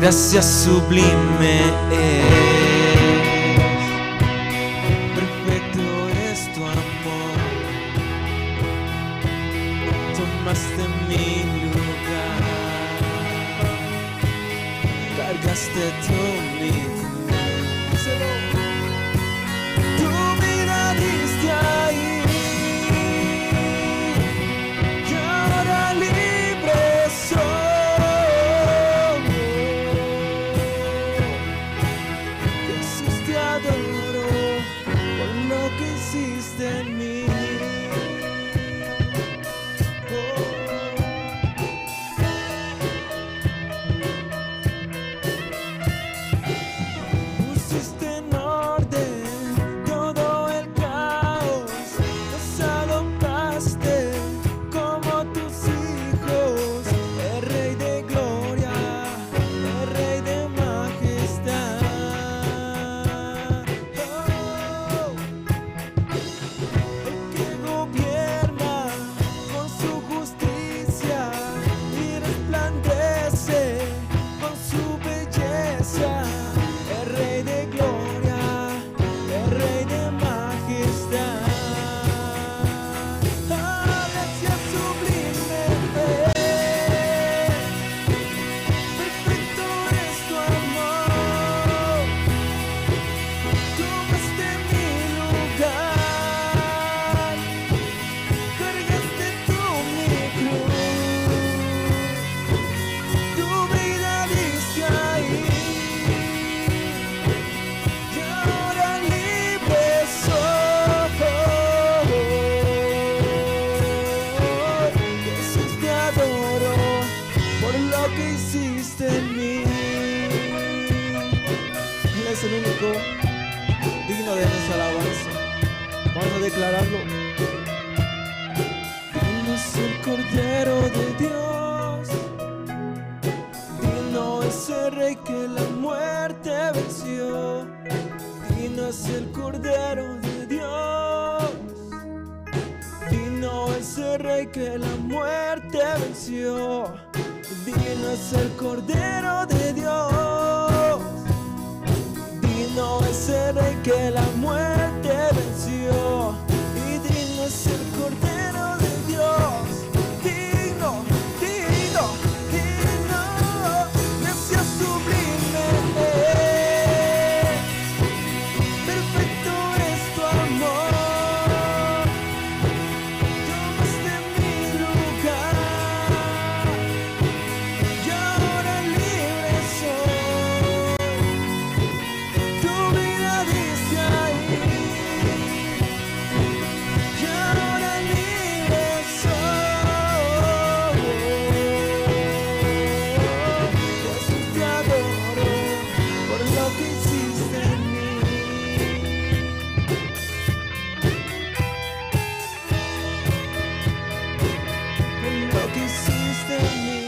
gracia sublime es. Perfecto es tu amor, tomaste mi lugar, cargaste tú mi cruz. Tu vida diste ahí, y ahora libre soy. Jesús, te adoro por lo que hiciste en mí. Pusiste en orden todo el caos, nos adoptaste como tus hijos, el Rey de gloria, el Rey de majestad. El que gobierna con su justicia y resplandece con su belleza, el Rey de gloria, el Rey de majestad. Gracia sublime es, perfecto es tu amor, tomaste mi lugar, cargaste tú mi cruz, tu vida diste ahí, y ahora libre soy. Jesús, te adoro por lo que hiciste en mí. Él es el único digno de nuestra alabanza. Vamos a declararlo. Digno es el Cordero de Dios, digno es el Rey que la muerte venció, digno es el Cordero de Dios, digno es el Rey que la muerte venció, digno es el Cordero de Dios, digno es el Rey que la muerte venció, y digno es el Cordero de Dios, digno, digno, digno, gracia sublime es, perfecto es tu amor, tomaste mi lugar, y ahora libre soy, tu vida diste ahí, y ahora libre soy. Jesús, te adoro por lo que hiciste en mí. Por lo que hiciste en mí.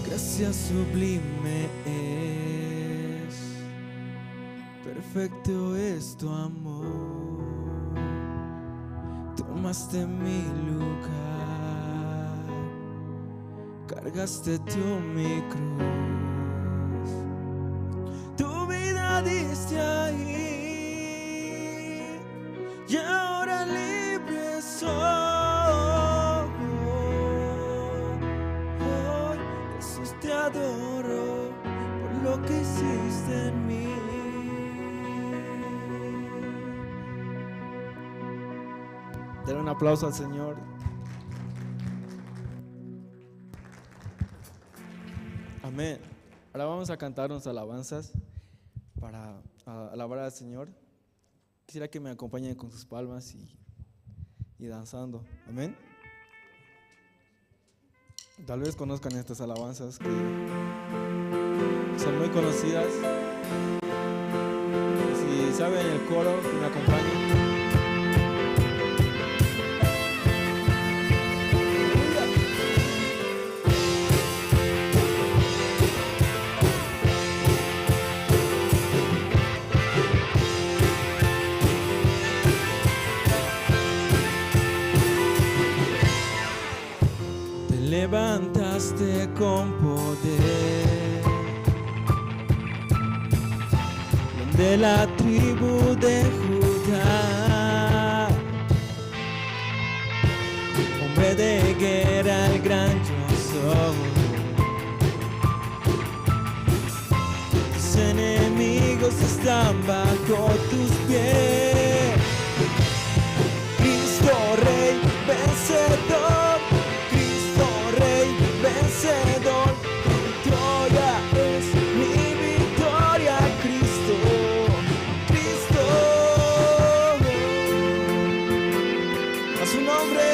Gracia sublime es, perfecto es tu amor, tomaste mi lugar, cargaste tú mi cruz, tu vida diste ahí, y ahora libre soy. Jesús, te adoro por lo que hiciste en mí. Dale un aplauso al Señor. Amén. Ahora vamos a cantar unas alabanzas para alabar al Señor. Quisiera que me acompañen con sus palmas y danzando. Amén. Tal vez conozcan estas alabanzas que son muy conocidas. Si saben el coro, que me acompañen. levantaste con poder, de la tribu de Judá, hombre de guerra, el gran yo soy. Tus enemigos están bajo tus pies. Cristo Rey vencedor, Cristo Rey vencedor, tu victoria es mi victoria, Cristo, Cristo. A su nombre,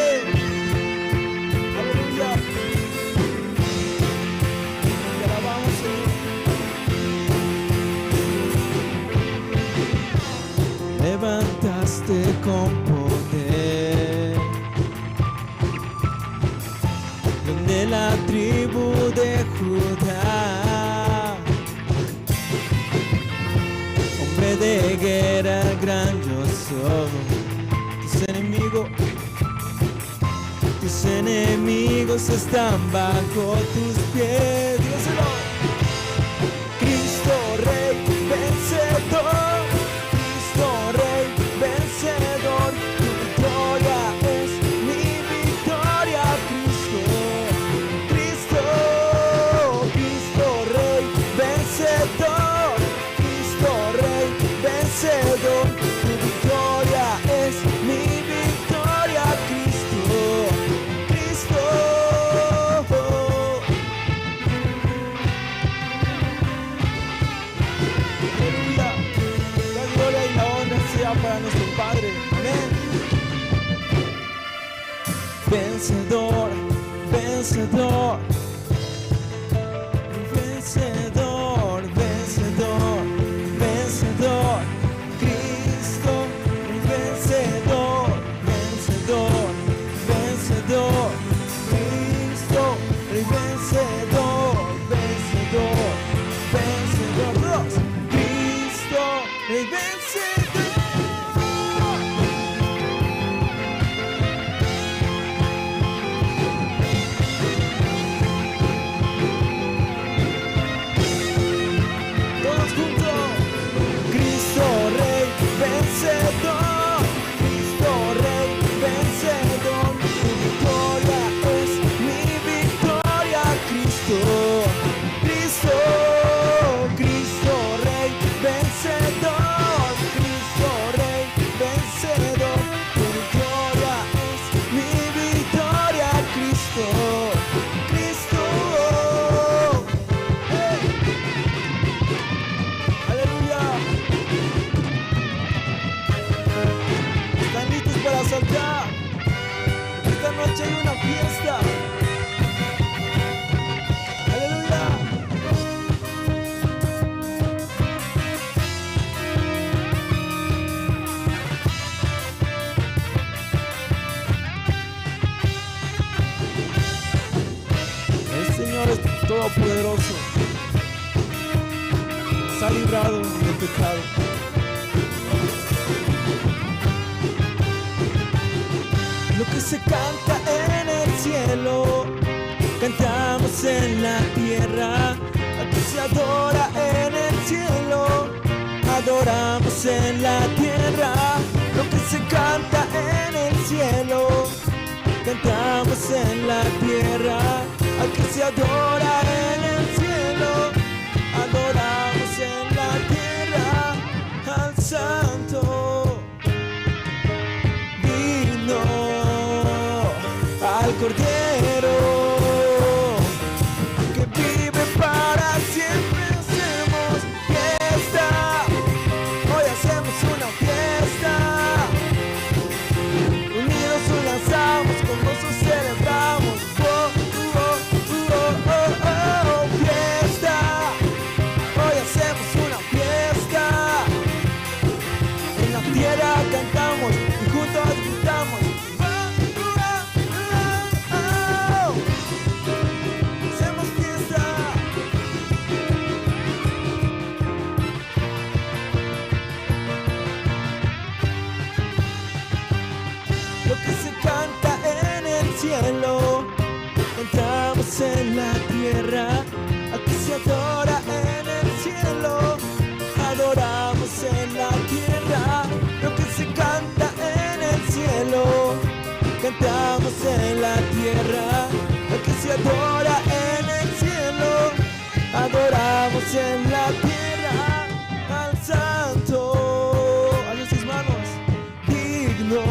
aleluya. Te alabamos, Señor. Levantaste con poder, de la tribu de Judá, hombre de guerra, gran yo soy. Tus enemigos están bajo tus pies. Dígaselo. Cristo Rey vencedor, Cristo Rey vencedor, tu victoria es mi victoria, Cristo, Cristo, Cristo Rey vencedor, Cristo Rey vencedor, tu victoria es mi victoria, Cristo, Cristo. Aleluya. La gloria y la honra sea para nuestro Padre. Amén. Vencedor, vencedor, vencedor, vencedor, vencedor, Cristo, vencedor, vencedor, vencedor, Cristo, vencedor, vencedor, vencedor, Dios, Cristo, vencedor. Todos juntos. Cristo Rey vencedor, Cristo Rey vencedor, tu victoria es mi victoria, Cristo, Cristo, Cristo Rey vencedor, Cristo Rey vencedor, tu victoria es mi victoria, Cristo, Cristo. ¡Hey! Aleluya. ¿Están listos para saltar? Esta noche hay una fiesta. Aleluya. El Señor es todopoderoso. Nos ha librado del pecado. Lo que se canta en el cielo, cantamos en la tierra. Al que se adora en el cielo, adoramos en la tierra. Lo que se canta en el cielo, cantamos en la tierra. Al que se adora en el cielo, adoramos en la tierra. Al Santo vino, al Cordero que vive para siempre. Hacemos fiesta, hoy hacemos una fiesta. Unidos nos lanzamos, con gozo celebramos. Oh, oh, oh, oh, oh, oh. Fiesta, hoy hacemos una fiesta. En la tierra cantamos y juntos gritamos. Oh, oh, oh, oh. Hacemos fiesta. Lo que se canta en el cielo, cantamos en la tierra, a ti se adora en el cielo. Adoramos en la tierra lo que se canta en el cielo. Cantamos en la tierra lo que se adora en el cielo. Adoramos en la tierra al Santo, a sus manos, digno,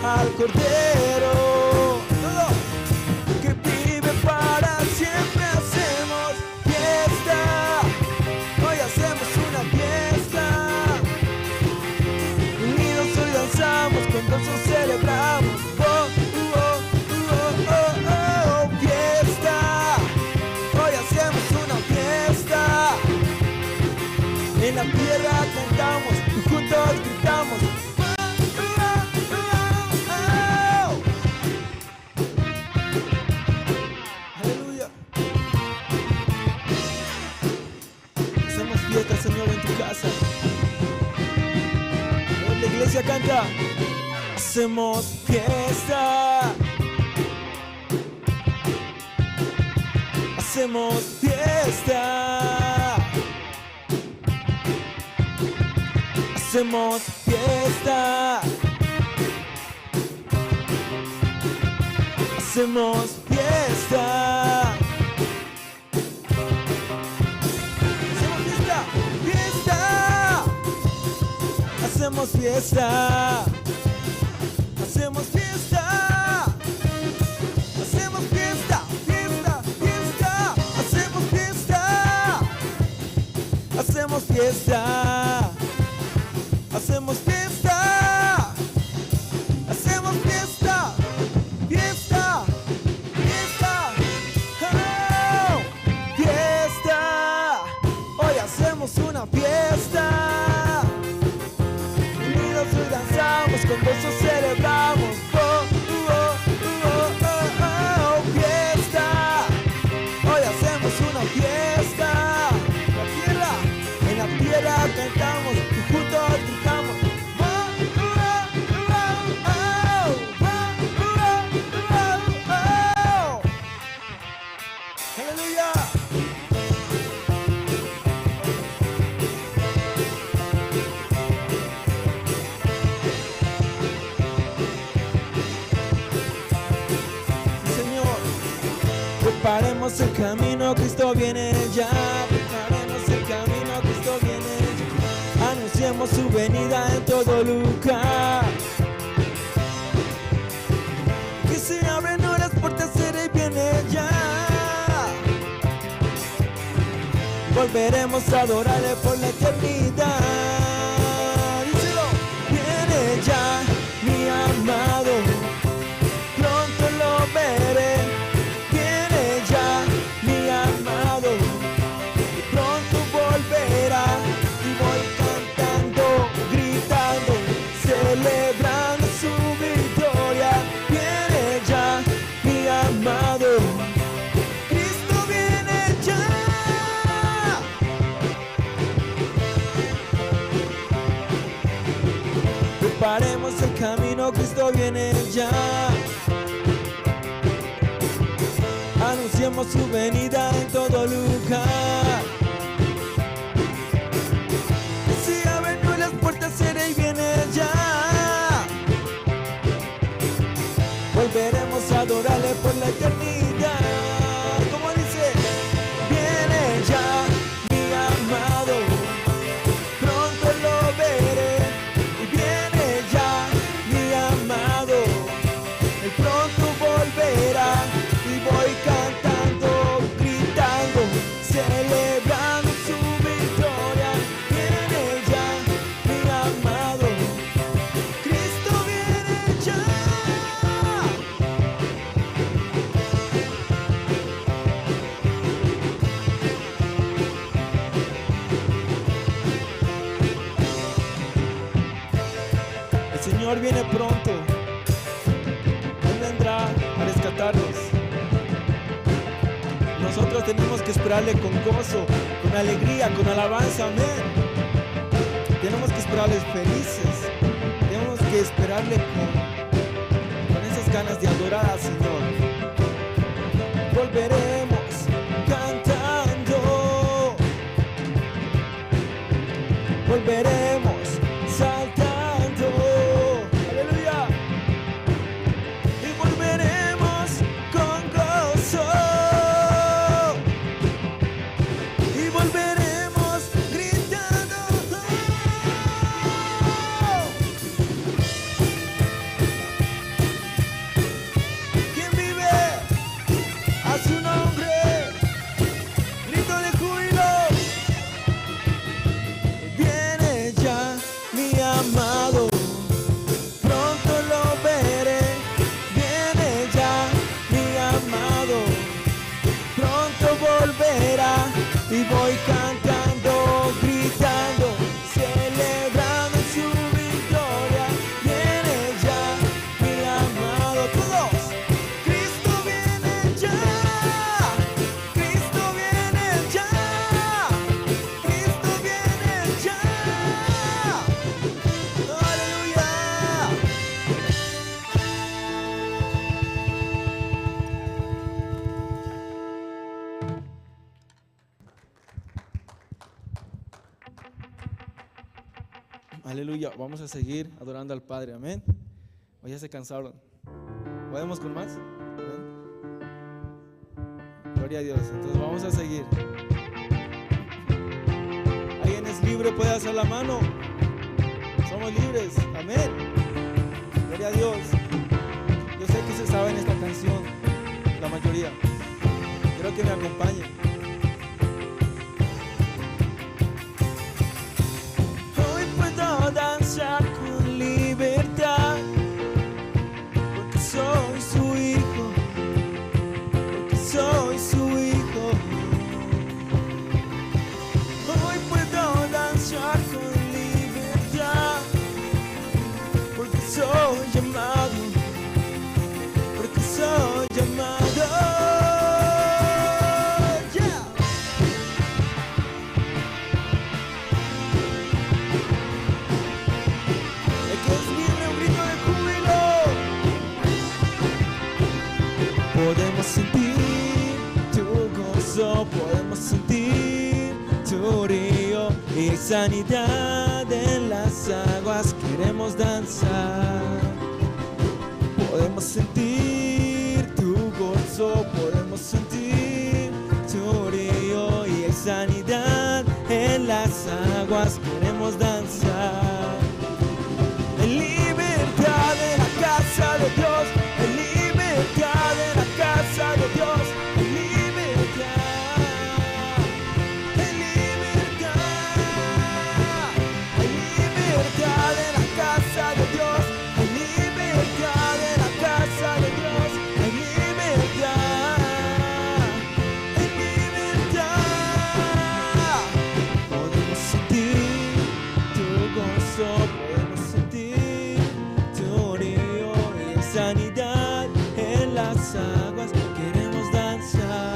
al Cordero, todo, que vive para siempre. Hacemos fiesta, hoy hacemos una fiesta. Unidos hoy danzamos, con gozo celebramos. Oh, oh, oh, oh, oh, fiesta, hoy hacemos una fiesta. En la tierra cantamos y juntos gritamos. Aleluya. Hacemos fiesta, Señor, en tu casa. Hoy la iglesia canta. Hacemos fiesta. Hacemos fiesta. Hacemos fiesta. Hacemos fiesta. Hacemos fiesta. Fiesta. Hacemos fiesta. Hacemos fiesta. Hacemos fiesta. Fiesta. Fiesta. Hacemos fiesta. Hacemos fiesta. Hacemos fiesta, hacemos fiesta, fiesta, fiesta, oh, fiesta. Hoy hacemos una fiesta. Unidos hoy danzamos, con gozo celebramos. Oh, oh, oh, oh, oh, fiesta. Hoy hacemos una fiesta. En la tierra cantamos y juntos gritamos. Aleluya. Sí, Señor, preparemos el camino, Cristo viene ya. Preparemos el camino, Cristo viene ya. Anunciemos su venida en todo lugar. Que se abren las puertas, Él viene ya. Volveremos a adorarle por la eternidad. Díselo. Viene ya mi amado, pronto lo veré. Viene ya mi amado, pronto volverá. Y voy cantando, gritando, celebrando su victoria. Viene ya mi amado, Cristo viene ya. Preparemos el camino, Cristo viene ya. Anunciemos su venida en todo lugar. Si abren hoy las puertas, Él viene ya. Volveremos a adorarle por la eternidad. Como dice, viene ya mi amado, pronto lo veré. Y viene ya mi amado, Él pronto volverá. Y voy cantando, gritando, celebrando su victoria. Viene ya mi amado, Cristo viene ya. El Señor viene pronto. Él vendrá a rescatarnos. Nosotros tenemos que esperarle con gozo, con alegría, con alabanza, amén. Tenemos que esperarle felices. Tenemos que esperarle con esas ganas de adorar al Señor. volveremos cantando, volveremos saltando, aleluya, y volveremos con gozo, y volveremos gritando. ¿Quién vive? A su nombre, grito de júbilo. Viene ya mi amado, pronto lo veré. Viene ya mi amado, pronto volverá. Y voy cantando, gritando, celebrando su victoria. Viene ya mi amado, todos. Cristo viene ya, Cristo viene ya, Cristo viene ya. Aleluya. Aleluya. Vamos a seguir adorando al Padre. Amén. O ya se cansaron. ¿Podemos con más? Amén. Gloria a Dios. Entonces vamos a seguir. ¿Alguien es libre? ¿Puede hacer la mano? Somos libres. Amén. Gloria a Dios. Yo sé que se saben esta canción, la mayoría. Quiero que me acompañen. Hoy puedo danzar con libertad, porque soy su hijo, porque soy su hijo. Hoy puedo danzar con libertad, porque soy llamado, porque soy llamado. Yeah. El que es libre, un grito de júbilo. Podemos sentir tu gozo, podemos sentir tu río y sanidad en las aguas. Queremos danzar. Podemos sentir tu gozo, podemos sentir tu río y sanidad en las aguas. Queremos danzar. En libertad en la casa de Dios, en libertad en la casa de Dios, en libertad, en libertad, en libertad en la casa de Dios, en libertad en la casa de Dios, en libertad, en libertad. Podemos sentir tu gozo, podemos sentir tu río y sanidad en las aguas. Queremos danzar.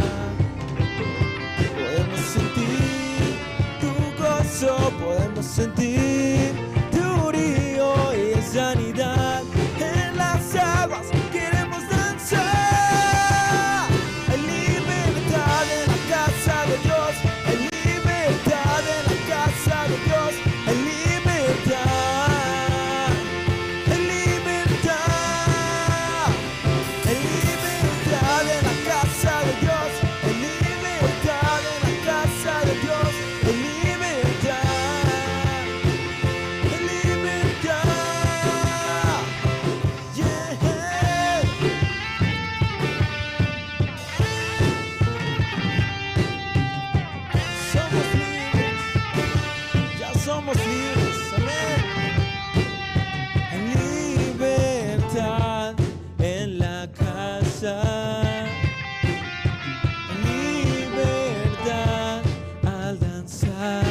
Podemos sentir tu gozo, podemos sentir tu río y sanidad en las aguas. Queremos danzar. En libertad en la casa de Dios, en libertad en la casa de Dios, en libertad, en libertad, en libertad en la casa de Dios, en libertad en la casa de Dios, en libertad, en libertad, yeah. Somos libres, ya somos libres, amén. En libertad en la casa, en libertad al danzar,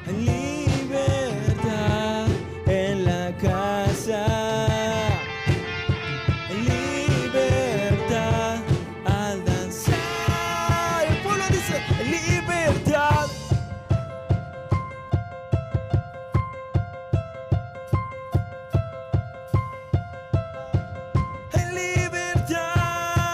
en libertad en la casa, en libertad al danzar. El pueblo dice, en libertad. En libertad.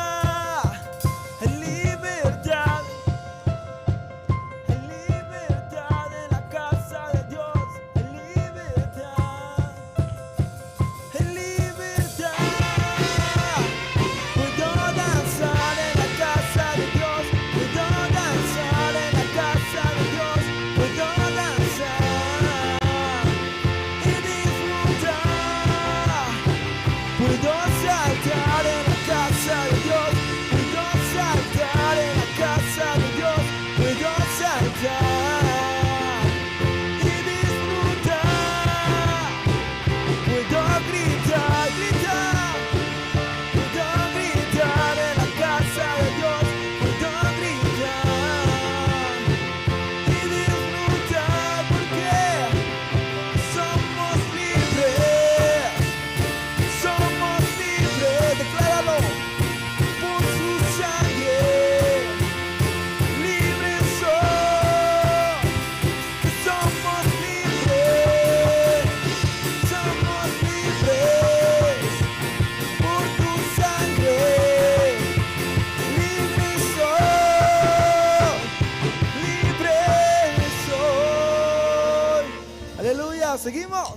Aleluya, seguimos.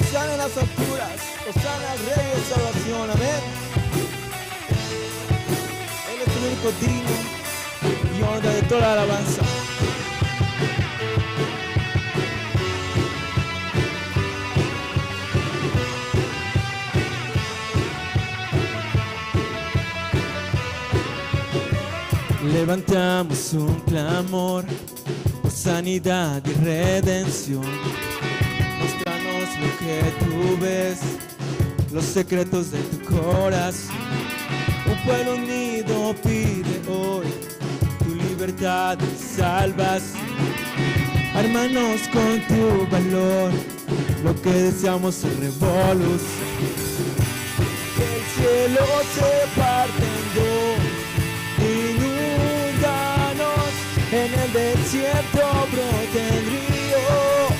Hosana en las alturas, hosana al Rey de salvación, amén. Él es el único digno y honra de toda alabanza. Levantamos un clamor por sanidad y redención. Muéstranos lo que tú ves, los secretos de tu corazón. Un pueblo unido pide hoy tu libertad y salvación. Ármanos con tu valor, lo que deseamos es revolución. Que el cielo se parte en dos. En el desierto broten ríos,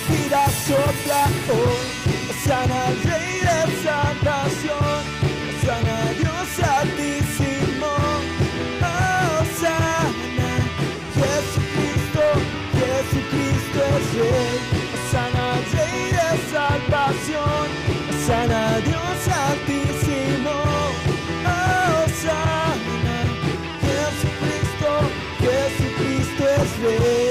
vida sopla hoy, hosana al Rey de salvación, hosana a Dios altísimo, hosana, Jesucristo, Jesucristo es Rey, hosana al Rey de salvación, hosana a Dios altísimo, hosana. Jesucristo es Rey.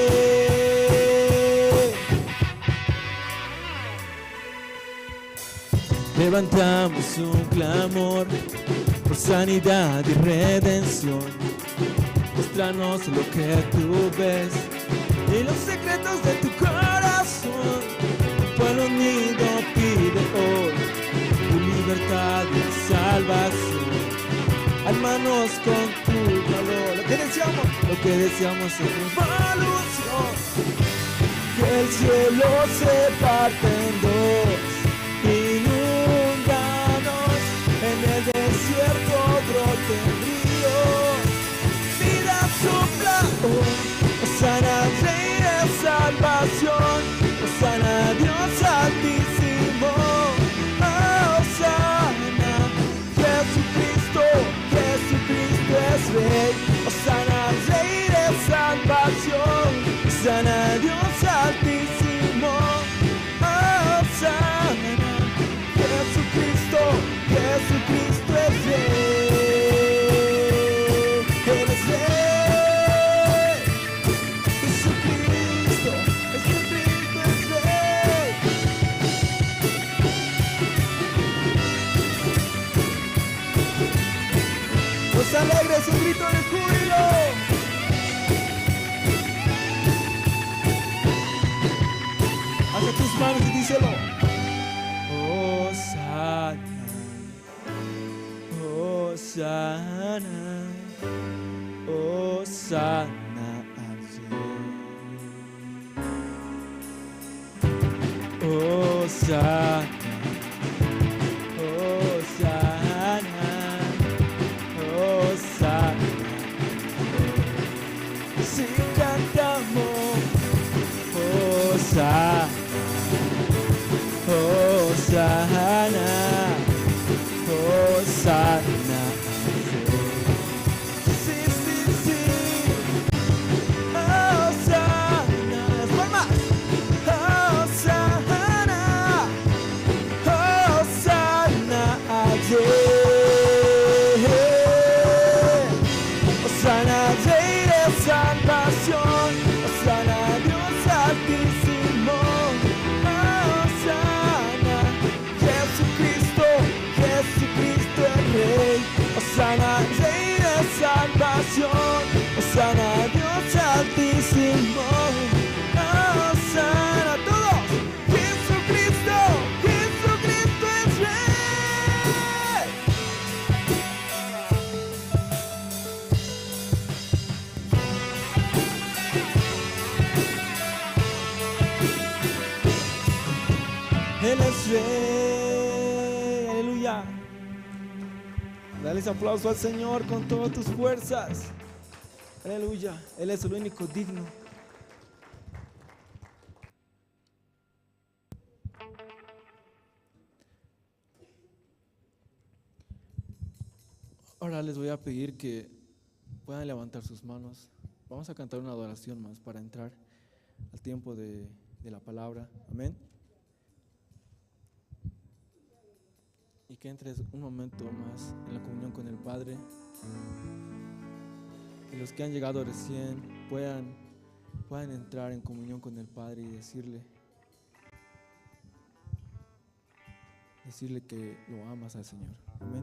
Levantamos un clamor por sanidad y redención. Muéstranos lo que tú ves y los secretos de tu corazón. Un pueblo unido pide hoy tu libertad y salvación. Ármanos con tu valor, lo que deseamos es revolución. Que el cielo se parte en dos, inúndanos, en el desierto broten ríos, vida sopla hoy, hosana al Rey de salvación, hosana a Dios altísimo, hosana, Jesucristo, Jesucristo es Rey, hosana al Rey de salvación, hosana a Dios altísimo, hosana, Jesucristo, Jesucristo es Rey, Él es Rey, Jesucristo, Jesucristo es Rey. Los alegres, un grito de júbilo. Hacia tus manos y díselo. Hosana, Hosana, Hosana al Rey. Hosana, Hosana, Hosana. Si cantamos Hosana, Hosana, Hosana. Sí, sí, sí. Hosana. Las palmas. Hosana, Hosana al Rey. Hosana al Rey de salvación, hosana a Dios altísimo, hosana, Jesucristo, Jesucristo es Rey, hosana al Rey de salvación, hosana a Dios altísimo, hosana a todos, Jesucristo, Jesucristo es Rey. Él es Rey, aleluya. Dale ese aplauso al Señor con todas tus fuerzas. Aleluya, Él es el único digno. Ahora les voy a pedir que puedan levantar sus manos vamos a cantar una adoración más para entrar al tiempo de la palabra. Amén. Y que entres un momento más en la comunión con el Padre. Y los que han llegado recién puedan entrar en comunión con el Padre y decirle que lo amas al Señor. Amén.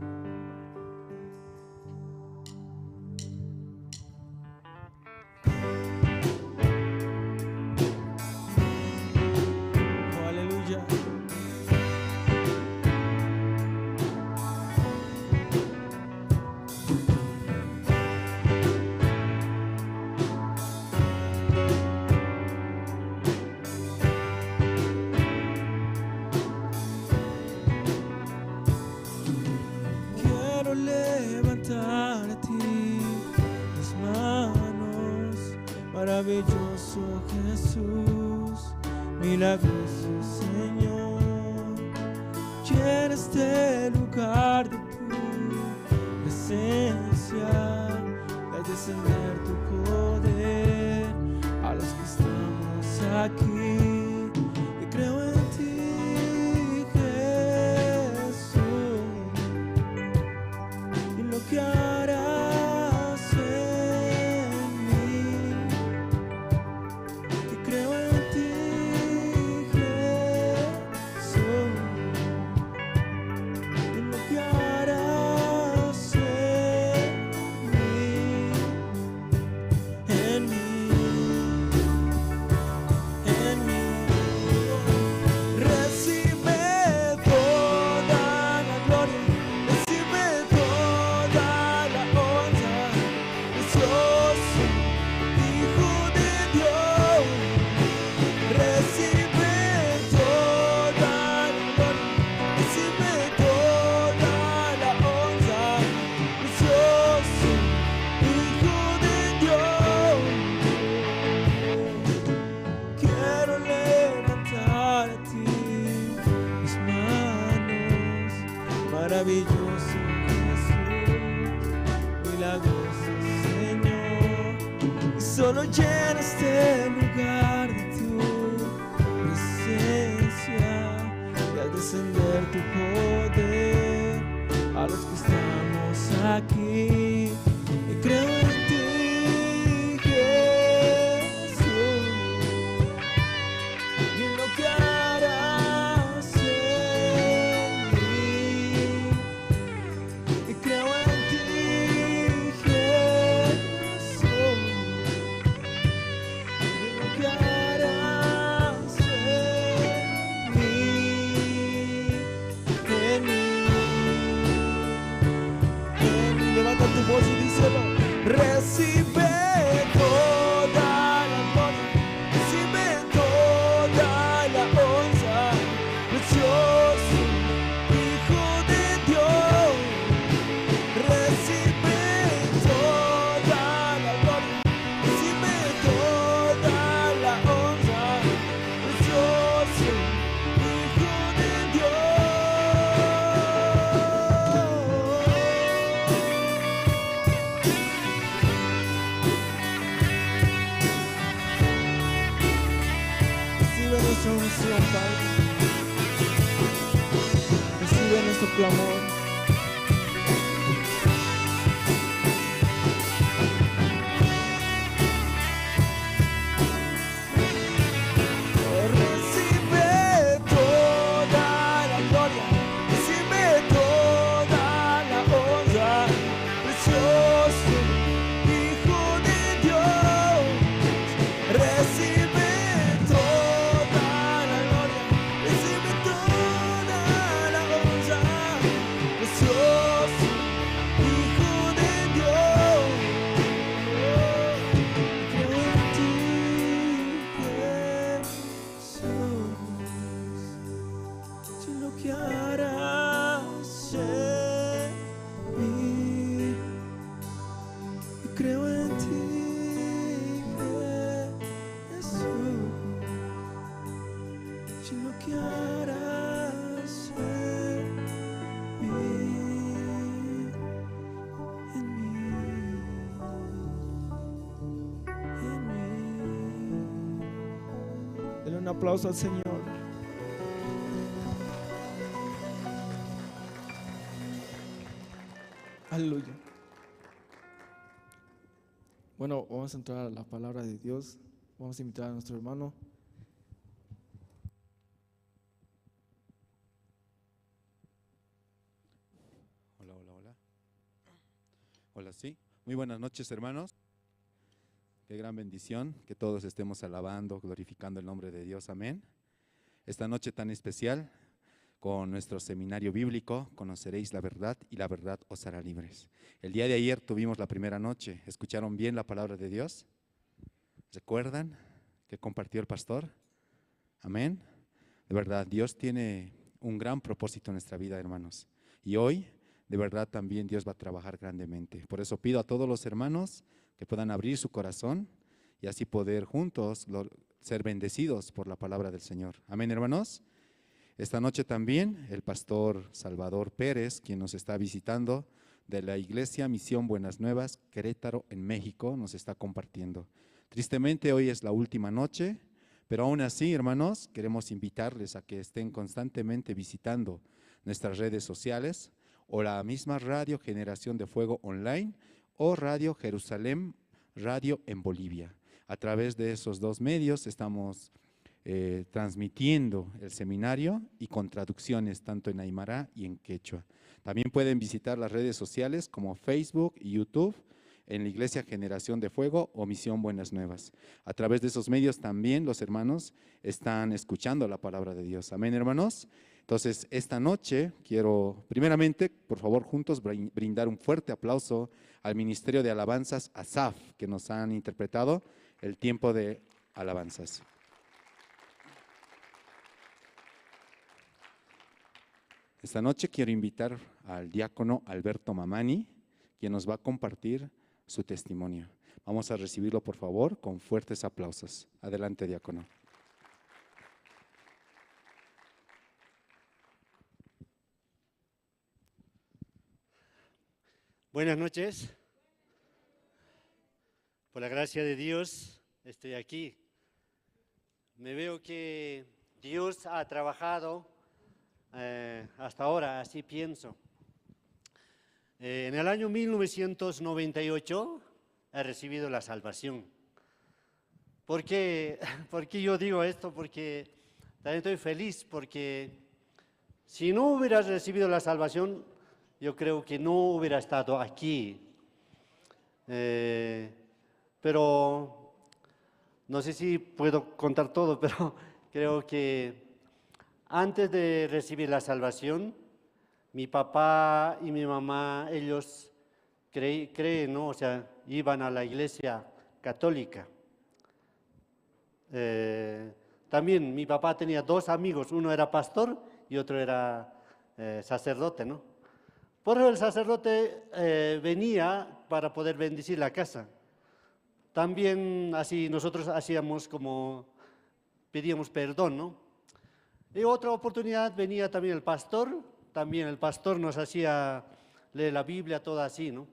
Levantar a ti mis manos, maravilloso Jesús, milagroso Señor. Llena este lugar de tu presencia y al descender tu poder a los que estamos aquí. Y creo en ti, que harás en mí, y creo en ti, Jesús, y lo que harás en mí, en mí, en mí. Recibe toda la gloria, recibe toda la honra, precioso Hijo de Dios. Recibe toda la gloria, recibe toda la honra, precioso Hijo de Dios. Quiero levantar a ti mis manos, maravilloso milagroso Señor, y solo llena este lugar de tu presencia y al descender tu poder a los que estamos aquí. Y creo en ti, Jesús, y en lo que harás en mí. Y creo en ti, Jesús, y lo que harás en mí, en mí, en mí. Levanta tu voz y díselo. Recibe toda la gloria, recibe toda la honra, precioso Hijo de Dios. Recibe toda la gloria, recibe toda la honra, precioso Hijo de Recibe nuestra oración, Padre. Recibe nuestro clamor. Recibe toda la gloria, recibe toda la honra, precioso Hijo de Dios. Recibe toda la gloria, recibe toda la honra, precioso Hijo de Dios. Creo en ti, Jesús, si lo que harás en mí. Y creo en ti, Jesús, si lo que harás en mí, en mí. un aplauso al Señor. Aleluya. Bueno, vamos a entrar a la palabra de Dios. Vamos a invitar a nuestro hermano. Hola, hola, hola. Hola, sí. Muy buenas noches, hermanos. Qué gran bendición que todos estemos alabando, glorificando el nombre de Dios. Amén. Esta noche tan especial, con nuestro seminario bíblico, conoceréis la verdad y la verdad os hará libres. El día de ayer tuvimos la primera noche. ¿Escucharon bien la palabra de Dios? ¿Recuerdan que compartió el pastor? Amén. De verdad, Dios tiene un gran propósito en nuestra vida, hermanos. Y hoy, de verdad, también Dios va a trabajar grandemente. Por eso pido a todos los hermanos que puedan abrir su corazón y así poder juntos ser bendecidos por la palabra del Señor. Amén, hermanos. Esta noche también el pastor Salvador Pérez, quien nos está visitando de la Iglesia Misión Buenas Nuevas, Querétaro, en México, nos está compartiendo. Tristemente hoy es la última noche, pero aún así, hermanos, queremos invitarles a que estén constantemente visitando nuestras redes sociales o la misma Radio Generación de Fuego Online o Radio Jerusalén, Radio en Bolivia. A través de esos dos medios estamos transmitiendo el seminario y con traducciones tanto en aymara y en quechua. También pueden visitar las redes sociales como Facebook y YouTube en la Iglesia Generación de Fuego o Misión Buenas Nuevas. A través de esos medios también los hermanos están escuchando la palabra de Dios. Amén, hermanos. Entonces, esta noche quiero, primeramente, por favor, juntos brindar un fuerte aplauso al Ministerio de Alabanzas ASAF, que nos han interpretado el tiempo de alabanzas. Esta noche quiero invitar al diácono Alberto Mamani, quien nos va a compartir su testimonio. Vamos a recibirlo, por favor, con fuertes aplausos. Adelante, diácono. Buenas noches. Por la gracia de Dios estoy aquí. Me veo que Dios ha trabajado hasta ahora, así pienso. En el año 1998 he recibido la salvación. ¿Por qué yo digo esto? Porque también estoy feliz, porque si no hubiera recibido la salvación, yo creo que no hubiera estado aquí. Pero no sé si puedo contar todo, pero creo que antes de recibir la salvación, mi papá y mi mamá, ellos creen, ¿no? O sea, iban a la iglesia católica. También mi papá tenía dos amigos, uno era pastor y otro era sacerdote, ¿no? Por eso el sacerdote venía para poder bendecir la casa. También así nosotros hacíamos como, pedíamos perdón, ¿no? Y otra oportunidad venía también el pastor nos hacía leer la Biblia, todo así, ¿no?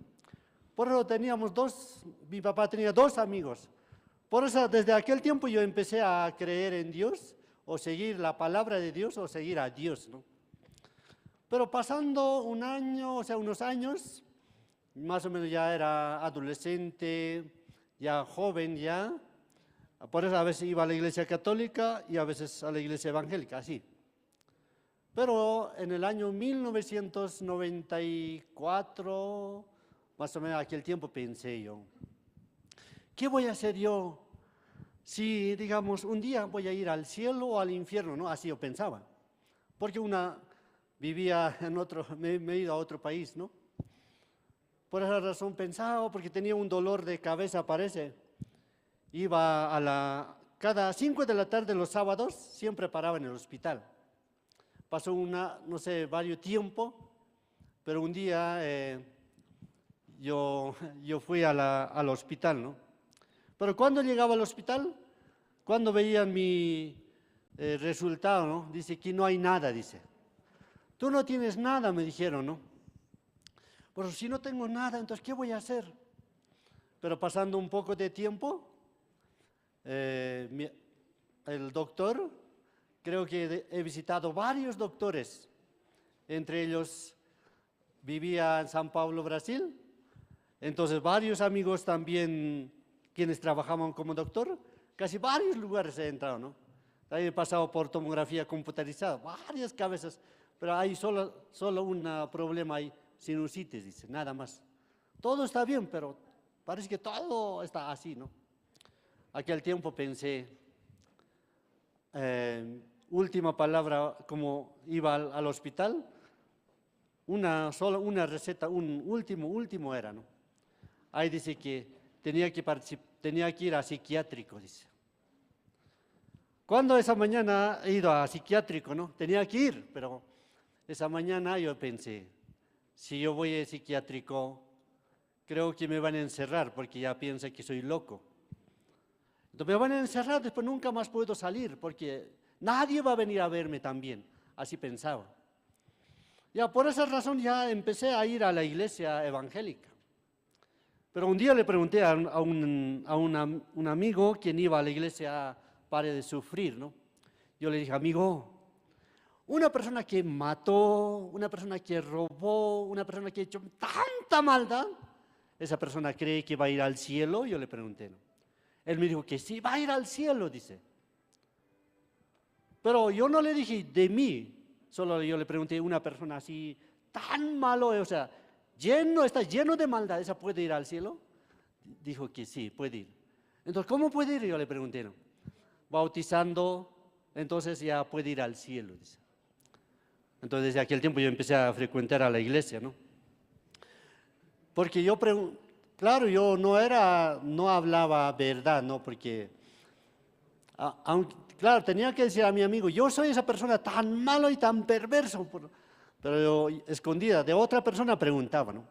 Por eso mi papá tenía dos amigos. Por eso desde aquel tiempo yo empecé a creer en Dios, o seguir la palabra de Dios, o seguir a Dios, ¿no? Pero pasando un año, o sea, unos años, más o menos ya era adolescente, ya joven ya, por eso a veces iba a la iglesia católica y a veces a la iglesia evangélica, así. Pero en el año 1994, más o menos aquel tiempo pensé yo, ¿qué voy a hacer yo si, digamos, un día voy a ir al cielo o al infierno? ¿No? Así yo pensaba, porque vivía en me he ido a otro país, ¿no? Por esa razón pensaba, porque tenía un dolor de cabeza, parece. Iba cada 5 de la tarde los sábados, siempre paraba en el hospital. Pasó no sé, varios tiempo, pero un día yo fui al hospital, ¿no? Pero cuando llegaba al hospital, cuando veían mi resultado, ¿no? Dice que no hay nada, dice. Tú no tienes nada, me dijeron, ¿no? Pero si no tengo nada, entonces, ¿qué voy a hacer? Pero pasando un poco de tiempo, el doctor, creo que he visitado varios doctores. Entre ellos vivía en San Pablo, Brasil. Entonces varios amigos también, quienes trabajaban como doctor, casi varios lugares he entrado, ¿no? Ahí he pasado por tomografía computarizada, varias cabezas, pero hay solo un problema, hay sinusitis, dice, nada más. Todo está bien, pero parece que todo está así, ¿no? Aquel tiempo pensé, última palabra, como iba al hospital, solo una receta, un último era, ¿no? Ahí dice que tenía que ir a psiquiátrico, dice. Cuando esa mañana he ido a psiquiátrico, ¿no? Tenía que ir, pero esa mañana yo pensé, si yo voy a psiquiátrico, creo que me van a encerrar porque ya piensan que soy loco. Entonces me van a encerrar, después nunca más puedo salir porque nadie va a venir a verme también, así pensaba. Ya por esa razón ya empecé a ir a la iglesia evangélica. Pero un día le pregunté a un amigo quien iba a la iglesia Pare de Sufrir, ¿no? Yo le dije, amigo, una persona que mató, una persona que robó, una persona que ha hecho tanta maldad, ¿esa persona cree que va a ir al cielo? Yo le pregunté, ¿no? Él me dijo que sí, va a ir al cielo, dice. Pero yo no le dije de mí, solo yo le pregunté, una persona así tan malo, o sea, está lleno de maldad, ¿esa puede ir al cielo? Dijo que sí, puede ir. Entonces, ¿cómo puede ir? Yo le pregunté, ¿no? Bautizando, entonces ya puede ir al cielo, dice. Entonces, desde aquel tiempo yo empecé a frecuentar a la iglesia, ¿no? Porque claro, yo no hablaba verdad, ¿no? Porque, claro, tenía que decir a mi amigo, yo soy esa persona tan malo y tan perverso, pero yo, escondida, de otra persona preguntaba, ¿no?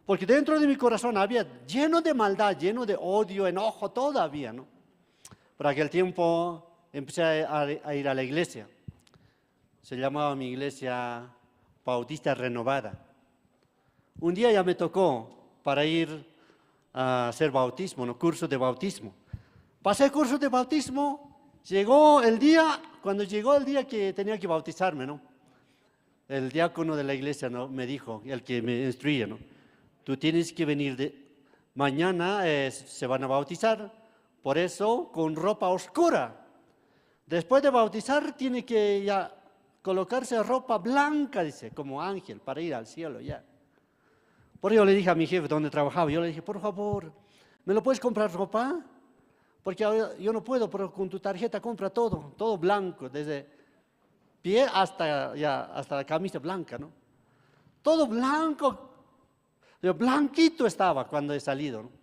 Porque dentro de mi corazón había lleno de maldad, lleno de odio, enojo, todavía, ¿no? Por aquel tiempo empecé a ir a la iglesia. Se llamaba mi iglesia Bautista Renovada. Un día ya me tocó para ir a hacer bautismo, ¿no? Curso de bautismo. Pasé el curso de bautismo, cuando llegó el día que tenía que bautizarme, ¿no? El diácono de la iglesia, ¿no? Me dijo, el que me instruía, ¿no? Tú tienes que venir mañana se van a bautizar, por eso con ropa oscura. Después de bautizar tiene que ya colocarse ropa blanca, dice, como ángel, para ir al cielo ya. Por ello le dije a mi jefe donde trabajaba, yo le dije, por favor, ¿me lo puedes comprar ropa? Porque yo no puedo, pero con tu tarjeta compra todo blanco, desde pie hasta la camisa blanca, ¿no? Todo blanco, blanquito estaba cuando he salido, ¿no?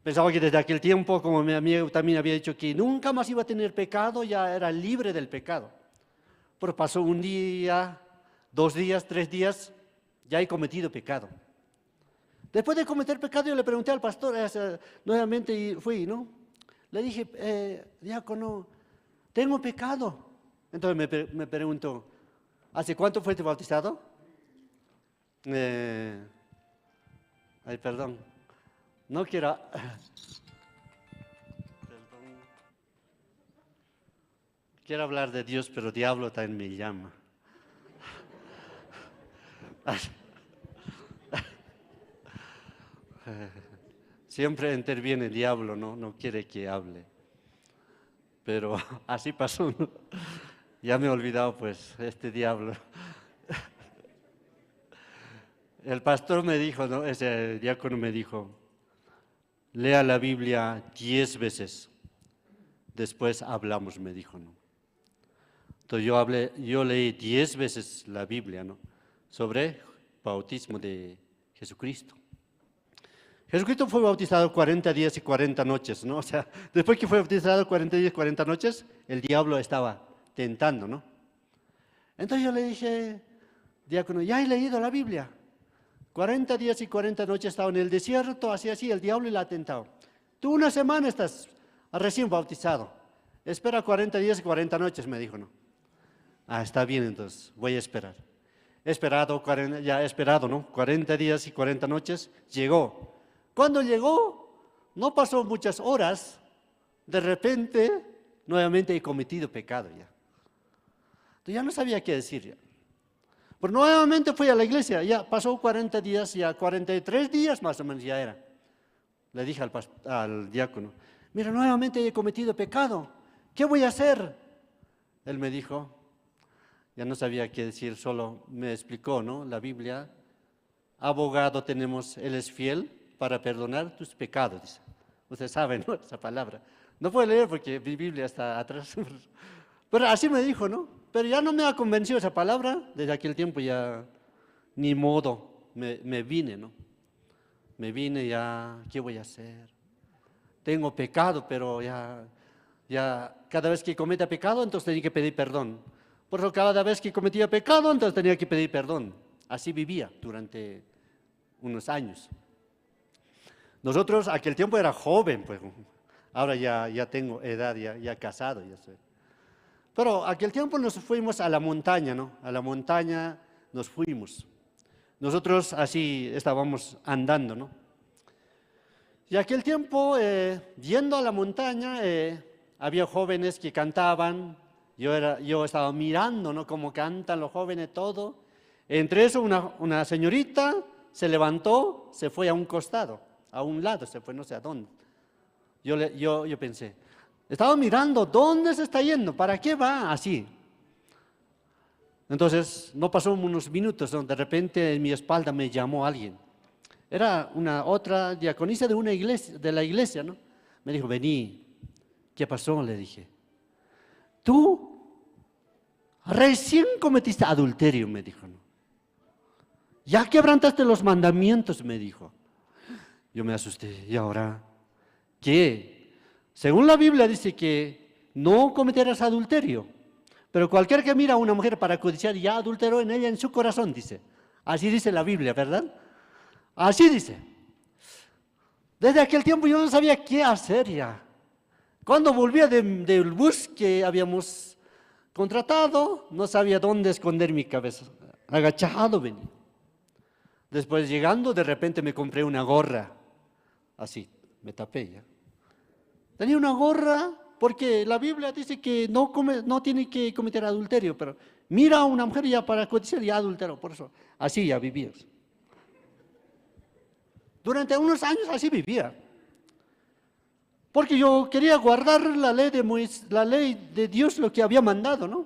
Pensaba que desde aquel tiempo, como mi amigo también había dicho que nunca más iba a tener pecado, ya era libre del pecado. Pero pasó un día, 2 días, 3 días, ya he cometido pecado. Después de cometer pecado, yo le pregunté al pastor, nuevamente y fui, ¿no? Le dije, diácono, tengo pecado. Entonces me preguntó, ¿hace cuánto fuiste bautizado? Perdón. No quiero... Perdón. Quiero hablar de Dios, pero diablo también me llama. Siempre interviene el diablo, no quiere que hable. Pero así pasó, ¿no? Ya me he olvidado, pues, este diablo. El pastor me dijo, ¿no? Ese diácono me dijo, lea la Biblia 10 veces, después hablamos, me dijo, ¿no? Entonces yo leí 10 veces la Biblia, ¿no? Sobre bautismo de Jesucristo. Jesucristo fue bautizado 40 días y 40 noches, ¿no? O sea, después que fue bautizado 40 días y 40 noches, el diablo estaba tentando, ¿no? Entonces yo le dije, diácono, ya he leído la Biblia. 40 días y 40 noches estaba en el desierto, así, el diablo le ha tentado. Tú 1 semana estás recién bautizado. Espera 40 días y 40 noches, me dijo, ¿no? Está bien, entonces, voy a esperar. He esperado, ¿no? 40 días y 40 noches, llegó. Cuando llegó, no pasó muchas horas, de repente nuevamente he cometido pecado ya. Entonces ya no sabía qué decir ya. Pero nuevamente fui a la iglesia, ya pasó 40 días, ya 43 días más o menos ya era. Le dije al diácono, mira, nuevamente he cometido pecado, ¿qué voy a hacer? Él me dijo, ya no sabía qué decir, solo me explicó, ¿no? La Biblia, abogado tenemos, Él es fiel para perdonar tus pecados, dice. Usted sabe, ¿no? Esa palabra. No puedo leer porque mi Biblia está atrás. Pero así me dijo, ¿no? Pero ya no me ha convencido esa palabra, desde aquel tiempo ya ni modo, me vine, ¿no? Me vine ya, ¿qué voy a hacer? Tengo pecado, pero ya cada vez que cometa pecado, entonces tenía que pedir perdón. Por eso cada vez que cometía pecado, entonces tenía que pedir perdón. Así vivía durante unos años. Nosotros, aquel tiempo era joven, pues, ahora ya tengo edad, ya casado, ya soy. Pero aquel tiempo nos fuimos a la montaña, ¿no? A la montaña nos fuimos. Nosotros así estábamos andando, ¿no? Y aquel tiempo, yendo a la montaña, había jóvenes que cantaban, yo estaba mirando, ¿no? Cómo cantan los jóvenes, todo. Entre eso, una señorita se levantó, se fue a un costado, a un lado, se fue no sé a dónde. Yo pensé, estaba mirando, ¿dónde se está yendo? ¿Para qué va así? Entonces, no pasó unos minutos, ¿no? De repente en mi espalda me llamó alguien. Era otra diaconisa de una iglesia, de la iglesia, ¿no? Me dijo, vení. ¿Qué pasó? Le dije. Tú recién cometiste adulterio, me dijo, ¿no? Ya quebrantaste los mandamientos, me dijo. Yo me asusté. ¿Y ahora qué? Según la Biblia dice que no cometerás adulterio. Pero cualquier que mira a una mujer para codiciar ya adulteró en ella en su corazón, dice. Así dice la Biblia, ¿verdad? Así dice. Desde aquel tiempo yo no sabía qué hacer ya. Cuando volvía del bus que habíamos contratado, no sabía dónde esconder mi cabeza. Agachado venía. Después llegando, de repente me compré una gorra. Así, me tapé ya. Tenía una gorra porque la Biblia dice que no tiene que cometer adulterio, pero mira a una mujer ya para codiciar ya adulteró, por eso así ya vivías. Durante unos años así vivía. Porque yo quería guardar la ley de Dios, lo que había mandado, ¿no?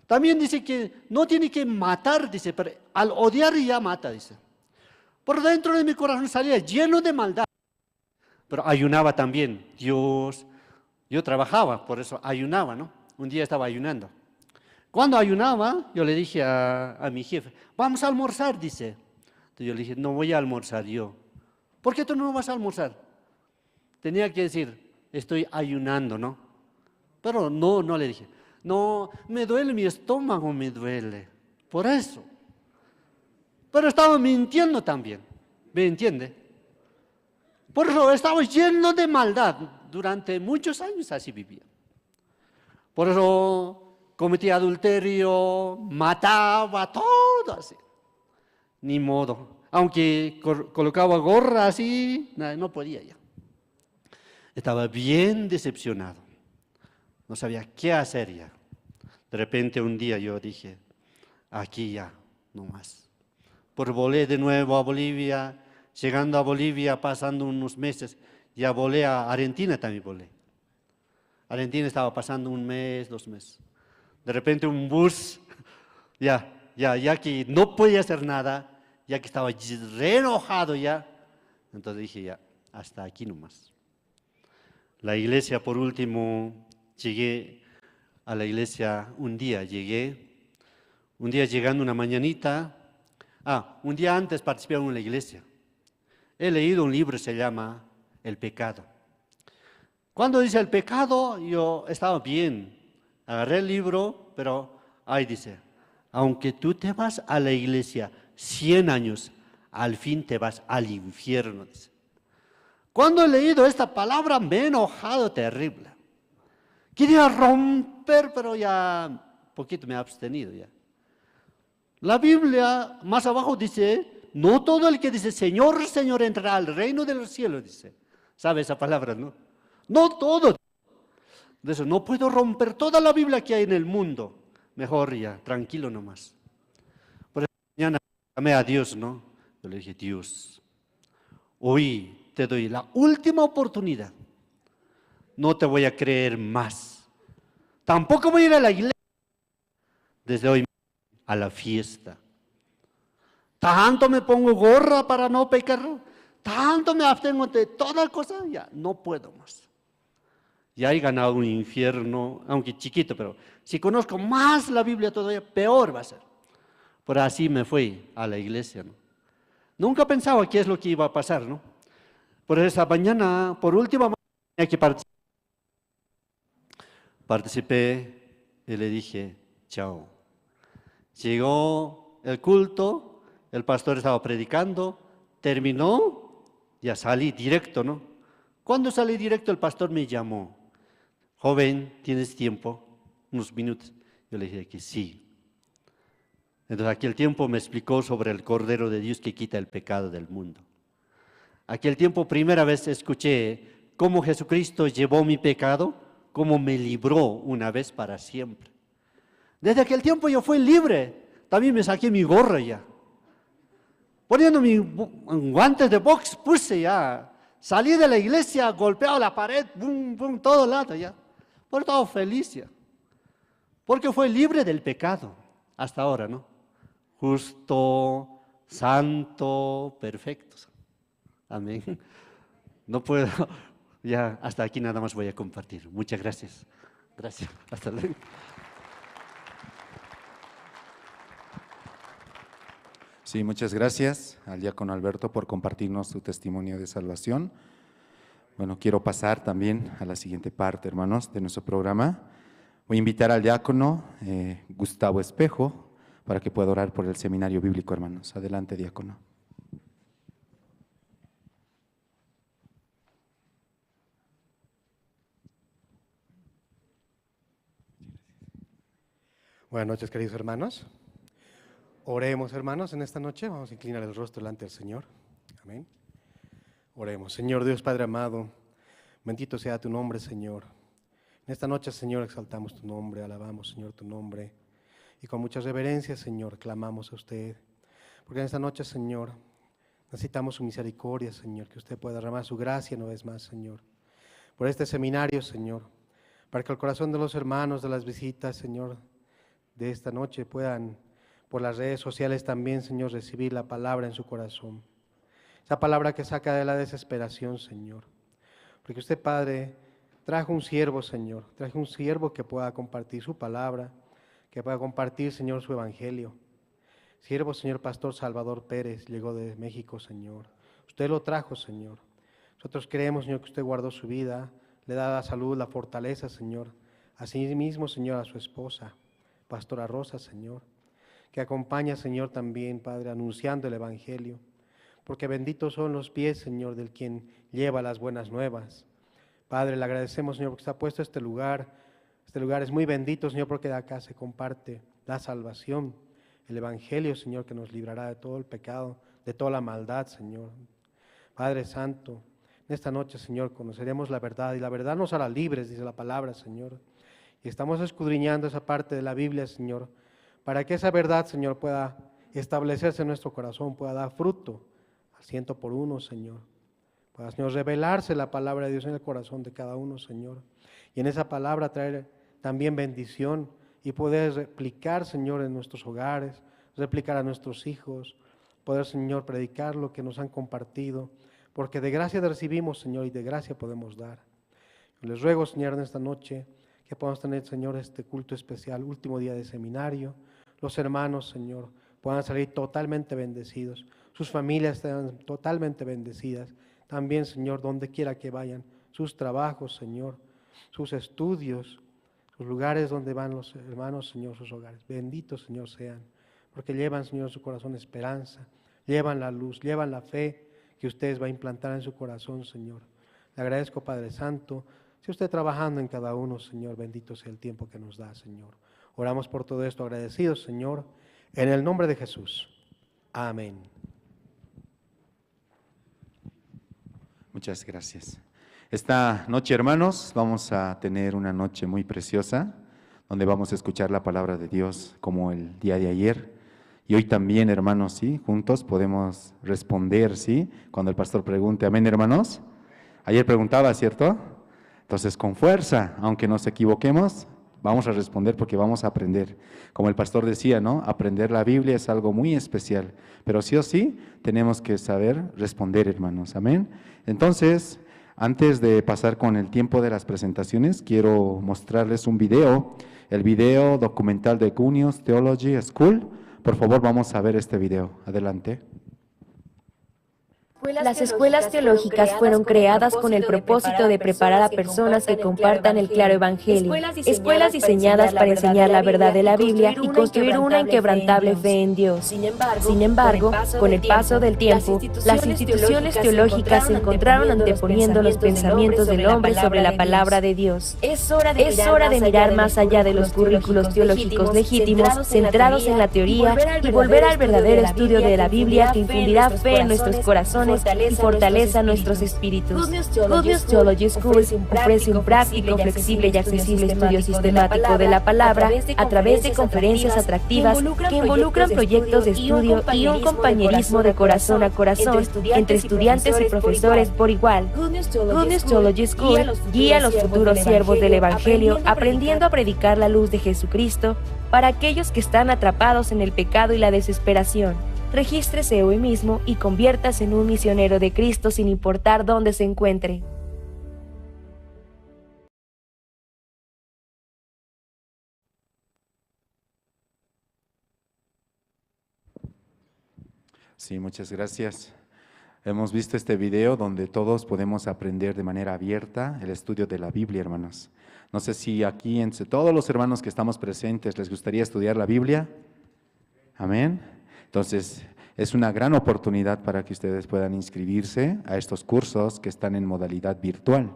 También dice que no tiene que matar, dice, pero al odiar ya mata, dice. Por dentro de mi corazón salía lleno de maldad. Pero ayunaba también, Dios. Yo trabajaba, por eso ayunaba, ¿no? Un día estaba ayunando. Cuando ayunaba, yo le dije a mi jefe, vamos a almorzar, dice. Entonces yo le dije, no voy a almorzar yo. ¿Por qué tú no vas a almorzar? Tenía que decir, estoy ayunando, ¿no? Pero no le dije, no, me duele mi estómago, me duele. Por eso. Pero estaba mintiendo también, ¿me entiende? Por eso estaba lleno de maldad. Durante muchos años así vivía. Por eso cometía adulterio, mataba, todo así. Ni modo. Aunque colocaba gorra así, no podía ya. Estaba bien decepcionado. No sabía qué hacer ya. De repente un día yo dije, aquí ya, no más. Pues volé de nuevo a Bolivia. Llegando a Bolivia, pasando unos meses, ya volé a Argentina también volé. Argentina estaba pasando un mes, 2 meses. De repente un bus, ya que no podía hacer nada, ya que estaba re enojado ya. Entonces dije ya, hasta aquí nomás. La iglesia, por último, llegué a la iglesia un día llegando una mañanita. Un día antes participé en la iglesia. He leído un libro, se llama El pecado. Cuando dice el pecado, yo estaba bien. Agarré el libro, pero ahí dice, aunque tú te vas a la iglesia 100 años, al fin te vas al infierno, dice. Cuando he leído esta palabra me he enojado terrible. Quería romper, pero ya poquito me he abstenido ya. La Biblia más abajo dice, no todo el que dice Señor, Señor entrará al reino de los cielos, dice. ¿Sabe esa palabra, no? No todo. De eso, no puedo romper toda la Biblia que hay en el mundo. Mejor ya, tranquilo nomás. Por esa mañana llamé a Dios, ¿no? Yo le dije, Dios, hoy te doy la última oportunidad. No te voy a creer más. Tampoco voy a ir a la iglesia. Desde hoy a la fiesta. Tanto me pongo gorra para no pecar, tanto me abstengo de toda cosa, ya no puedo más. Ya he ganado un infierno, aunque chiquito, pero si conozco más la Biblia todavía, peor va a ser. Por así me fui a la iglesia, ¿no? Nunca pensaba qué es lo que iba a pasar, ¿no? Por esa mañana, por última mañana que participé y le dije, chao. Llegó el culto, el pastor estaba predicando, terminó, ya salí directo, ¿no? Cuando salí directo el pastor me llamó, joven, ¿tienes tiempo? Unos minutos. Yo le dije que sí. Entonces aquel tiempo me explicó sobre el Cordero de Dios que quita el pecado del mundo. Aquel tiempo primera vez escuché cómo Jesucristo llevó mi pecado, cómo me libró una vez para siempre. Desde aquel tiempo yo fui libre. También me saqué mi gorra ya. Poniendo mis guantes de box puse ya. Salí de la iglesia, golpeado la pared, bum, bum, todo lado ya. Por todo feliz ya. Porque fue libre del pecado. Hasta ahora, ¿no? Justo, santo, perfecto. Amén. No puedo. Ya, hasta aquí nada más voy a compartir. Muchas gracias. Gracias. Hasta luego. Sí, muchas gracias al diácono Alberto por compartirnos su testimonio de salvación. Bueno, quiero pasar también a la siguiente parte, hermanos, de nuestro programa. Voy a invitar al diácono Gustavo Espejo para que pueda orar por el seminario bíblico, hermanos. Adelante, diácono. Buenas noches, queridos hermanos. Oremos, hermanos, en esta noche. Vamos a inclinar el rostro delante del Señor. Amén. Oremos. Señor Dios Padre amado, bendito sea tu nombre, Señor. En esta noche, Señor, exaltamos tu nombre, alabamos, Señor, tu nombre. Y con mucha reverencia, Señor, clamamos a usted. Porque en esta noche, Señor, necesitamos su misericordia, Señor, que usted pueda derramar su gracia una vez más, Señor. Por este seminario, Señor, para que el corazón de los hermanos, de las visitas, Señor, de esta noche puedan, por las redes sociales también, Señor, recibir la palabra en su corazón. Esa palabra que saca de la desesperación, Señor. Porque usted, Padre, trajo un siervo, Señor. Trajo un siervo que pueda compartir su palabra, que pueda compartir, Señor, su evangelio. Siervo, Señor Pastor Salvador Pérez, llegó de México, Señor. Usted lo trajo, Señor. Nosotros creemos, Señor, que usted guardó su vida, le da la salud, la fortaleza, Señor. Así mismo, Señor, a su esposa, Pastora Rosa, Señor, que acompaña, Señor, también, Padre, anunciando el evangelio. Porque benditos son los pies, Señor, del quien lleva las buenas nuevas. Padre, le agradecemos, Señor, porque está puesto este lugar. Este lugar es muy bendito, Señor, porque de acá se comparte la salvación, el evangelio, Señor, que nos librará de todo el pecado, de toda la maldad, Señor. Padre Santo, en esta noche, Señor, conoceremos la verdad y la verdad nos hará libres, dice la palabra, Señor. Y estamos escudriñando esa parte de la Biblia, Señor, para que esa verdad, Señor, pueda establecerse en nuestro corazón, pueda dar fruto al 100 por 1, Señor. Pueda, Señor, revelarse la palabra de Dios en el corazón de cada uno, Señor. Y en esa palabra traer también bendición y poder replicar, Señor, en nuestros hogares, replicar a nuestros hijos, poder, Señor, predicar lo que nos han compartido, porque de gracia recibimos, Señor, y de gracia podemos dar. Les ruego, Señor, en esta noche que podamos tener, Señor, este culto especial, último día de seminario. Los hermanos, Señor, puedan salir totalmente bendecidos. Sus familias estén totalmente bendecidas. También, Señor, donde quiera que vayan, sus trabajos, Señor, sus estudios, sus lugares donde van los hermanos, Señor, sus hogares. Benditos, Señor, sean, porque llevan, Señor, en su corazón esperanza, llevan la luz, llevan la fe que ustedes va a implantar en su corazón, Señor. Le agradezco, Padre Santo. Si usted trabajando en cada uno, Señor, bendito sea el tiempo que nos da, Señor. Oramos por todo esto agradecidos, Señor, en el nombre de Jesús. Amén. Muchas gracias. Esta noche, hermanos, vamos a tener una noche muy preciosa, donde vamos a escuchar la palabra de Dios como el día de ayer. Y hoy también, hermanos, ¿sí? Juntos podemos responder, ¿sí? Cuando el pastor pregunte, amén, hermanos. Ayer preguntaba, ¿cierto? Entonces, con fuerza, aunque nos equivoquemos, vamos a responder porque vamos a aprender. Como el pastor decía, ¿no? Aprender la Biblia es algo muy especial, pero sí o sí tenemos que saber responder, hermanos. Amén. Entonces, antes de pasar con el tiempo de las presentaciones, quiero mostrarles un video, el video documental de Gunius Theology School. Por favor, vamos a ver este video. Adelante. Las escuelas teológicas fueron creadas con el propósito de preparar a personas que compartan el claro evangelio, escuelas diseñadas para enseñar la verdad de la Biblia y construir una inquebrantable fe en Dios. Sin embargo, con el paso del tiempo, las instituciones teológicas se encontraron anteponiendo los pensamientos del hombre sobre la palabra de Dios. Es hora de mirar más allá de los currículos teológicos legítimos, centrados en la teoría, y volver al verdadero estudio de la Biblia que infundirá fe en nuestros corazones y fortaleza nuestros espíritus. Good News Theology School ofrece un práctico, flexible y accesible estudio sistemático de la palabra a través de conferencias atractivas que involucran proyectos de estudio y un compañerismo de corazón a corazón entre estudiantes y profesores por igual. Good News Theology School guía a los futuros siervos del Evangelio aprendiendo a predicar la luz de Jesucristo para aquellos que están atrapados en el pecado y la desesperación. Regístrese hoy mismo y conviértase en un misionero de Cristo sin importar dónde se encuentre. Sí, muchas gracias. Hemos visto este video donde todos podemos aprender de manera abierta el estudio de la Biblia, hermanos. No sé si aquí entre todos los hermanos que estamos presentes les gustaría estudiar la Biblia. Amén. Entonces, es una gran oportunidad para que ustedes puedan inscribirse a estos cursos que están en modalidad virtual.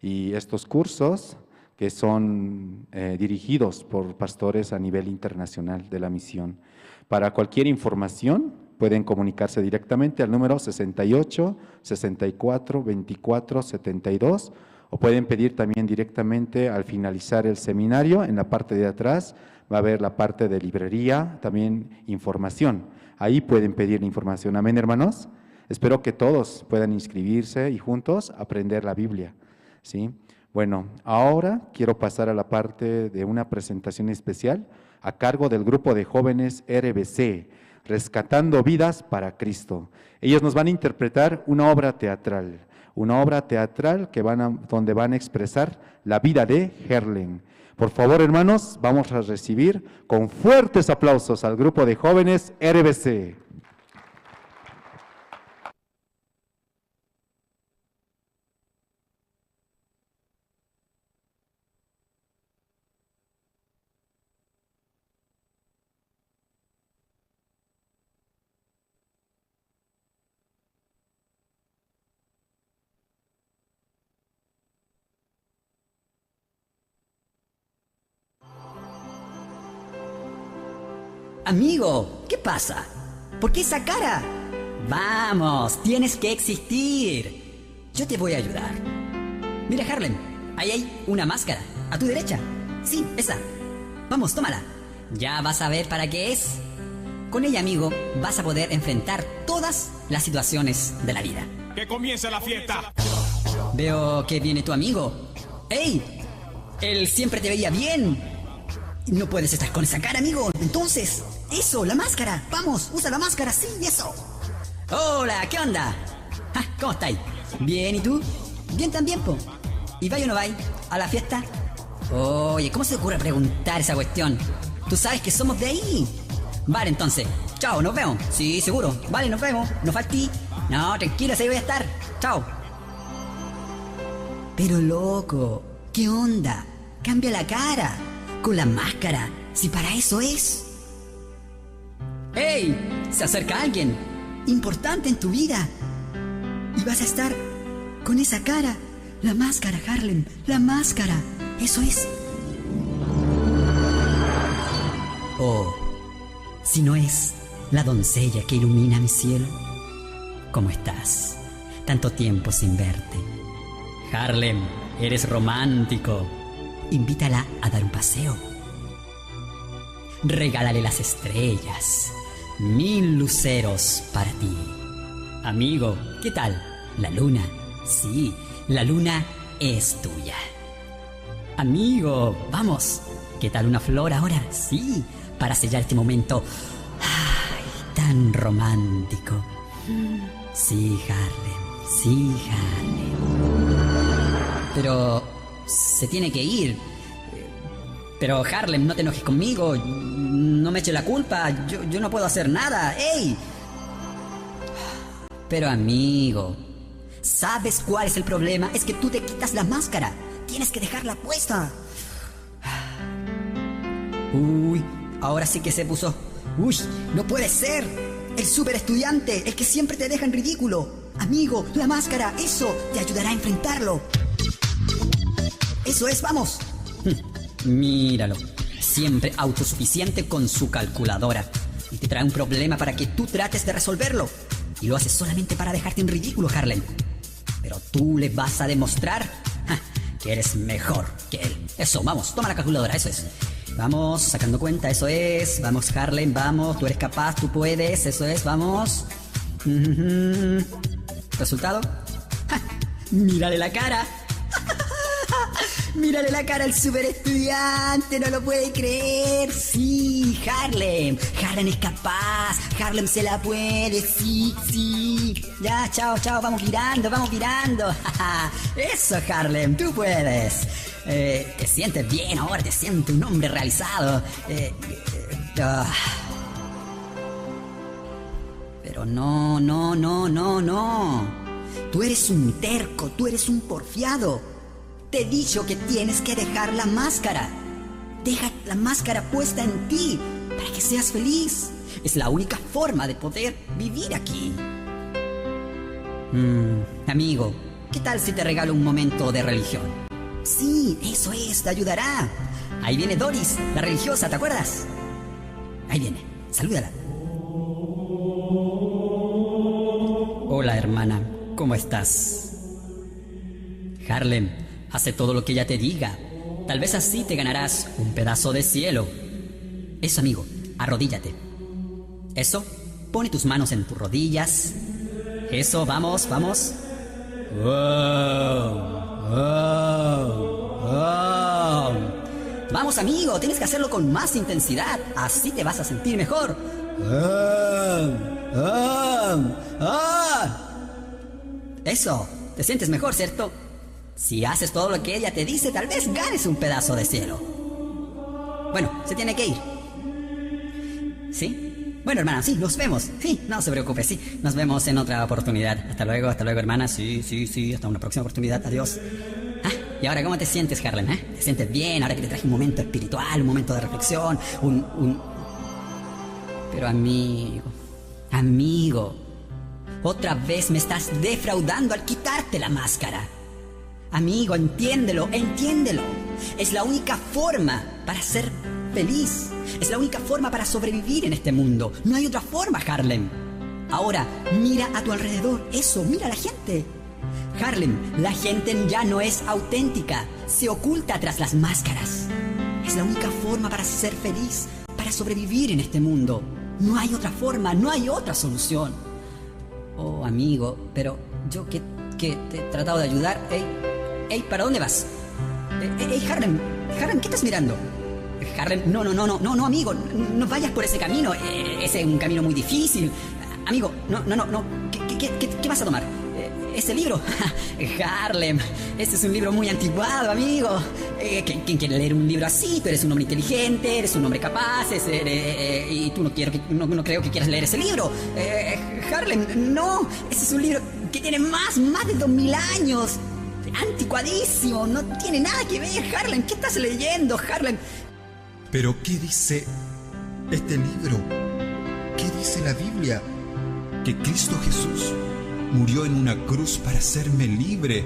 Y estos cursos que son dirigidos por pastores a nivel internacional de la misión. Para cualquier información, pueden comunicarse directamente al número 68 64 24 72 o pueden pedir también directamente al finalizar el seminario. En la parte de atrás va a haber la parte de librería, también información. Ahí pueden pedir información. Amén, hermanos. Espero que todos puedan inscribirse y juntos aprender la Biblia. ¿Sí? Bueno, ahora quiero pasar a la parte de una presentación especial a cargo del grupo de jóvenes RBC, Rescatando Vidas para Cristo. Ellos nos van a interpretar una obra teatral que donde van a expresar la vida de Herlen. Por favor, hermanos, vamos a recibir con fuertes aplausos al grupo de jóvenes RBC. Amigo, ¿qué pasa? ¿Por qué esa cara? Vamos, tienes que existir. Yo te voy a ayudar. Mira, Harlem, ahí hay una máscara. A tu derecha. Sí, esa. Vamos, tómala. Ya vas a ver para qué es. Con ella, amigo, vas a poder enfrentar todas las situaciones de la vida. ¡Que comience la fiesta! Veo que viene tu amigo. ¡Ey! Él siempre te veía bien. No puedes estar con esa cara, amigo. Entonces, eso, la máscara. Vamos, usa la máscara, sí, eso. Hola, ¿qué onda? ¿Cómo estáis? Bien, ¿y tú? Bien también, po. ¿Y vais o no vais a la fiesta? Oye, ¿cómo se te ocurre preguntar esa cuestión? Tú sabes que somos de ahí. Vale, entonces. Chao, nos vemos. Sí, seguro. Vale, nos vemos. No faltí. No, tranquilo, ahí voy a estar. Chao. Pero loco, ¿qué onda? Cambia la cara. Con la máscara, si para eso es. ¡Ey! Se acerca alguien importante en tu vida y vas a estar con esa cara. La máscara, Harlem, la máscara. Eso es. Oh, si no es la doncella que ilumina mi cielo. ¿Cómo estás? Tanto tiempo sin verte. Harlem, eres romántico. Invítala a dar un paseo. Regálale las estrellas. 1000 luceros para ti. Amigo, ¿qué tal? La luna. Sí, la luna es tuya. Amigo, vamos. ¿Qué tal una flor ahora? Sí, para sellar este momento. ¡Ay, tan romántico! Sí, Harlem. Sí, Harlem. Pero se tiene que ir. Pero Harlem, no te enojes conmigo. No me eches la culpa. Yo no puedo hacer nada. ¡Ey! Pero amigo, ¿sabes cuál es el problema? Es que tú te quitas la máscara. Tienes que dejarla puesta. Uy, ahora sí que se puso. Uy, no puede ser. El super estudiante, el que siempre te deja en ridículo. Amigo, la máscara, eso te ayudará a enfrentarlo. Eso es, vamos. Míralo, siempre autosuficiente con su calculadora. Y te trae un problema para que tú trates de resolverlo. Y lo haces solamente para dejarte en ridículo, Harlem. Pero tú le vas a demostrar que eres mejor que él. Eso, vamos, toma la calculadora, eso es. Vamos, sacando cuenta, eso es. Vamos, Harlem, vamos, tú eres capaz, tú puedes, eso es, vamos. ¿Resultado? Mírale la cara. Mírale la cara al super estudiante, no lo puede creer. Sí, Harlem. Harlem es capaz. Harlem se la puede, sí, sí. Ya, chao, chao, vamos virando, vamos virando. Eso, Harlem, tú puedes. Te sientes bien ahora, te sientes un hombre realizado. Pero no. Tú eres un terco, tú eres un porfiado. Te he dicho que tienes que dejar la máscara. Deja la máscara puesta en ti para que seas feliz. Es la única forma de poder vivir aquí. Amigo, ¿qué tal si te regalo un momento de religión? Sí, eso es, te ayudará. Ahí viene Doris, la religiosa, ¿te acuerdas? Ahí viene, salúdala. Hola, hermana, ¿cómo estás? Harlem, hace todo lo que ella te diga. Tal vez así te ganarás un pedazo de cielo. Eso, amigo, arrodíllate. Eso, pone tus manos en tus rodillas. Eso, vamos, vamos. Vamos, amigo, tienes que hacerlo con más intensidad. Así te vas a sentir mejor. Eso, te sientes mejor, ¿cierto? Si haces todo lo que ella te dice, tal vez ganes un pedazo de cielo. Bueno, se tiene que ir. ¿Sí? Bueno, hermana, sí, nos vemos. Sí, no se preocupe, sí. Nos vemos en otra oportunidad. Hasta luego, hermana. Sí. Hasta una próxima oportunidad. Adiós. ¿Y ahora cómo te sientes, Harlem? ¿Te sientes bien? Ahora que te traje un momento espiritual, un momento de reflexión, Pero amigo, otra vez me estás defraudando al quitarte la máscara. Amigo, entiéndelo. Es la única forma para ser feliz. Es la única forma para sobrevivir en este mundo. No hay otra forma, Harlem. Ahora, mira a tu alrededor. Eso, mira a la gente. Harlem, la gente ya no es auténtica. Se oculta tras las máscaras. Es la única forma para ser feliz, para sobrevivir en este mundo. No hay otra forma, no hay otra solución. Oh, amigo, pero yo que te he tratado de ayudar. Ey, ¿para dónde vas? Harlem, ¿qué estás mirando? Harlem, no, amigo, no vayas por ese camino. Ese es un camino muy difícil. Amigo, no. ¿Qué vas a tomar? ¿Ese libro? Harlem, ese es un libro muy antiguado, amigo. ¿Quién quiere leer un libro así? Tú eres un hombre inteligente, eres un hombre capaz, y tú no creo que quieras leer ese libro. Harlem, no, ese es un libro que tiene más de 2000 años. Anticuadísimo, no tiene nada que ver, Harlem. ¿Qué estás leyendo, Harlem? ¿Pero qué dice este libro? ¿Qué dice la Biblia? Que Cristo Jesús murió en una cruz para hacerme libre.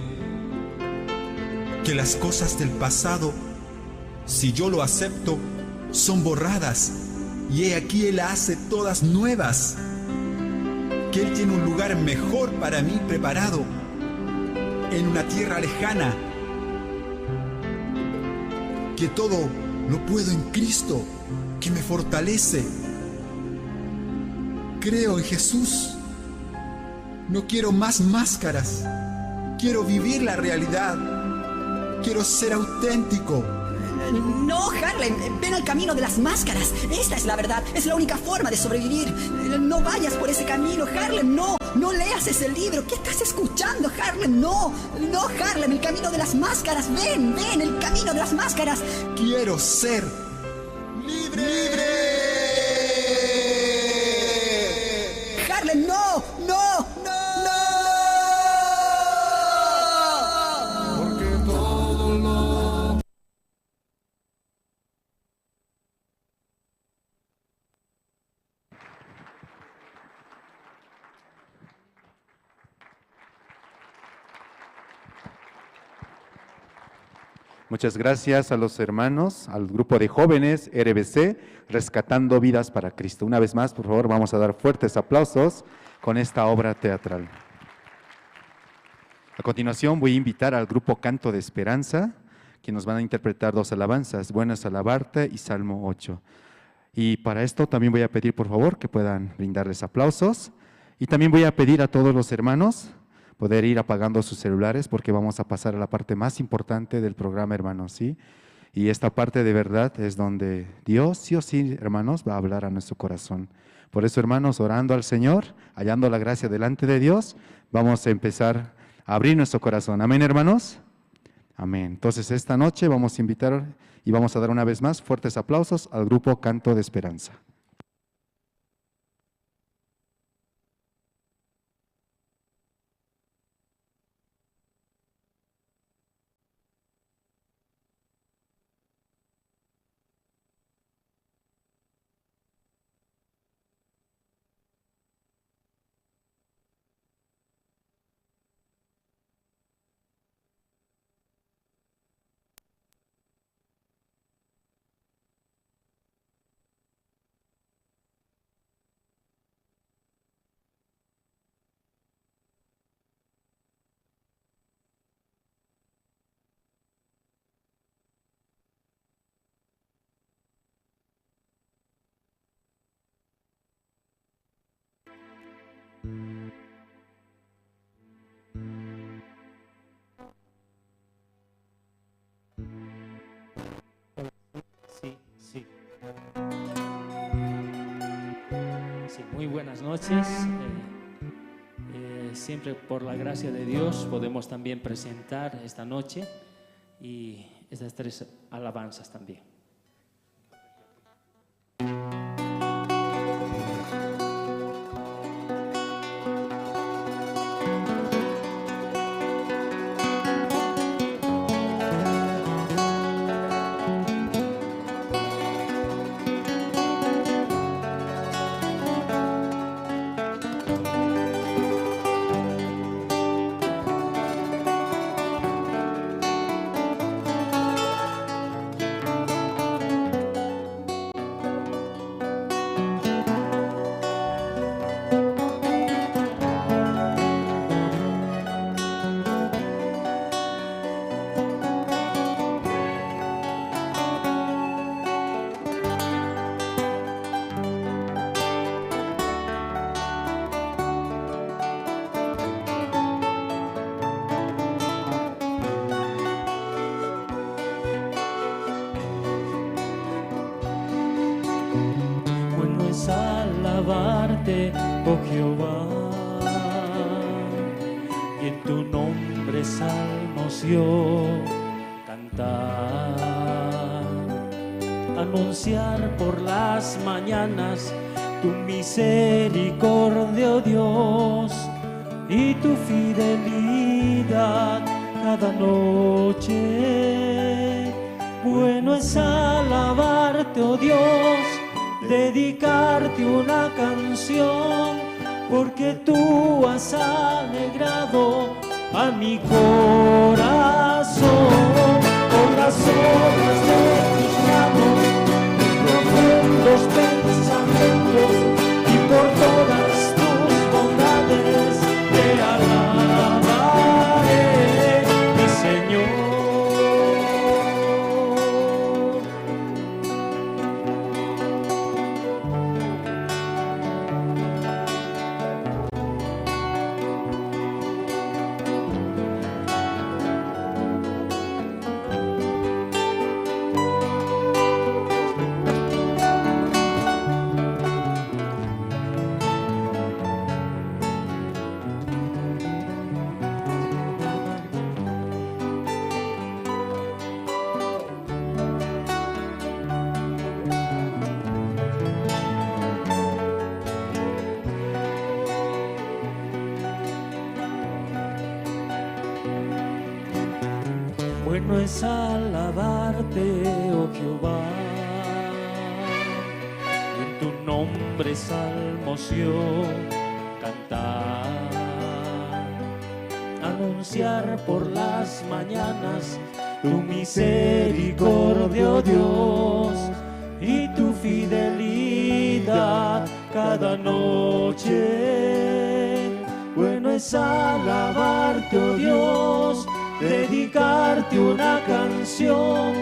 Que las cosas del pasado, si yo lo acepto, son borradas. Y he aquí Él hace todas nuevas. Que Él tiene un lugar mejor para mí preparado. en una tierra lejana. Que todo lo puedo en Cristo, que me fortalece. Creo en Jesús. No quiero más máscaras. Quiero vivir la realidad. Quiero ser auténtico. No, Harlem, ven al camino de las máscaras. Esta es la verdad, es la única forma de sobrevivir. No vayas por ese camino, Harlem, no. No leas ese libro. ¿Qué estás escuchando, Harlem? No, Harlem, el camino de las máscaras. Ven, el camino de las máscaras. Quiero ser libre. Harlem, no. Muchas gracias a los hermanos, al grupo de jóvenes RBC, Rescatando Vidas para Cristo. Una vez más, por favor, vamos a dar fuertes aplausos con esta obra teatral. A continuación voy a invitar al grupo Canto de Esperanza, que nos van a interpretar 2 alabanzas, Bueno es alabarte y Salmo 8. Y para esto también voy a pedir, por favor, que puedan brindarles aplausos. Y también voy a pedir a todos los hermanos poder ir apagando sus celulares, porque vamos a pasar a la parte más importante del programa, hermanos, ¿sí? Y esta parte de verdad es donde Dios, sí o sí, hermanos, va a hablar a nuestro corazón. Por eso, hermanos, orando al Señor, hallando la gracia delante de Dios, vamos a empezar a abrir nuestro corazón. ¿Amén, hermanos? Amén. Entonces, esta noche vamos a invitar y vamos a dar una vez más fuertes aplausos al grupo Canto de Esperanza. Sí, muy buenas noches. Siempre por la gracia de Dios podemos también presentar esta noche y estas 3 alabanzas también. Alabarte, oh Jehová, y en tu nombre salmos yo cantar, anunciar por las mañanas tu misericordia, oh Dios, y tu fidelidad cada noche. Bueno es alabarte, oh Dios, dedicarte una canción, porque tú has alegrado a mi corazón con las obras de tus manos, mis profundos pensamientos, y por todas tus bondades te alabaré. Bueno es alabarte, oh Jehová, y en tu nombre salmos yo cantar, anunciar por las mañanas tu misericordia, oh Dios, y tu fidelidad cada noche. Bueno es alabarte, oh Dios, dedicarte una canción,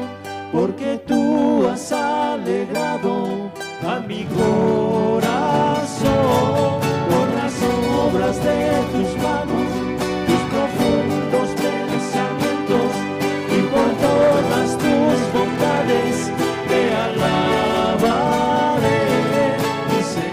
porque tú has alegrado a mi corazón por las obras de tus manos, tus profundos pensamientos, y por todas tus bondades te alabaré, mi Señor.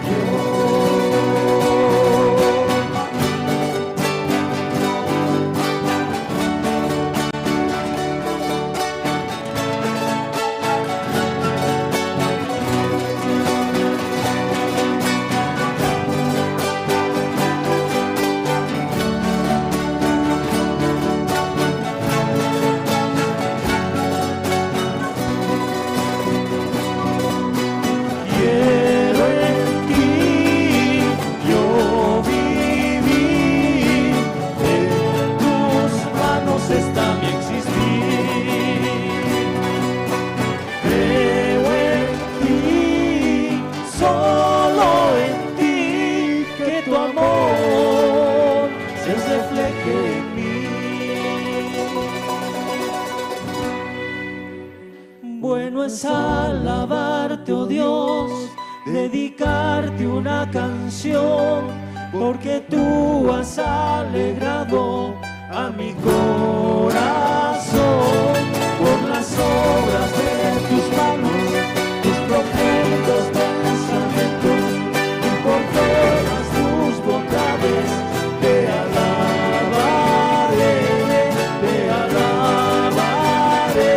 Bueno es alabarte, oh Dios, dedicarte una canción, porque tú has alegrado a mi corazón por las obras de tus manos, tus profundos pensamientos, y por todas tus bondades te alabaré, te alabaré.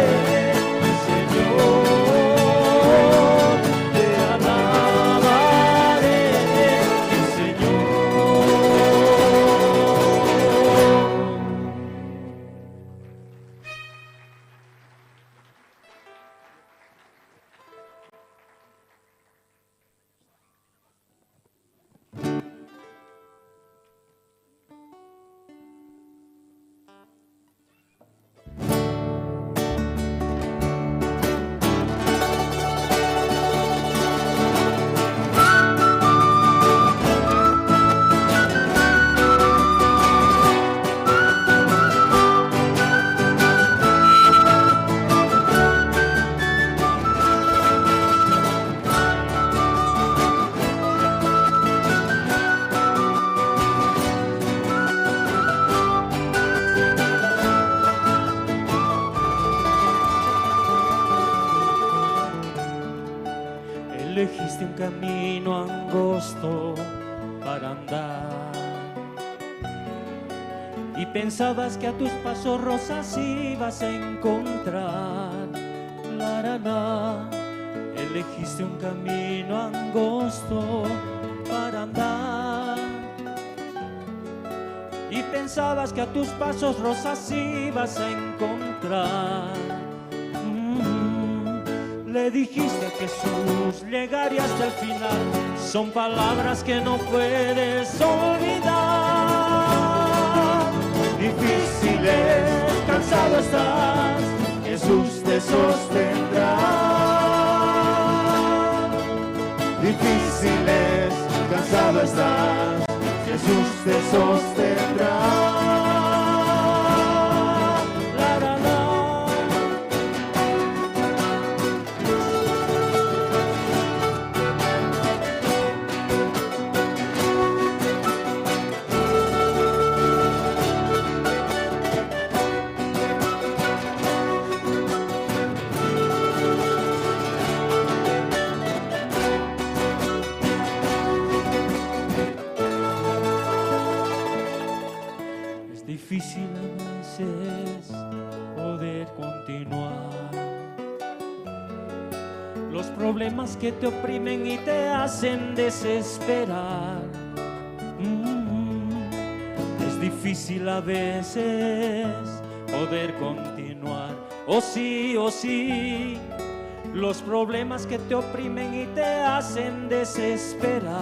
Elegiste un camino angosto para andar y pensabas que a tus pasos rosas ibas a encontrar. La. Elegiste un camino angosto para andar y pensabas que a tus pasos rosas ibas a encontrar. Le dijiste a Jesús, llegaré hasta el final. Son palabras que no puedes olvidar. Difíciles, cansado estás, Jesús te sostendrá. Difíciles, cansado estás, Jesús te sostendrá. Difícil a veces poder continuar. Los problemas que te oprimen y te hacen desesperar. Es difícil a veces poder continuar. Oh sí, los problemas que te oprimen y te hacen desesperar.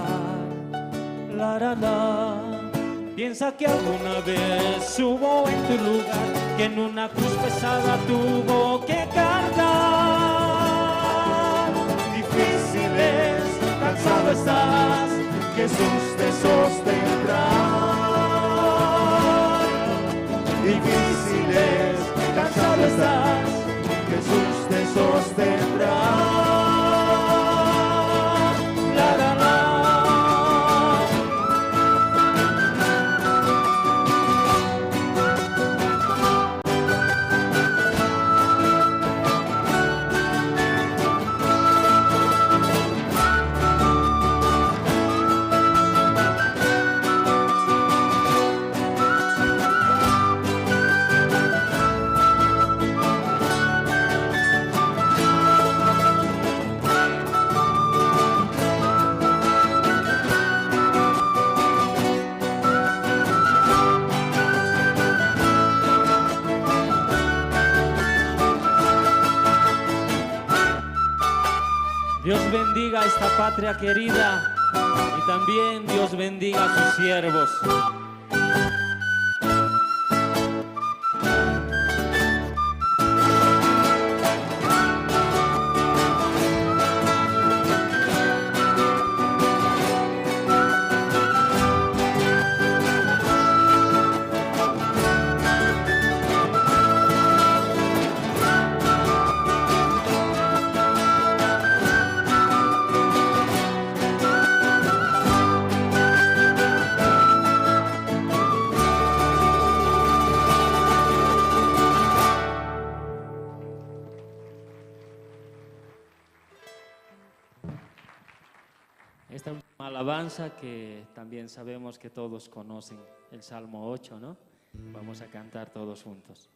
La. Piensa que alguna vez hubo en tu lugar que en una cruz pesada tuvo que cargar. Difícil es, cansado estás, Jesús te sostendrá. Difícil es, cansado estás, Jesús te sostendrá. Dios bendiga a esta patria querida y también Dios bendiga a sus siervos. Esta última alabanza que también sabemos que todos conocen, el Salmo 8, ¿no? Vamos a cantar todos juntos.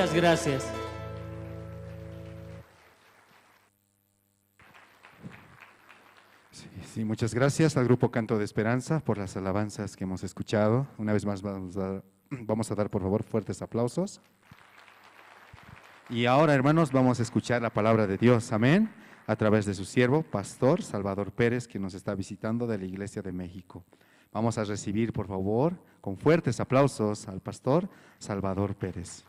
Muchas gracias. Sí, muchas gracias al Grupo Canto de Esperanza por las alabanzas que hemos escuchado. Una vez más vamos a dar, por favor, fuertes aplausos. Y ahora, hermanos, vamos a escuchar la palabra de Dios, amén, a través de su siervo, Pastor Salvador Pérez, que nos está visitando de la Iglesia de México. Vamos a recibir, por favor, con fuertes aplausos al Pastor Salvador Pérez.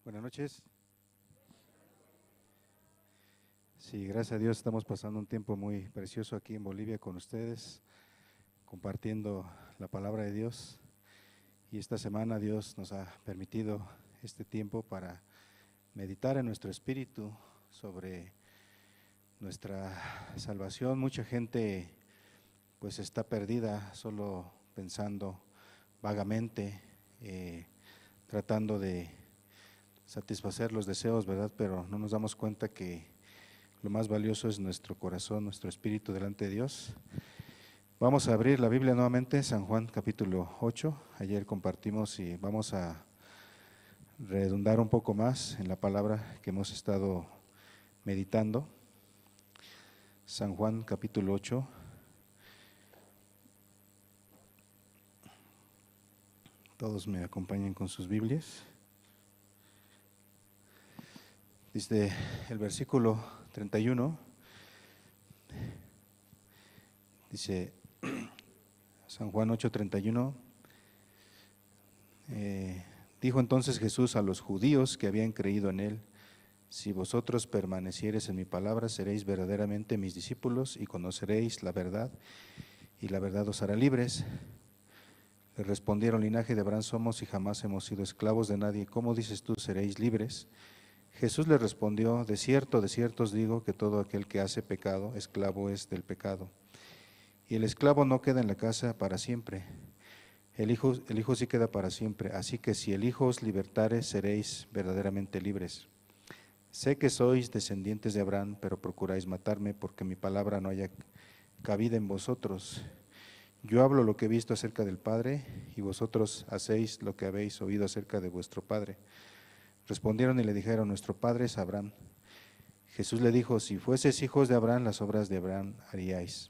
Buenas noches. Sí, gracias a Dios estamos pasando un tiempo muy precioso aquí en Bolivia con ustedes, compartiendo la palabra de Dios. Y esta semana Dios nos ha permitido este tiempo para meditar en nuestro espíritu sobre nuestra salvación. Mucha gente pues está perdida, solo pensando vagamente, tratando de satisfacer los deseos, ¿verdad? Pero no nos damos cuenta que lo más valioso es nuestro corazón, nuestro espíritu delante de Dios. Vamos a abrir la Biblia nuevamente, San Juan capítulo 8. Ayer compartimos y vamos a redundar un poco más en la palabra que hemos estado meditando. San Juan capítulo 8. Todos me acompañen con sus Biblias. Dice el versículo 31, dice San Juan 8:31, dijo entonces Jesús a los judíos que habían creído en él: si vosotros permaneciereis en mi palabra, seréis verdaderamente mis discípulos y conoceréis la verdad, y la verdad os hará libres. Le respondieron: linaje de Abraham somos y jamás hemos sido esclavos de nadie. ¿Cómo dices tú, seréis libres? Jesús le respondió: de cierto os digo que todo aquel que hace pecado, esclavo es del pecado. Y el esclavo no queda en la casa para siempre, el hijo sí queda para siempre. Así que si el Hijo os libertare, seréis verdaderamente libres. Sé que sois descendientes de Abraham, pero procuráis matarme, porque mi palabra no haya cabida en vosotros. Yo hablo lo que he visto acerca del Padre, y vosotros hacéis lo que habéis oído acerca de vuestro Padre. Respondieron y le dijeron: nuestro padre es Abraham. Jesús le dijo: si fueseis hijos de Abraham, las obras de Abraham haríais.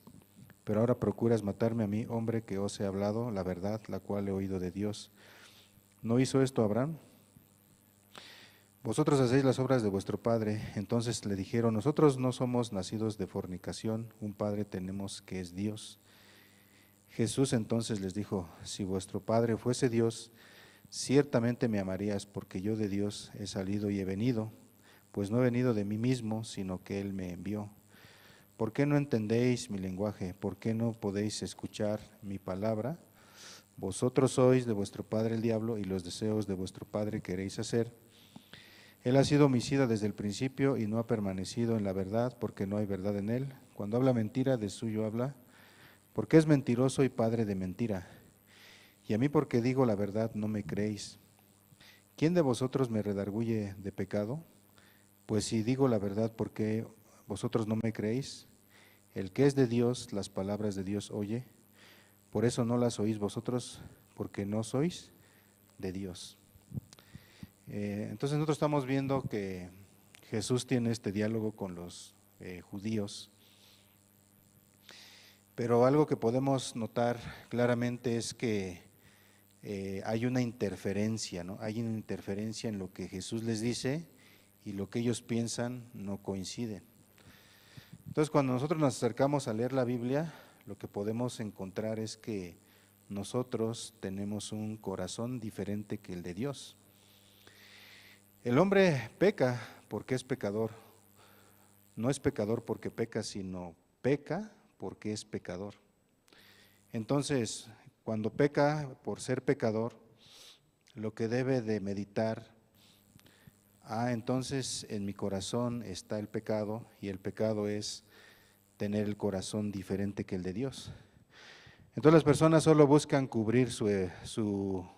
Pero ahora procuras matarme a mí, hombre que os he hablado la verdad, la cual he oído de Dios. ¿No hizo esto Abraham? Vosotros hacéis las obras de vuestro padre. Entonces le dijeron: nosotros no somos nacidos de fornicación, un padre tenemos que es Dios. Jesús entonces les dijo: si vuestro padre fuese Dios, ciertamente me amarías, porque yo de Dios he salido y he venido, pues no he venido de mí mismo, sino que Él me envió. ¿Por qué no entendéis mi lenguaje? ¿Por qué no podéis escuchar mi palabra? Vosotros sois de vuestro padre el diablo, y los deseos de vuestro padre queréis hacer. Él ha sido homicida desde el principio y no ha permanecido en la verdad, porque no hay verdad en él. Cuando habla mentira, de suyo habla, porque es mentiroso y padre de mentira. Y a mí, porque digo la verdad, no me creéis. ¿Quién de vosotros me redarguye de pecado? Pues si digo la verdad, ¿por qué vosotros no me creéis? El que es de Dios, las palabras de Dios oye. Por eso no las oís vosotros, porque no sois de Dios. Entonces nosotros estamos viendo que Jesús tiene este diálogo con los judíos. Pero algo que podemos notar claramente es que hay una interferencia, ¿no? Hay una interferencia en lo que Jesús les dice y lo que ellos piensan no coinciden. Entonces, cuando nosotros nos acercamos a leer la Biblia, lo que podemos encontrar es que nosotros tenemos un corazón diferente que el de Dios. El hombre peca porque es pecador. No es pecador porque peca, sino peca porque es pecador. Entonces, cuando peca por ser pecador, lo que debe de meditar, entonces en mi corazón está el pecado, y el pecado es tener el corazón diferente que el de Dios. Entonces las personas solo buscan cubrir su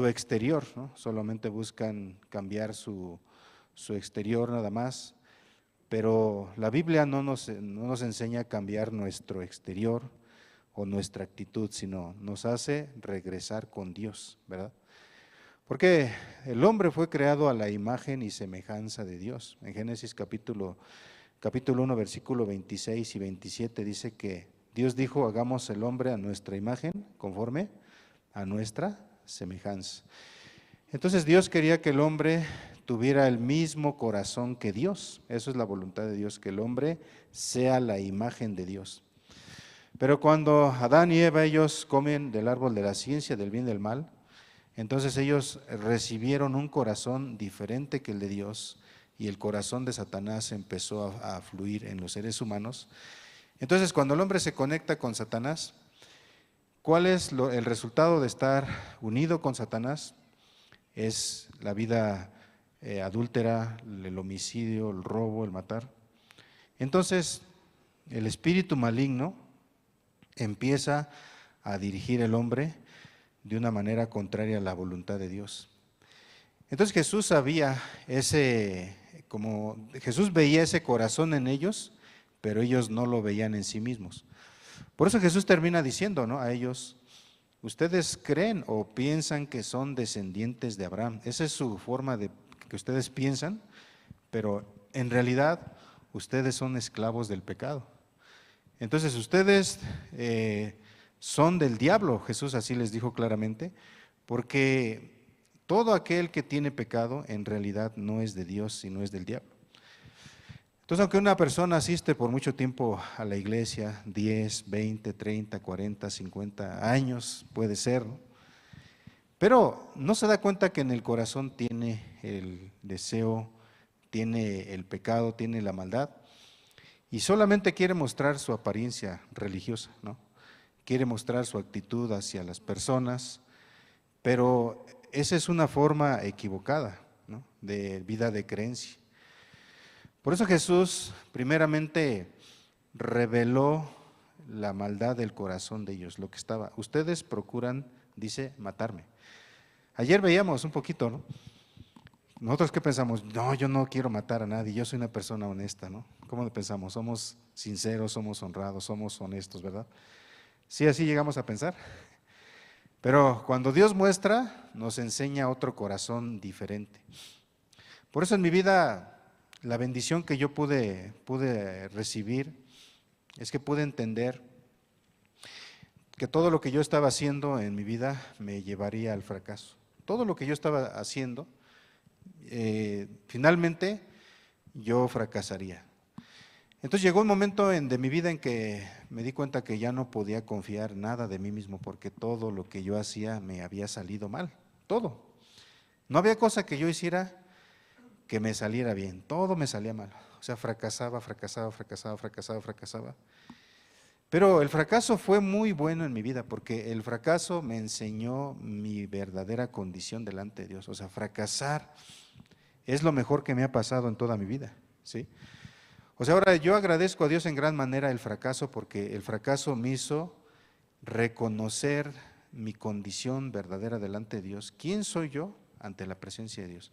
exterior, ¿no? Solamente buscan cambiar su exterior nada más, pero la Biblia no nos enseña a cambiar nuestro exterior o nuestra actitud, sino nos hace regresar con Dios, ¿verdad? Porque el hombre fue creado a la imagen y semejanza de Dios. En Génesis capítulo 1, versículo 26 y 27 dice que Dios dijo: hagamos el hombre a nuestra imagen, conforme a nuestra semejanza. Entonces Dios quería que el hombre tuviera el mismo corazón que Dios. Eso es la voluntad de Dios, que el hombre sea la imagen de Dios. Pero cuando Adán y Eva, ellos comen del árbol de la ciencia del bien y del mal, entonces ellos recibieron un corazón diferente que el de Dios, y el corazón de Satanás empezó a fluir en los seres humanos. Entonces, cuando el hombre se conecta con Satanás, ¿cuál es el resultado de estar unido con Satanás? Es la vida adúltera, el homicidio, el robo, el matar. Entonces, el espíritu maligno empieza a dirigir el hombre de una manera contraria a la voluntad de Dios. Entonces Jesús sabía Jesús veía ese corazón en ellos, pero ellos no lo veían en sí mismos. Por eso Jesús termina diciendo, ¿no?, a ellos: ustedes creen o piensan que son descendientes de Abraham. Esa es su forma de que ustedes piensan, pero en realidad ustedes son esclavos del pecado. Entonces ustedes son del diablo, Jesús así les dijo claramente, porque todo aquel que tiene pecado en realidad no es de Dios, sino es del diablo. Entonces, aunque una persona asiste por mucho tiempo a la iglesia, 10, 20, 30, 40, 50 años puede ser, ¿no?, pero no se da cuenta que en el corazón tiene el deseo, tiene el pecado, tiene la maldad, y solamente quiere mostrar su apariencia religiosa, ¿no? Quiere mostrar su actitud hacia las personas, pero esa es una forma equivocada, ¿no?, de vida de creencia. Por eso Jesús primeramente reveló la maldad del corazón de ellos, lo que estaba. Ustedes procuran, dice, matarme. Ayer veíamos un poquito, ¿no? Nosotros, ¿qué pensamos? No, yo no quiero matar a nadie, yo soy una persona honesta, ¿no? ¿Cómo pensamos? Somos sinceros, somos honrados, somos honestos, ¿verdad? Sí, así llegamos a pensar. Pero cuando Dios muestra, nos enseña otro corazón diferente. Por eso en mi vida, la bendición que yo pude recibir es que pude entender que todo lo que yo estaba haciendo en mi vida me llevaría al fracaso. Todo lo que yo estaba haciendo, finalmente yo fracasaría. Entonces llegó un momento de mi vida en que me di cuenta que ya no podía confiar nada de mí mismo, porque todo lo que yo hacía me había salido mal, todo. No había cosa que yo hiciera que me saliera bien, todo me salía mal. O sea, fracasaba. Pero el fracaso fue muy bueno en mi vida, porque el fracaso me enseñó mi verdadera condición delante de Dios. O sea, fracasar es lo mejor que me ha pasado en toda mi vida, ¿sí? O sea, ahora yo agradezco a Dios en gran manera el fracaso, porque el fracaso me hizo reconocer mi condición verdadera delante de Dios. ¿Quién soy yo ante la presencia de Dios?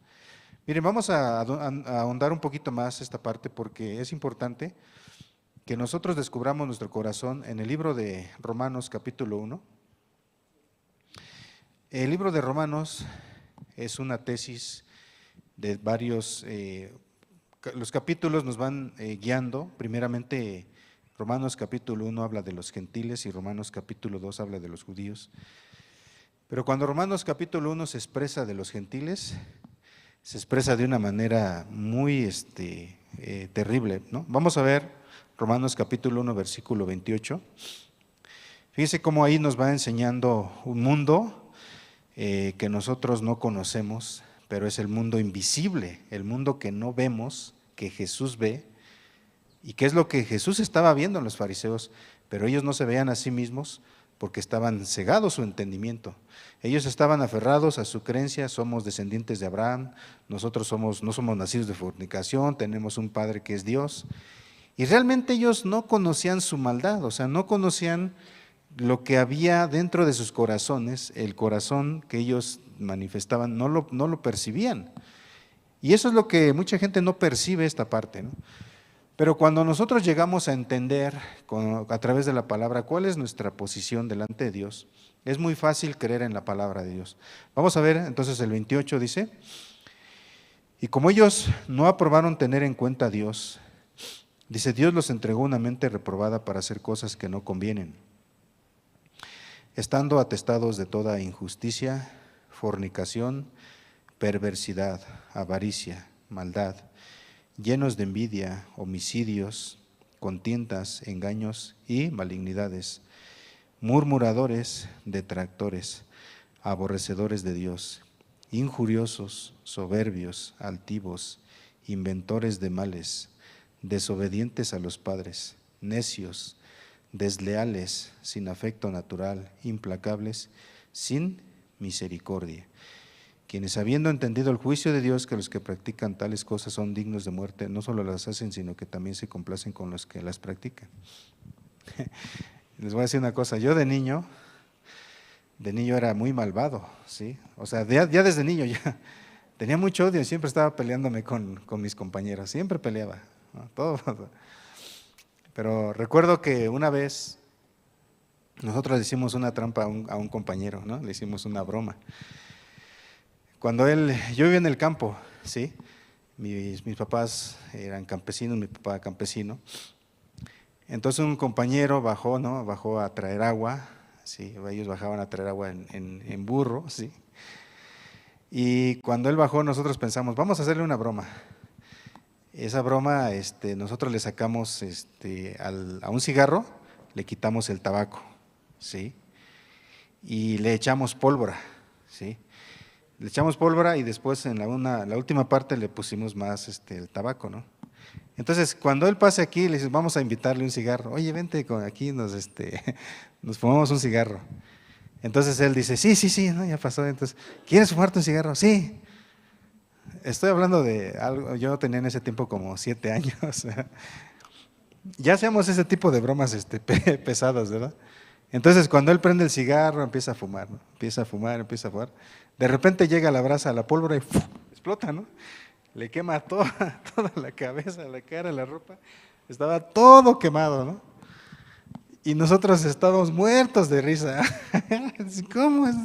Miren, vamos a ahondar un poquito más esta parte, porque es importante que nosotros descubramos nuestro corazón en el libro de Romanos capítulo 1. El libro de Romanos es una tesis de varios, los capítulos nos van guiando. Primeramente, Romanos capítulo 1 habla de los gentiles y Romanos capítulo 2 habla de los judíos. Pero cuando Romanos capítulo 1 se expresa de los gentiles, se expresa de una manera muy terrible, ¿no? Vamos a ver Romanos capítulo 1, versículo 28. Fíjense cómo ahí nos va enseñando un mundo que nosotros no conocemos, pero es el mundo invisible, el mundo que no vemos, que Jesús ve, y que es lo que Jesús estaba viendo en los fariseos, pero ellos no se veían a sí mismos, porque estaban cegados su entendimiento. Ellos estaban aferrados a su creencia, somos descendientes de Abraham, nosotros no somos nacidos de fornicación, tenemos un Padre que es Dios. Y realmente ellos no conocían su maldad, o sea, no conocían lo que había dentro de sus corazones, el corazón que ellos manifestaban, no lo percibían. Y eso es lo que mucha gente no percibe, esta parte, ¿no? Pero cuando nosotros llegamos a entender a través de la palabra cuál es nuestra posición delante de Dios, es muy fácil creer en la palabra de Dios. Vamos a ver, entonces el 28 dice, y como ellos no aprobaron tener en cuenta a Dios, dice, Dios los entregó una mente reprobada para hacer cosas que no convienen, estando atestados de toda injusticia, fornicación, perversidad, avaricia, maldad, llenos de envidia, homicidios, contiendas, engaños y malignidades, murmuradores, detractores, aborrecedores de Dios, injuriosos, soberbios, altivos, inventores de males, desobedientes a los padres, necios, desleales, sin afecto natural, implacables, sin misericordia, quienes habiendo entendido el juicio de Dios que los que practican tales cosas son dignos de muerte, no solo las hacen, sino que también se complacen con los que las practican. Les voy a decir una cosa, yo de niño era muy malvado, ¿sí? O sea, ya desde niño ya tenía mucho odio, siempre estaba peleándome con mis compañeros, siempre peleaba, ¿no? Todo. Pero recuerdo que una vez nosotros le hicimos una trampa a un compañero, ¿no? Le hicimos una broma. Cuando yo vivía en el campo, ¿sí? Mis papás eran campesinos, mi papá campesino. Entonces un compañero bajó, ¿no? Bajó a traer agua, ¿sí? Ellos bajaban a traer agua en burro, ¿sí? Y cuando él bajó, nosotros pensamos, vamos a hacerle una broma. Esa broma, nosotros le sacamos a un cigarro, le quitamos el tabaco, ¿sí? Y le echamos pólvora, ¿sí? Le echamos pólvora y después en la última parte le pusimos más el tabaco, ¿no? Entonces, cuando él pase aquí, le dices, vamos a invitarle un cigarro. Oye, vente aquí, nos fumamos un cigarro. Entonces él dice, sí, ¿no? Ya pasó. Entonces, ¿quieres fumarte un cigarro? Sí. Estoy hablando de algo, yo tenía en ese tiempo como 7 años. Ya hacíamos ese tipo de bromas pesadas, ¿verdad? Entonces, cuando él prende el cigarro, empieza a fumar, ¿no? Empieza a fumar. De repente llega la brasa a la pólvora y ¡fum! Explota, ¿no? Le quema toda la cabeza, la cara, la ropa. Estaba todo quemado, ¿no? Y nosotros estábamos muertos de risa. ¿Cómo es?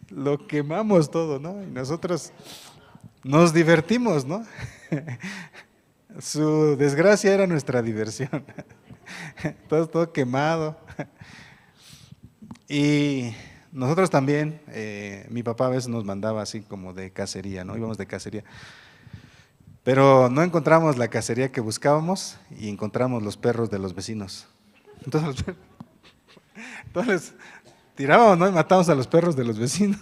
Lo quemamos todo, ¿no? Y nosotros nos divertimos, ¿no? Su desgracia era nuestra diversión. Todo quemado. Y nosotros también, mi papá a veces nos mandaba así como de cacería, ¿no? Íbamos de cacería. Pero no encontramos la cacería que buscábamos y encontramos los perros de los vecinos. Entonces tirábamos, ¿no? Y matábamos a los perros de los vecinos.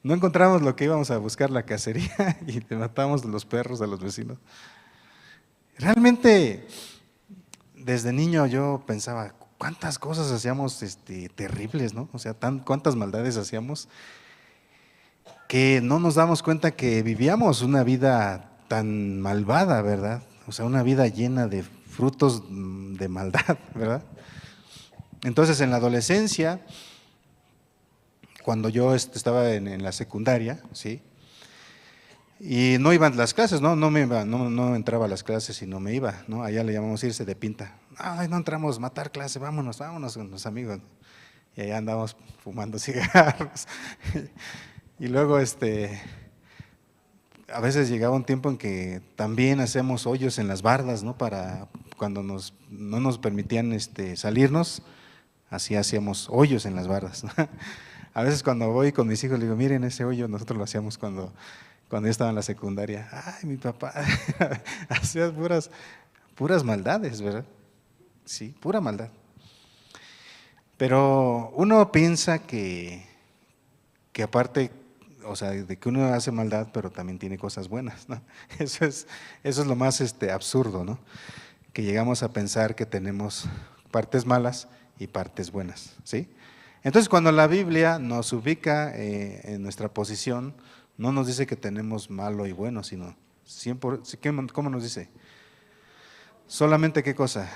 No encontramos lo que íbamos a buscar, la cacería, y matamos los perros de los vecinos. Realmente, desde niño yo pensaba, cuántas cosas hacíamos terribles, ¿no? O sea, cuántas maldades hacíamos, que no nos damos cuenta que vivíamos una vida tan malvada, ¿verdad? O sea, una vida llena de frutos de maldad, ¿verdad? Entonces, en la adolescencia, cuando yo estaba en la secundaria, ¿sí? Y no iban las clases, no entraba a las clases y no me iba, ¿no? Allá le llamamos irse de pinta. Ay, no entramos, matar clase, vámonos con los amigos. Y allá andamos fumando cigarros. Y luego, a veces llegaba un tiempo en que también hacíamos hoyos en las bardas, ¿no? Para cuando no nos permitían salirnos, así hacíamos hoyos en las bardas, ¿no? A veces cuando voy con mis hijos, les digo, miren ese hoyo, nosotros lo hacíamos cuando yo estaba en la secundaria. Ay, mi papá hacía puras maldades, ¿verdad? Sí, pura maldad. Pero uno piensa que aparte, o sea, de que uno hace maldad, pero también tiene cosas buenas, ¿no? Eso es lo más absurdo, ¿no? Que llegamos a pensar que tenemos partes malas y partes buenas, ¿sí? Entonces, cuando la Biblia nos ubica en nuestra posición, no nos dice que tenemos malo y bueno, sino, ¿cómo nos dice? Solamente, ¿qué cosa?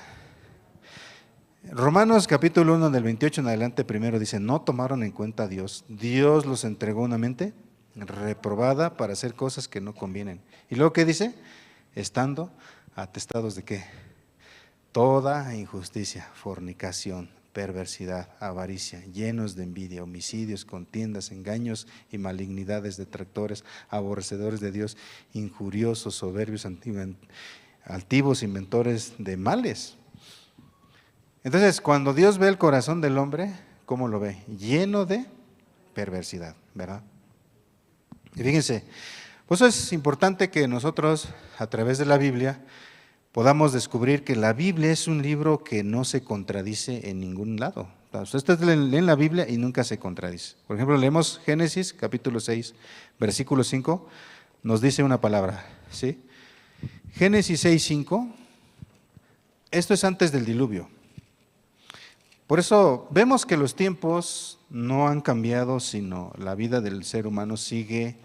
Romanos capítulo 1 del 28 en adelante primero dice, no tomaron en cuenta a Dios. Dios los entregó una mente reprobada para hacer cosas que no convienen. Y luego, ¿qué dice? Estando atestados de ¿qué? Toda injusticia, fornicación, perversidad, avaricia, llenos de envidia, homicidios, contiendas, engaños y malignidades, detractores, aborrecedores de Dios, injuriosos, soberbios, altivos, inventores de males. Entonces, cuando Dios ve el corazón del hombre, ¿cómo lo ve? Lleno de perversidad, ¿verdad? Y fíjense, pues es importante que nosotros, a través de la Biblia, podamos descubrir que la Biblia es un libro que no se contradice en ningún lado. Ustedes leen la Biblia y nunca se contradice. Por ejemplo, leemos Génesis capítulo 6, versículo 5, nos dice una palabra, ¿sí? Génesis 6, 5, esto es antes del diluvio. Por eso vemos que los tiempos no han cambiado, sino la vida del ser humano sigue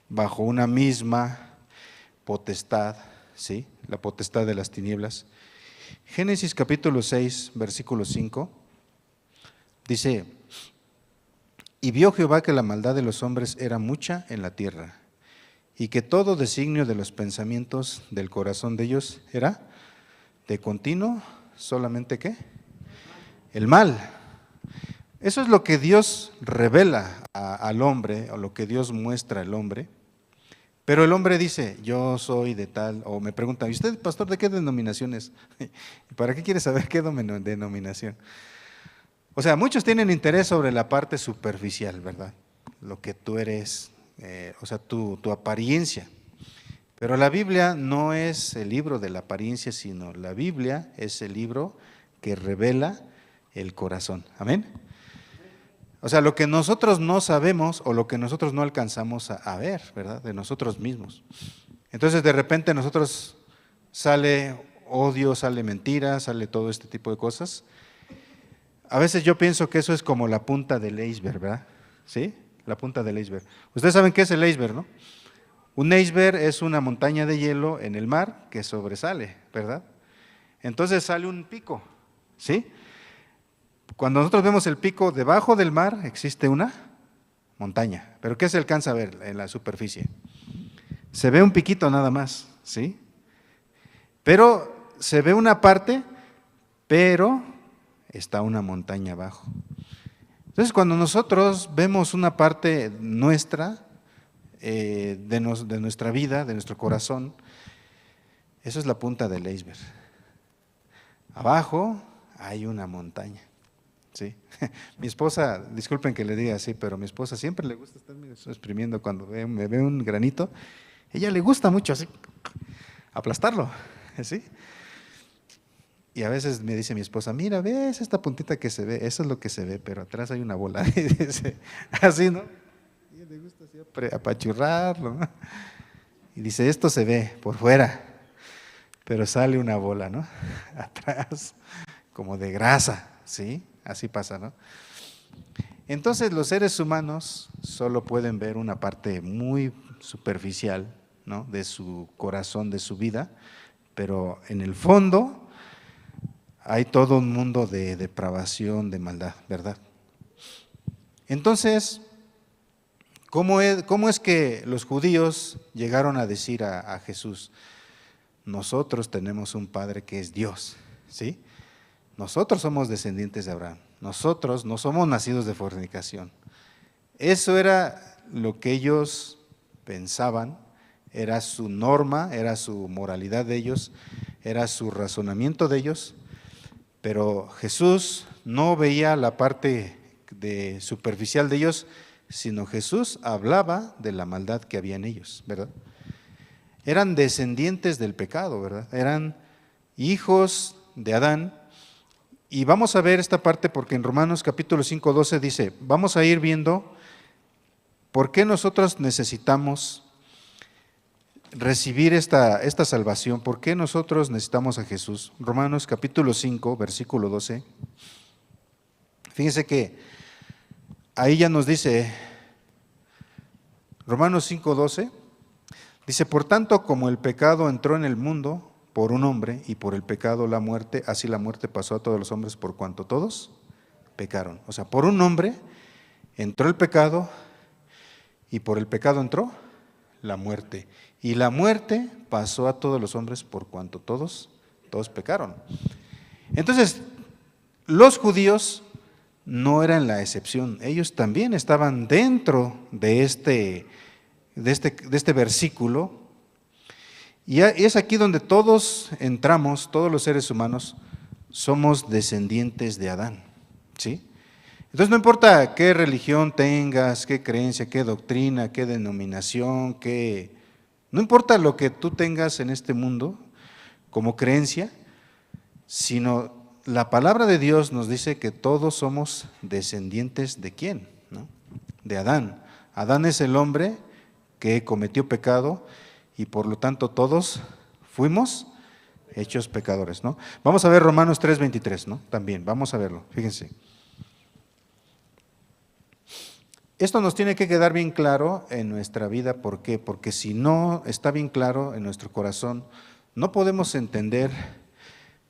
bajo una misma potestad, ¿sí? La potestad de las tinieblas. Génesis capítulo 6, versículo 5, dice, y vio Jehová que la maldad de los hombres era mucha en la tierra, y que todo designio de los pensamientos del corazón de ellos era de continuo, solamente ¿qué? El mal. Eso es lo que Dios revela al hombre, o lo que Dios muestra al hombre. Pero el hombre dice, yo soy de tal, o me preguntan, ¿y usted, pastor, de qué denominación es? ¿Para qué quiere saber qué denominación? O sea, muchos tienen interés sobre la parte superficial, ¿verdad? Lo que tú eres, o sea, tu apariencia. Pero la Biblia no es el libro de la apariencia, sino la Biblia es el libro que revela el corazón. Amén. O sea, lo que nosotros no sabemos o lo que nosotros no alcanzamos a ver, ¿verdad? De nosotros mismos. Entonces, de repente nosotros sale odio, sale mentira, sale todo este tipo de cosas. A veces yo pienso que eso es como la punta del iceberg, ¿verdad? ¿Sí? La punta del iceberg. Ustedes saben qué es el iceberg, ¿no? Un iceberg es una montaña de hielo en el mar que sobresale, ¿verdad? Entonces sale un pico, ¿sí? Cuando nosotros vemos el pico, debajo del mar existe una montaña. ¿Pero qué se alcanza a ver en la superficie? Se ve un piquito nada más, ¿sí? Pero se ve una parte, pero está una montaña abajo. Entonces, cuando nosotros vemos una parte nuestra, de nuestra vida, de nuestro corazón, eso es la punta del iceberg. Abajo hay una montaña. Sí. Mi esposa, disculpen que le diga así, pero mi esposa siempre le gusta estar exprimiendo cuando me ve un granito. Ella le gusta mucho así, aplastarlo, ¿sí? Y a veces me dice mi esposa, mira, ¿ves esta puntita que se ve? Eso es lo que se ve, pero atrás hay una bola. Y dice, así, ¿no? Y le gusta así apachurrarlo, ¿no? Y dice, esto se ve por fuera, pero sale una bola, ¿no? Atrás, como de grasa, ¿sí? Así pasa, ¿no? Entonces los seres humanos solo pueden ver una parte muy superficial, ¿no? De su corazón, de su vida, pero en el fondo hay todo un mundo de depravación, de maldad, ¿verdad? Entonces, ¿cómo es que los judíos llegaron a decir a Jesús, nosotros tenemos un Padre que es Dios, ¿sí? Nosotros somos descendientes de Abraham, nosotros no somos nacidos de fornicación. Eso era lo que ellos pensaban, era su norma, era su moralidad de ellos, era su razonamiento de ellos, pero Jesús no veía la parte superficial de ellos, sino Jesús hablaba de la maldad que había en ellos, ¿verdad? Eran descendientes del pecado, ¿verdad? Eran hijos de Adán. Y vamos a ver esta parte porque en Romanos capítulo 5, 12 dice, vamos a ir viendo por qué nosotros necesitamos recibir esta salvación, por qué nosotros necesitamos a Jesús. Romanos capítulo 5, versículo 12, Fíjense que ahí ya nos dice, Romanos 5:12, dice, por tanto, como el pecado entró en el mundo por un hombre, y por el pecado la muerte, así la muerte pasó a todos los hombres por cuanto todos pecaron. O sea, por un hombre entró el pecado, y por el pecado entró la muerte. Y la muerte pasó a todos los hombres por cuanto todos pecaron. Entonces, los judíos no eran la excepción, ellos también estaban dentro de este versículo, y es aquí donde todos entramos, todos los seres humanos somos descendientes de Adán, ¿sí? Entonces no importa qué religión tengas, qué creencia, qué doctrina, qué denominación, no importa lo que tú tengas en este mundo como creencia, sino la palabra de Dios nos dice que todos somos descendientes ¿de quién? ¿No? De Adán. Adán es el hombre que cometió pecado y por lo tanto todos fuimos hechos pecadores, ¿no? Vamos a ver Romanos 3:23, ¿no? También, vamos a verlo, fíjense. Esto nos tiene que quedar bien claro en nuestra vida, ¿por qué? Porque si no está bien claro en nuestro corazón, no podemos entender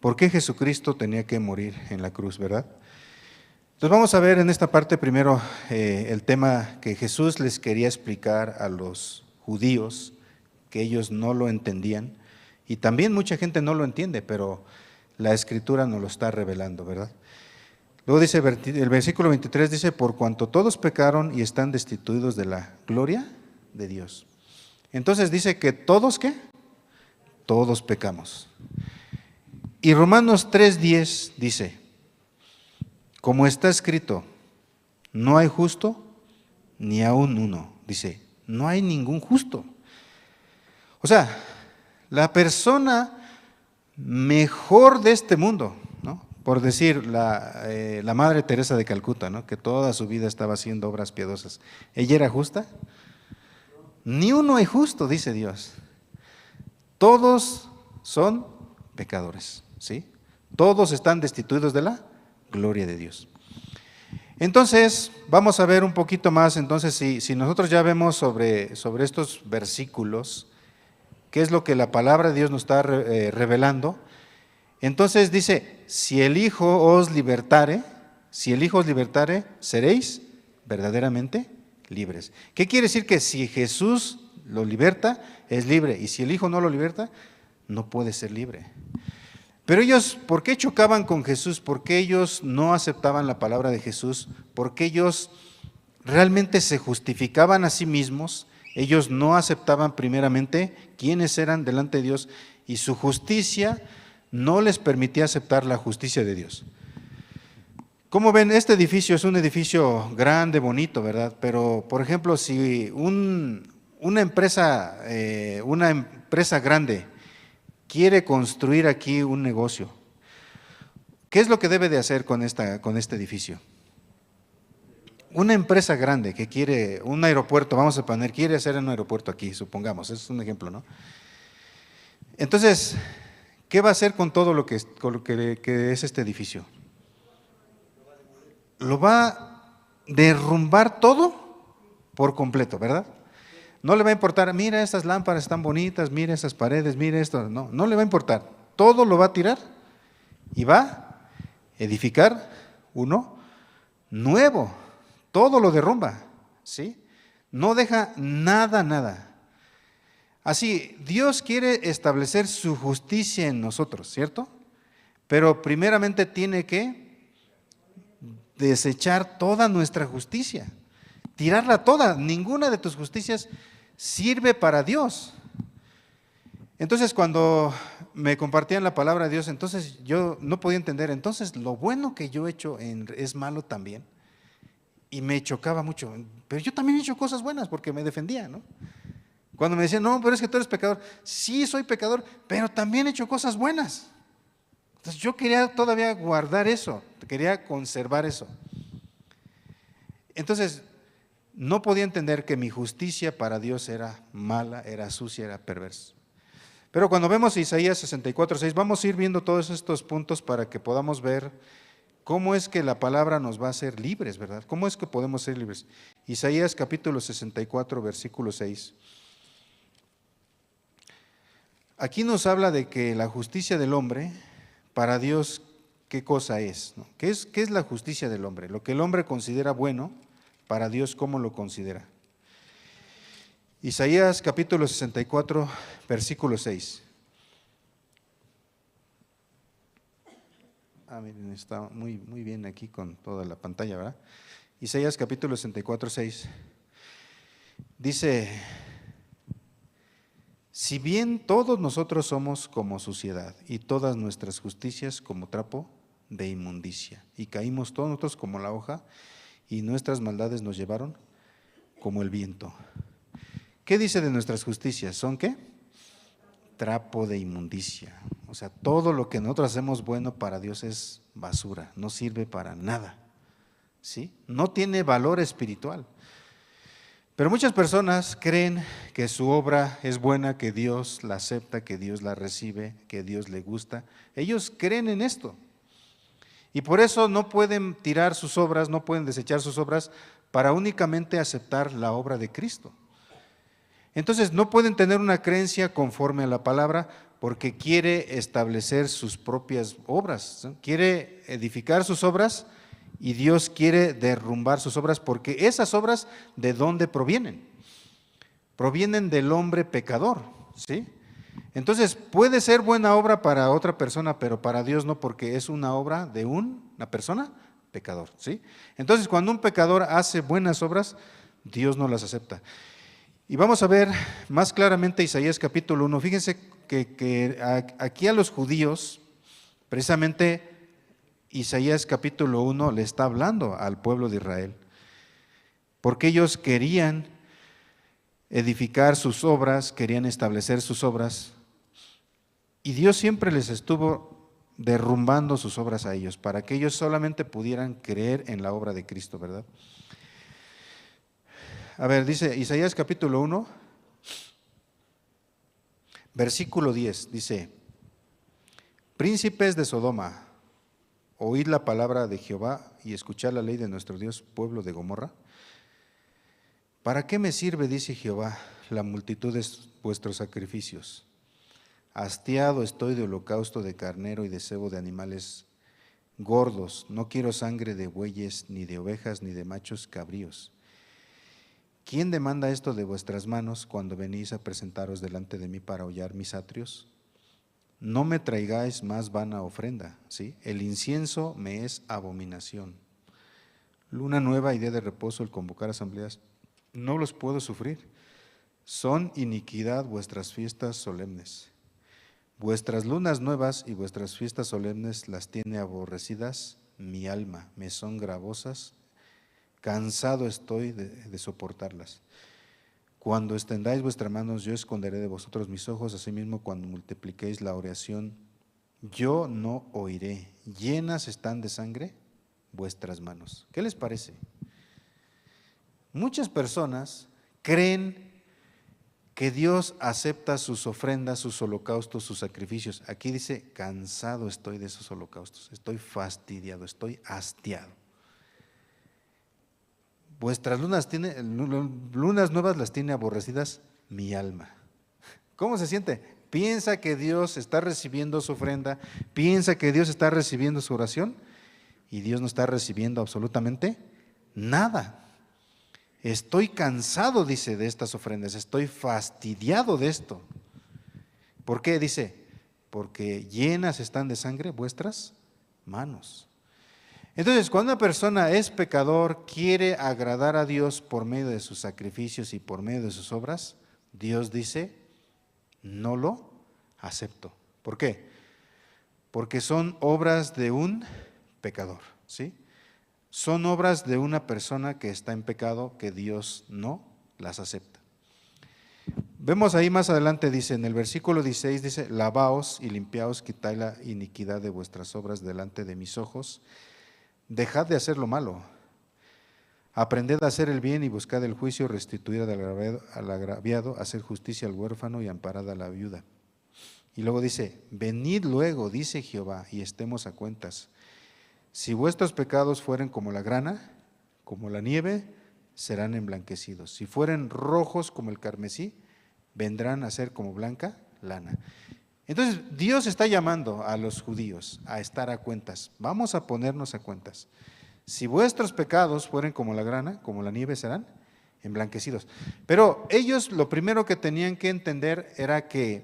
por qué Jesucristo tenía que morir en la cruz, ¿verdad? Entonces vamos a ver en esta parte primero el tema que Jesús les quería explicar a los judíos, que ellos no lo entendían, y también mucha gente no lo entiende, pero la Escritura nos lo está revelando, ¿verdad? Luego dice, el versículo 23 dice, por cuanto todos pecaron y están destituidos de la gloria de Dios. Entonces dice que todos, ¿qué? Todos pecamos. Y Romanos 3:10 dice, como está escrito, no hay justo ni aún uno. Dice, no hay ningún justo. O sea, la persona mejor de este mundo, ¿no? Por decir, la Madre Teresa de Calcuta, ¿no? Que toda su vida estaba haciendo obras piadosas. ¿Ella era justa? Ni uno hay justo, dice Dios. Todos son pecadores, ¿sí? Todos están destituidos de la gloria de Dios. Entonces, vamos a ver un poquito más, entonces, si nosotros ya vemos sobre estos versículos, qué es lo que la palabra de Dios nos está revelando. Entonces dice, si el Hijo os libertare, seréis verdaderamente libres. ¿Qué quiere decir? Que si Jesús lo liberta, es libre, y si el Hijo no lo liberta, no puede ser libre. Pero ellos, ¿por qué chocaban con Jesús? ¿Por qué ellos no aceptaban la palabra de Jesús? ¿Por qué ellos realmente se justificaban a sí mismos? Ellos no aceptaban primeramente quiénes eran delante de Dios, y su justicia no les permitía aceptar la justicia de Dios. Como ven, este edificio es un edificio grande, bonito, ¿verdad? Pero, por ejemplo, si una empresa grande quiere construir aquí un negocio, ¿qué es lo que debe de hacer con este edificio? Una empresa grande que quiere un aeropuerto, vamos a poner, quiere hacer un aeropuerto aquí, supongamos, es un ejemplo, ¿no? Entonces, ¿qué va a hacer con todo lo que es este edificio? Lo va a derrumbar todo por completo, ¿verdad? No le va a importar, mira estas lámparas están bonitas, mira esas paredes, mira esto, no le va a importar. Todo lo va a tirar y va a edificar uno nuevo. Todo lo derrumba, ¿sí? No deja nada. Así, Dios quiere establecer su justicia en nosotros, ¿cierto? Pero primeramente tiene que desechar toda nuestra justicia, tirarla toda. Ninguna de tus justicias sirve para Dios. Entonces, cuando me compartían la palabra de Dios, entonces yo no podía entender, entonces lo bueno que yo he hecho es malo también. Y me chocaba mucho, pero yo también he hecho cosas buenas porque me defendía, ¿no? Cuando me decían, no, pero es que tú eres pecador. Sí, soy pecador, pero también he hecho cosas buenas. Entonces yo quería todavía guardar eso, quería conservar eso. Entonces, no podía entender que mi justicia para Dios era mala, era sucia, era perversa. Pero cuando vemos Isaías 64:6, vamos a ir viendo todos estos puntos para que podamos ver ¿Cómo es que la palabra nos va a hacer libres, verdad? ¿Cómo es que podemos ser libres? Isaías capítulo 64, versículo 6. Aquí nos habla de que la justicia del hombre, para Dios, ¿qué cosa es? ¿No? ¿Qué es la justicia del hombre? Lo que el hombre considera bueno, para Dios, ¿cómo lo considera? Isaías capítulo 64, versículo 6. Miren, está muy bien aquí con toda la pantalla, ¿verdad? Isaías capítulo 64, 6. Dice: si bien todos nosotros somos como suciedad y todas nuestras justicias como trapo de inmundicia, y caímos todos nosotros como la hoja, y nuestras maldades nos llevaron como el viento. ¿Qué dice de nuestras justicias? ¿Son qué? Trapo de inmundicia. O sea, todo lo que nosotros hacemos bueno para Dios es basura, no sirve para nada, ¿sí? No tiene valor espiritual. Pero muchas personas creen que su obra es buena, que Dios la acepta, que Dios la recibe, que Dios le gusta. Ellos creen en esto. Y por eso no pueden tirar sus obras, no pueden desechar sus obras para únicamente aceptar la obra de Cristo. Entonces no pueden tener una creencia conforme a la palabra porque quiere establecer sus propias obras, ¿no? Quiere edificar sus obras y Dios quiere derrumbar sus obras porque esas obras, ¿de dónde provienen? Provienen del hombre pecador, ¿sí? Entonces puede ser buena obra para otra persona, pero para Dios no, porque es una obra de una persona pecador, ¿sí? Entonces cuando un pecador hace buenas obras, Dios no las acepta. Y vamos a ver más claramente Isaías capítulo 1. Fíjense que aquí a los judíos, precisamente Isaías capítulo 1 le está hablando al pueblo de Israel, porque ellos querían edificar sus obras, querían establecer sus obras, y Dios siempre les estuvo derrumbando sus obras a ellos, para que ellos solamente pudieran creer en la obra de Cristo, ¿verdad? A ver, dice Isaías capítulo 1, versículo 10, dice: príncipes de Sodoma, oíd la palabra de Jehová y escuchad la ley de nuestro Dios, pueblo de Gomorra. ¿Para qué me sirve, dice Jehová, la multitud de vuestros sacrificios? Hastiado estoy de holocausto de carnero y de cebo de animales gordos. No quiero sangre de bueyes, ni de ovejas, ni de machos cabríos. ¿Quién demanda esto de vuestras manos cuando venís a presentaros delante de mí para hollar mis atrios? No me traigáis más vana ofrenda, ¿sí? El incienso me es abominación. Luna nueva y día de reposo, el convocar asambleas, no los puedo sufrir. Son iniquidad vuestras fiestas solemnes. Vuestras lunas nuevas y vuestras fiestas solemnes las tiene aborrecidas mi alma, me son gravosas. Cansado estoy de soportarlas. Cuando extendáis vuestras manos, yo esconderé de vosotros mis ojos, asimismo cuando multipliquéis la oración, yo no oiré. Llenas están de sangre vuestras manos. ¿Qué les parece? Muchas personas creen que Dios acepta sus ofrendas, sus holocaustos, sus sacrificios. Aquí dice: cansado estoy de esos holocaustos, estoy fastidiado, estoy hastiado. Vuestras lunas nuevas las tiene aborrecidas mi alma. ¿Cómo se siente? Piensa que Dios está recibiendo su ofrenda, piensa que Dios está recibiendo su oración, y Dios no está recibiendo absolutamente nada. Estoy cansado, dice, de estas ofrendas, estoy fastidiado de esto. ¿Por qué? Dice: porque llenas están de sangre vuestras manos. Entonces, cuando una persona es pecador, quiere agradar a Dios por medio de sus sacrificios y por medio de sus obras, Dios dice: no lo acepto. ¿Por qué? Porque son obras de un pecador, ¿sí? Son obras de una persona que está en pecado, que Dios no las acepta. Vemos ahí más adelante, dice en el versículo 16, dice: lavaos y limpiaos, quitad la iniquidad de vuestras obras delante de mis ojos. Dejad de hacer lo malo, aprended a hacer el bien y buscad el juicio, restituir al agraviado, hacer justicia al huérfano y amparad a la viuda. Y luego dice: venid luego, dice Jehová, y estemos a cuentas. si vuestros pecados fueren como la grana, como la nieve, serán emblanquecidos. Si fueren rojos como el carmesí, vendrán a ser como blanca lana. Entonces, Dios está llamando a los judíos a estar a cuentas. Vamos a ponernos a cuentas. Si vuestros pecados fueren como la grana, como la nieve, serán emblanquecidos. Pero ellos lo primero que tenían que entender era que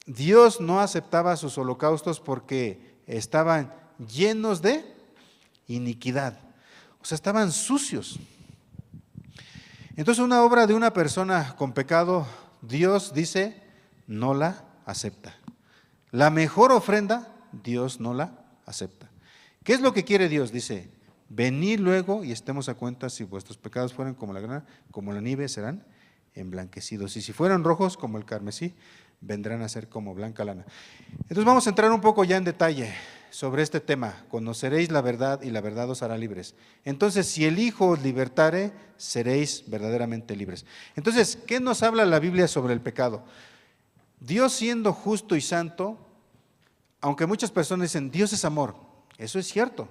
Dios no aceptaba sus holocaustos porque estaban llenos de iniquidad. O sea, estaban sucios. Entonces, una obra de una persona con pecado, Dios dice, no la acepta. La mejor ofrenda, Dios no la acepta. ¿Qué es lo que quiere Dios? Dice, venid luego y estemos a cuenta, si vuestros pecados fueran como la grana, como la nieve, serán emblanquecidos. Y si fueran rojos como el carmesí, vendrán a ser como blanca lana. Entonces vamos a entrar un poco ya en detalle sobre este tema. Conoceréis la verdad y la verdad os hará libres. Entonces, si el Hijo os libertare, seréis verdaderamente libres. Entonces, ¿qué nos habla la Biblia sobre el pecado? Dios siendo justo y santo, aunque muchas personas dicen, Dios es amor, eso es cierto,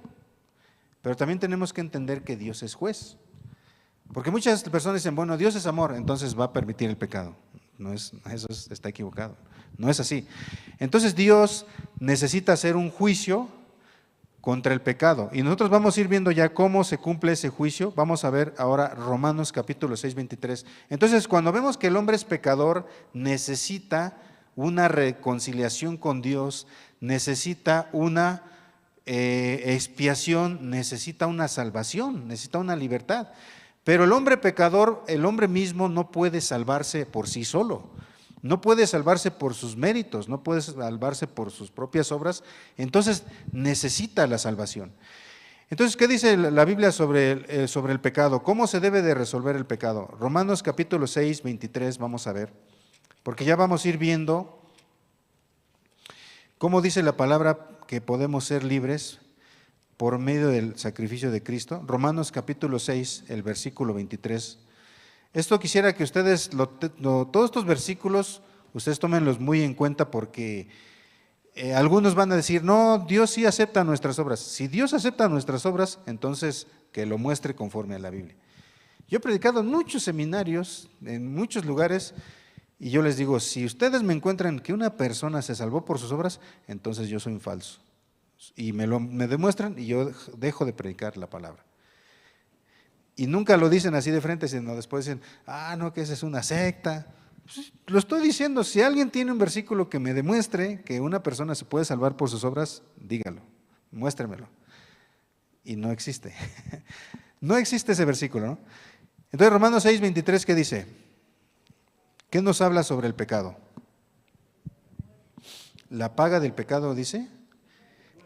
pero también tenemos que entender que Dios es juez. Porque muchas personas dicen, bueno, Dios es amor, entonces va a permitir el pecado. Está equivocado, no es así. Entonces Dios necesita hacer un juicio contra el pecado. Y nosotros vamos a ir viendo ya cómo se cumple ese juicio. Vamos a ver ahora Romanos capítulo 6, 23. Entonces, cuando vemos que el hombre es pecador, necesita una reconciliación con Dios, necesita una expiación, necesita una salvación, necesita una libertad. Pero el hombre pecador, el hombre mismo no puede salvarse por sí solo. No puede salvarse por sus méritos, no puede salvarse por sus propias obras, entonces necesita la salvación. Entonces, ¿qué dice la Biblia sobre el pecado? ¿Cómo se debe de resolver el pecado? Romanos capítulo 6, 23, vamos a ver, porque ya vamos a ir viendo cómo dice la palabra que podemos ser libres por medio del sacrificio de Cristo. Romanos capítulo 6, el versículo 23. Esto quisiera que ustedes, todos estos versículos, ustedes tómenlos muy en cuenta porque algunos van a decir, no, Dios sí acepta nuestras obras. Si Dios acepta nuestras obras, entonces que lo muestre conforme a la Biblia. Yo he predicado en muchos seminarios, en muchos lugares, y yo les digo, si ustedes me encuentran que una persona se salvó por sus obras, entonces yo soy un falso. Y me demuestran y yo dejo de predicar la palabra. Y nunca lo dicen así de frente, sino después dicen, no, que esa es una secta. Pues, lo estoy diciendo, si alguien tiene un versículo que me demuestre que una persona se puede salvar por sus obras, dígalo, muéstremelo. Y no existe. No existe ese versículo, ¿no? Entonces, Romanos 6, 23, ¿qué dice? ¿Qué nos habla sobre el pecado? La paga del pecado, dice,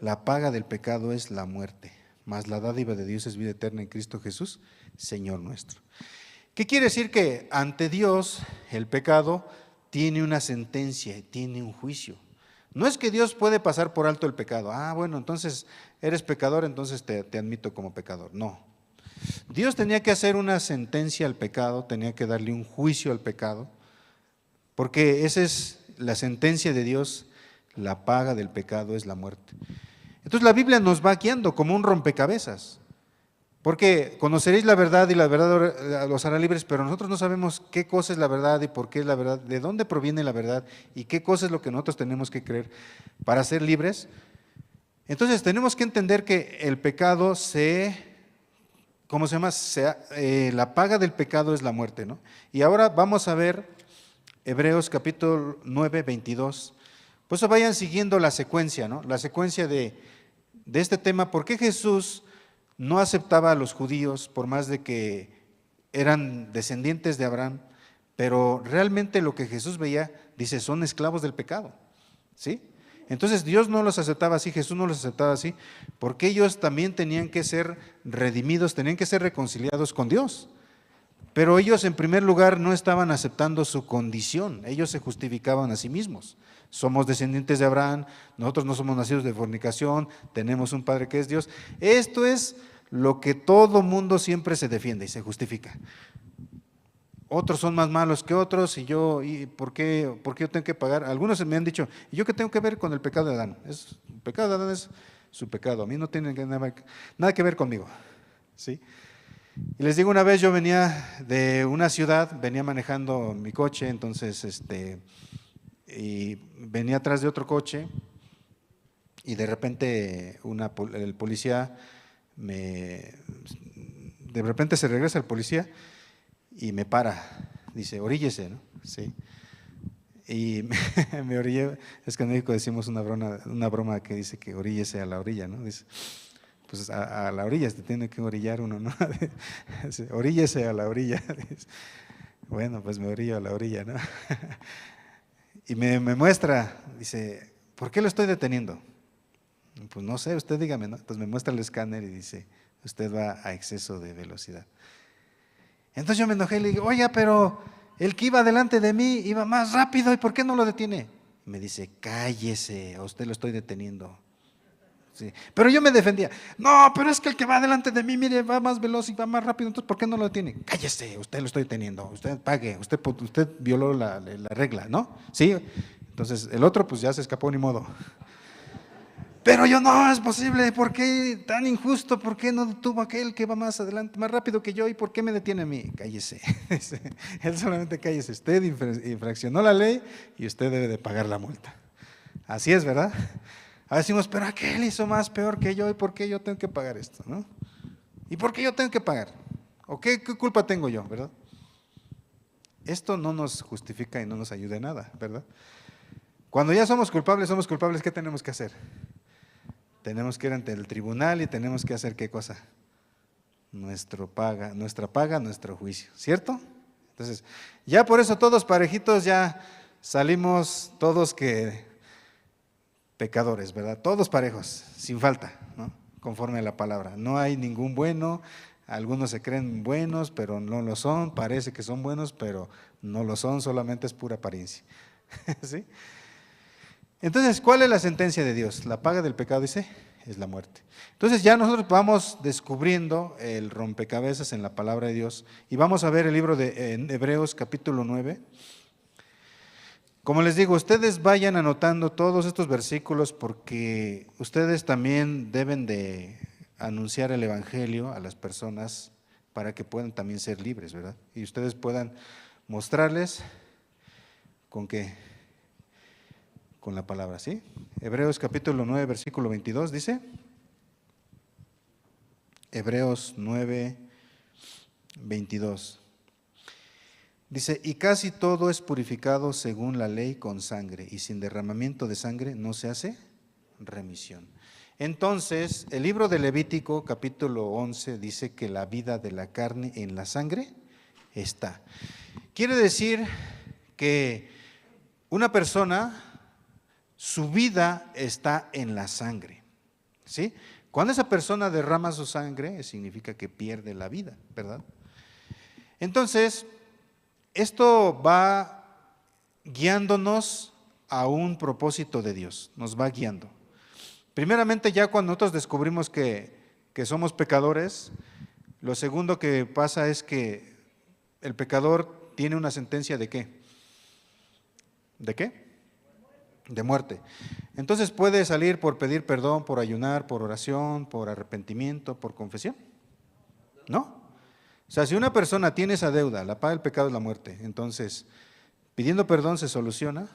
la paga del pecado es la muerte, mas la dádiva de Dios es vida eterna en Cristo Jesús, Señor nuestro. ¿Qué quiere decir? Que ante Dios el pecado tiene una sentencia, tiene un juicio. No es que Dios puede pasar por alto el pecado. Bueno, entonces eres pecador, entonces te admito como pecador. No. Dios tenía que hacer una sentencia al pecado, tenía que darle un juicio al pecado, porque esa es la sentencia de Dios, la paga del pecado es la muerte. Entonces la Biblia nos va guiando como un rompecabezas, porque conoceréis la verdad y la verdad los hará libres, pero nosotros no sabemos qué cosa es la verdad y por qué es la verdad, de dónde proviene la verdad y qué cosa es lo que nosotros tenemos que creer para ser libres. Entonces tenemos que entender que el pecado la paga del pecado es la muerte, ¿no? Y ahora vamos a ver Hebreos capítulo 9, 22. Pues vayan siguiendo la secuencia, ¿no? La secuencia de este tema. ¿Por qué Jesús no aceptaba a los judíos por más de que eran descendientes de Abraham? Pero realmente lo que Jesús veía, dice, son esclavos del pecado, ¿sí? Entonces Dios no los aceptaba así, Jesús no los aceptaba así, porque ellos también tenían que ser redimidos, tenían que ser reconciliados con Dios. Pero ellos en primer lugar no estaban aceptando su condición, ellos se justificaban a sí mismos. Somos descendientes de Abraham, nosotros no somos nacidos de fornicación, tenemos un Padre que es Dios. Esto es lo que todo mundo siempre se defiende y se justifica. Otros son más malos que otros ¿y por qué yo tengo que pagar? Algunos me han dicho, ¿y yo qué tengo que ver con el pecado de Adán? El pecado de Adán es su pecado. A mí no tiene nada que ver conmigo. ¿Sí? Y les digo, una vez yo venía de una ciudad, venía manejando mi coche, entonces y venía atrás de otro coche y de repente el policía de repente se regresa el policía y me para, dice, oríllese, ¿no? Sí. Y me orillé, es que en México decimos una broma que dice que oríllese a la orilla, ¿no? Dice, pues a la orilla se tiene que orillar uno, ¿no? Oríllese a la orilla. Bueno, pues me orillo a la orilla, ¿no? Y me muestra, dice, ¿por qué lo estoy deteniendo? Pues no sé, usted dígame, ¿no? Entonces me muestra el escáner y dice, usted va a exceso de velocidad. Entonces yo me enojé y le digo, oiga, pero el que iba delante de mí iba más rápido, ¿y por qué no lo detiene? Y me dice, cállese, a usted lo estoy deteniendo. Sí. Pero yo me defendía, no, pero es que el que va delante de mí, mire, va más veloz y va más rápido, entonces ¿por qué no lo detiene? Cállese, usted lo estoy deteniendo, usted pague, usted violó la regla, ¿no? Sí, entonces el otro pues ya se escapó, ni modo. Pero yo, no, es posible, ¿por qué tan injusto? ¿Por qué no detuvo aquel que va más adelante, más rápido que yo? ¿Y por qué me detiene a mí? Cállese, él solamente cállese, usted infraccionó la ley y usted debe de pagar la multa. Así es, ¿verdad? Ahora decimos, pero aquel hizo más peor que yo, ¿y por qué yo tengo que pagar esto? ¿No? ¿Y por qué yo tengo que pagar? ¿O qué culpa tengo yo, verdad? Esto no nos justifica y no nos ayuda en nada, ¿verdad? Cuando ya somos culpables, ¿qué tenemos que hacer? Tenemos que ir ante el tribunal y tenemos que hacer ¿qué cosa? Nuestra paga, nuestro juicio, ¿cierto? Entonces, ya por eso todos parejitos ya salimos todos pecadores, ¿verdad? Todos parejos, sin falta, ¿no? Conforme a la palabra. No hay ningún bueno, algunos se creen buenos, pero no lo son, parece que son buenos, pero no lo son, solamente es pura apariencia. ¿Sí? Entonces, ¿cuál es la sentencia de Dios? La paga del pecado, dice, es la muerte. Entonces ya nosotros vamos descubriendo el rompecabezas en la palabra de Dios y vamos a ver el libro de Hebreos capítulo 9. Como les digo, ustedes vayan anotando todos estos versículos porque ustedes también deben de anunciar el evangelio a las personas para que puedan también ser libres, ¿verdad? Y ustedes puedan mostrarles con qué. Con la palabra, ¿sí? Hebreos capítulo 9, versículo 22 dice, Hebreos 9, 22. Dice, y casi todo es purificado según la ley con sangre, y sin derramamiento de sangre no se hace remisión. Entonces, el libro de Levítico capítulo 11 dice que la vida de la carne en la sangre está. Quiere decir que una persona, su vida está en la sangre, ¿sí? Cuando esa persona derrama su sangre, significa que pierde la vida, ¿verdad? Entonces, esto va guiándonos a un propósito de Dios, nos va guiando. Primeramente, ya cuando nosotros descubrimos que somos pecadores, lo segundo que pasa es que el pecador tiene una sentencia ¿de qué? ¿De qué? De muerte. Entonces puede salir por pedir perdón, por ayunar, por oración, por arrepentimiento, por confesión. ¿No? O sea, si una persona tiene esa deuda, la paga del pecado es la muerte. Entonces, pidiendo perdón se soluciona,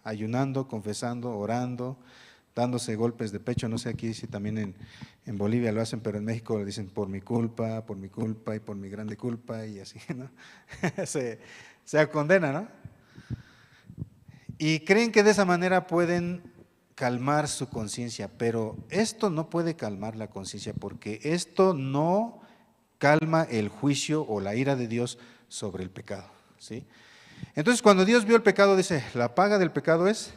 ayunando, confesando, orando, dándose golpes de pecho. No sé aquí si también en Bolivia lo hacen, pero en México le dicen por mi culpa y por mi grande culpa y así, ¿no? se condena, ¿no? Y creen que de esa manera pueden calmar su conciencia, pero esto no puede calmar la conciencia porque esto no calma el juicio o la ira de Dios sobre el pecado, ¿sí? Entonces, cuando Dios vio el pecado, dice, la paga del pecado es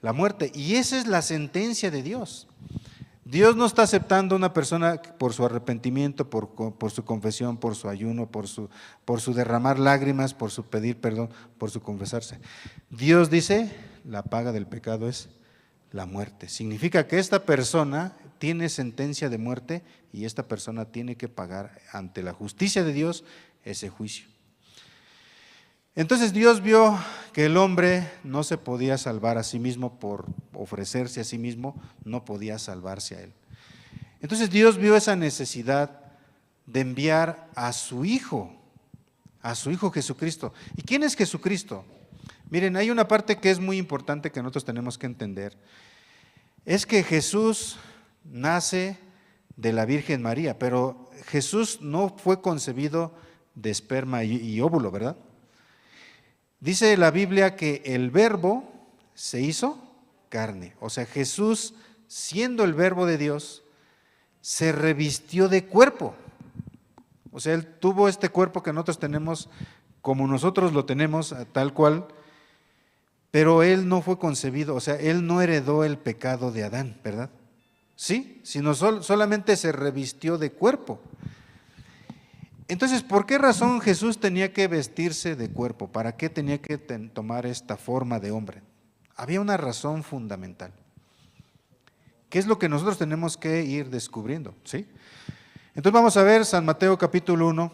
la muerte, y esa es la sentencia de Dios. Dios no está aceptando a una persona por su arrepentimiento, por su confesión, por su ayuno, por su derramar lágrimas, por su pedir perdón, por su confesarse. Dios dice, la paga del pecado es la muerte. Significa que esta persona tiene sentencia de muerte y esta persona tiene que pagar ante la justicia de Dios ese juicio. Entonces Dios vio que el hombre no se podía salvar a sí mismo por ofrecerse a sí mismo, no podía salvarse a él. Entonces Dios vio esa necesidad de enviar a su Hijo Jesucristo. ¿Y quién es Jesucristo? Miren, hay una parte que es muy importante que nosotros tenemos que entender. Es que Jesús nace de la Virgen María, pero Jesús no fue concebido de esperma y óvulo, ¿verdad? Dice la Biblia que el Verbo se hizo carne. O sea, Jesús, siendo el Verbo de Dios, se revistió de cuerpo. O sea, Él tuvo este cuerpo que nosotros tenemos como nosotros lo tenemos, tal cual, pero Él no fue concebido, o sea, Él no heredó el pecado de Adán, ¿verdad? Sí, sino solamente se revistió de cuerpo. Entonces, ¿por qué razón Jesús tenía que vestirse de cuerpo? ¿Para qué tenía que tomar esta forma de hombre? Había una razón fundamental. ¿Qué es lo que nosotros tenemos que ir descubriendo? ¿Sí? Entonces vamos a ver San Mateo capítulo 1.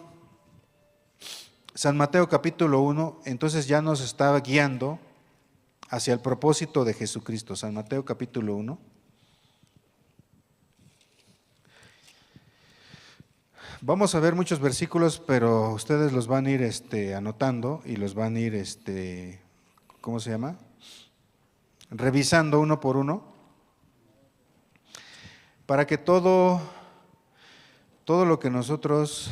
San Mateo capítulo 1, entonces ya nos está guiando hacia el propósito de Jesucristo. San Mateo capítulo 1. Vamos a ver muchos versículos, pero ustedes los van a ir anotando y los van a ir, ¿cómo se llama? Revisando uno por uno, para que todo lo que nosotros,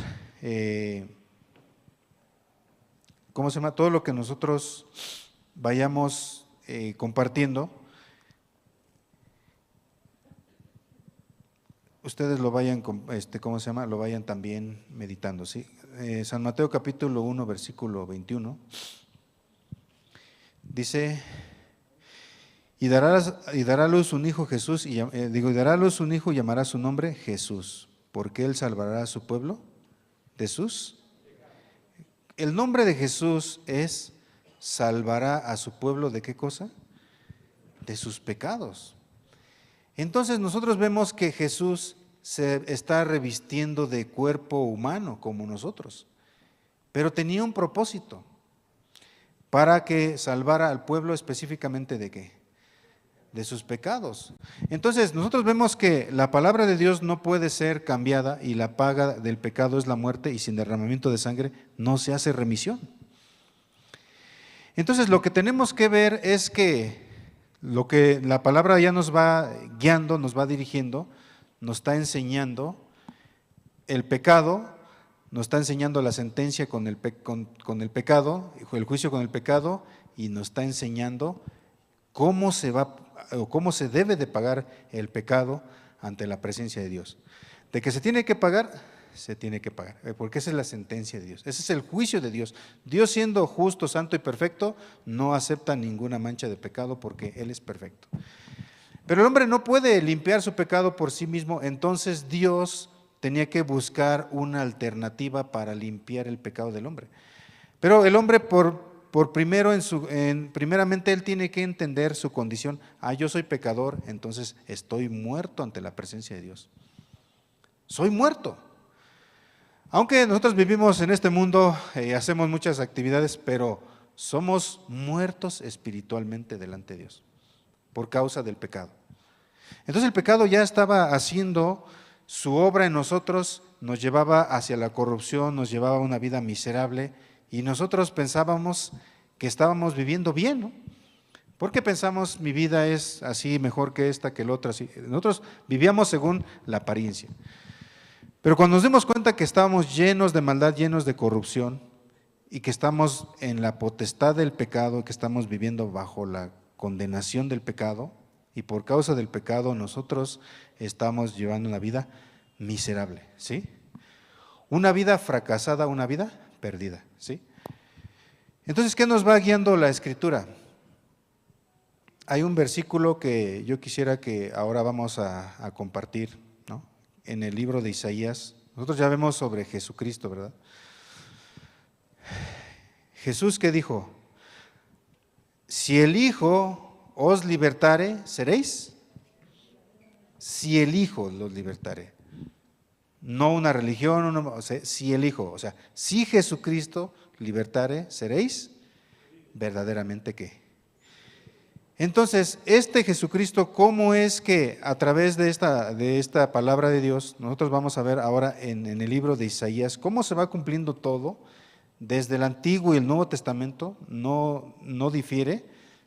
¿cómo se llama? Todo lo que nosotros vayamos compartiendo, ustedes lo vayan, ¿cómo se llama? Lo vayan también meditando, ¿sí? San Mateo capítulo 1, versículo 21, dice, y dará a luz un hijo Jesús, y dará a luz un hijo y llamará su nombre Jesús, porque él salvará a su pueblo de sus. El nombre de Jesús es salvará a su pueblo ¿de qué cosa? De sus pecados. Entonces nosotros vemos que Jesús se está revistiendo de cuerpo humano como nosotros, pero tenía un propósito para que salvara al pueblo específicamente ¿de qué? De sus pecados. Entonces nosotros vemos que la palabra de Dios no puede ser cambiada y la paga del pecado es la muerte y sin derramamiento de sangre no se hace remisión. Entonces lo que tenemos que ver es que lo que la palabra ya nos va guiando, nos va dirigiendo, nos está enseñando el pecado, nos está enseñando la sentencia con el pecado, el juicio con el pecado, y nos está enseñando cómo se debe de pagar el pecado ante la presencia de Dios. De que se tiene que pagar, se tiene que pagar, porque esa es la sentencia de Dios, ese es el juicio de Dios. Dios, siendo justo, santo y perfecto, no acepta ninguna mancha de pecado porque Él es perfecto. Pero el hombre no puede limpiar su pecado por sí mismo, entonces Dios tenía que buscar una alternativa para limpiar el pecado del hombre. Pero el hombre primeramente él tiene que entender su condición. Yo soy pecador, entonces estoy muerto ante la presencia de Dios. Soy muerto. Aunque nosotros vivimos en este mundo, hacemos muchas actividades, pero somos muertos espiritualmente delante de Dios por causa del pecado. Entonces el pecado ya estaba haciendo su obra en nosotros, nos llevaba hacia la corrupción, nos llevaba a una vida miserable y nosotros pensábamos que estábamos viviendo bien, ¿no? Porque pensamos mi vida es así mejor que esta, que el otro, así. Nosotros vivíamos según la apariencia. Pero cuando nos dimos cuenta que estábamos llenos de maldad, llenos de corrupción y que estamos en la potestad del pecado, que estamos viviendo bajo la condenación del pecado y por causa del pecado nosotros estamos llevando una vida miserable, ¿sí? Una vida fracasada, una vida perdida, ¿sí? Entonces, ¿qué nos va guiando la Escritura? Hay un versículo que yo quisiera que ahora vamos a compartir, ¿no? En el libro de Isaías. Nosotros ya vemos sobre Jesucristo, ¿verdad? Jesús, ¿qué dijo? Si el Hijo os libertare, ¿seréis? Si el Hijo los libertare. No una religión, si el Hijo, o sea, si Jesucristo libertare, ¿seréis? verdaderamente qué. Entonces, este Jesucristo, ¿cómo es que a través de esta palabra de Dios, nosotros vamos a ver ahora en el libro de Isaías, cómo se va cumpliendo todo, desde el Antiguo y el Nuevo Testamento, no difiere,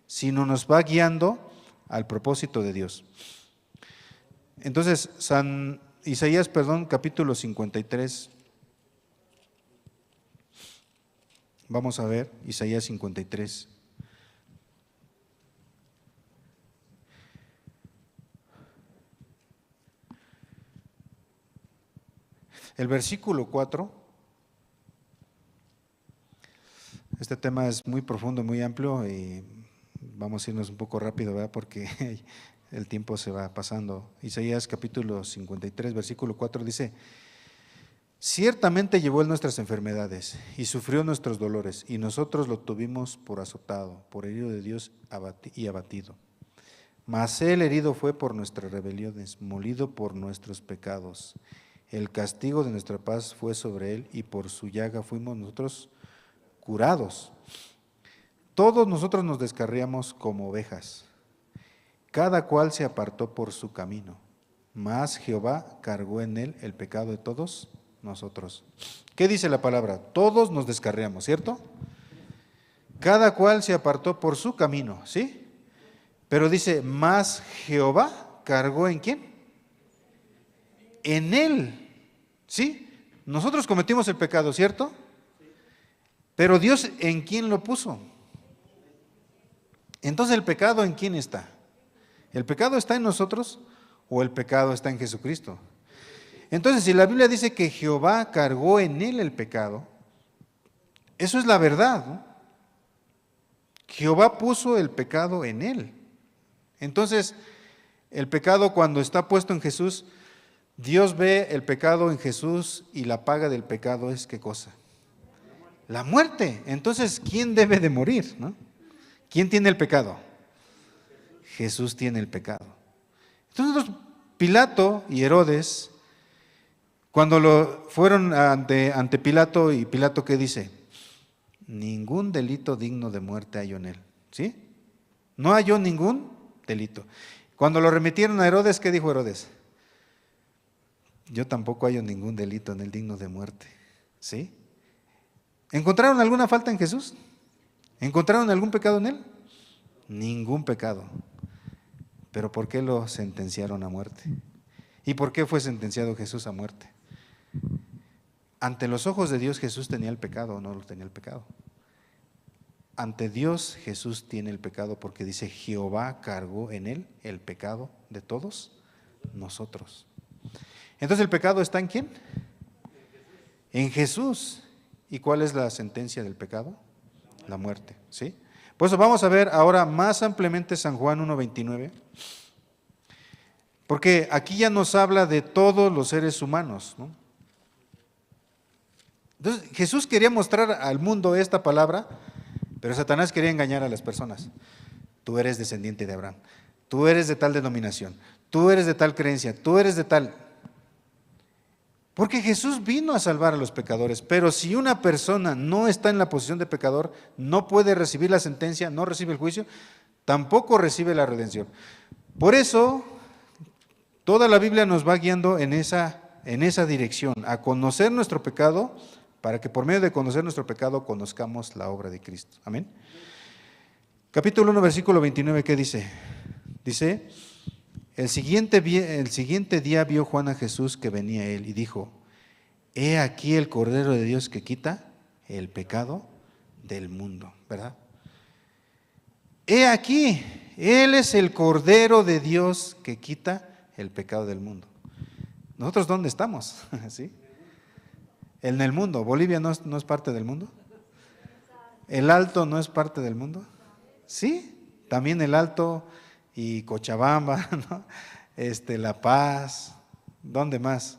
sino nos va guiando al propósito de Dios. Entonces, Isaías, capítulo 53. Vamos a ver Isaías 53. El versículo 4, este tema es muy profundo, muy amplio y vamos a irnos un poco rápido, ¿verdad? Porque el tiempo se va pasando. Isaías capítulo 53, versículo 4 dice: ciertamente llevó él nuestras enfermedades y sufrió nuestros dolores, y nosotros lo tuvimos por azotado, por herido de Dios y abatido. Mas él herido fue por nuestras rebeliones, molido por nuestros pecados. El castigo de nuestra paz fue sobre él, y por su llaga fuimos nosotros curados. Todos nosotros nos descarriamos como ovejas, cada cual se apartó por su camino, mas Jehová cargó en él el pecado de todos nosotros. ¿Qué dice la palabra? Todos nos descarriamos, ¿cierto? Cada cual se apartó por su camino, ¿sí? Pero dice, mas Jehová cargó ¿en quién? En él. ¿Sí? Nosotros cometimos el pecado, ¿cierto? Pero Dios, ¿en quién lo puso? Entonces, ¿el pecado en quién está? ¿El pecado está en nosotros o el pecado está en Jesucristo? Entonces, si la Biblia dice que Jehová cargó en él el pecado, eso es la verdad, ¿no? Jehová puso el pecado en él. Entonces, el pecado cuando está puesto en Jesús, Dios ve el pecado en Jesús y la paga del pecado es ¿qué cosa? La muerte. Entonces, ¿quién debe de morir, no? ¿Quién tiene el pecado? Jesús tiene el pecado. Entonces, Pilato y Herodes, cuando lo fueron ante Pilato, y Pilato ¿qué dice? Ningún delito digno de muerte halló en él, ¿sí? No halló ningún delito. Cuando lo remitieron a Herodes, ¿qué dijo Herodes? Yo tampoco hallo ningún delito en él digno de muerte, ¿sí? ¿Encontraron alguna falta en Jesús? ¿Encontraron algún pecado en él? Ningún pecado. ¿Pero por qué lo sentenciaron a muerte? ¿Y por qué fue sentenciado Jesús a muerte? Ante los ojos de Dios, ¿Jesús tenía el pecado o no lo tenía el pecado? Ante Dios, Jesús tiene el pecado porque dice, Jehová cargó en él el pecado de todos nosotros. Entonces, ¿el pecado está en quién? En Jesús. ¿Y cuál es la sentencia del pecado? La muerte, ¿sí? Por eso vamos a ver ahora más ampliamente San Juan 1:29, porque aquí ya nos habla de todos los seres humanos, ¿no? Entonces, Jesús quería mostrar al mundo esta palabra, pero Satanás quería engañar a las personas. Tú eres descendiente de Abraham, tú eres de tal denominación, tú eres de tal creencia, tú eres de tal... Porque Jesús vino a salvar a los pecadores, pero si una persona no está en la posición de pecador, no puede recibir la sentencia, no recibe el juicio, tampoco recibe la redención. Por eso, toda la Biblia nos va guiando en esa dirección, a conocer nuestro pecado, para que por medio de conocer nuestro pecado conozcamos la obra de Cristo. Amén. Capítulo 1, versículo 29, ¿qué dice? Dice... El siguiente día vio Juan a Jesús que venía a él y dijo, he aquí el Cordero de Dios que quita el pecado del mundo, ¿verdad? He aquí, Él es el Cordero de Dios que quita el pecado del mundo. ¿Nosotros dónde estamos? ¿Sí? En el mundo. ¿Bolivia no es parte del mundo? ¿El Alto no es parte del mundo? Sí, también el Alto... y Cochabamba, ¿no? La Paz, ¿dónde más?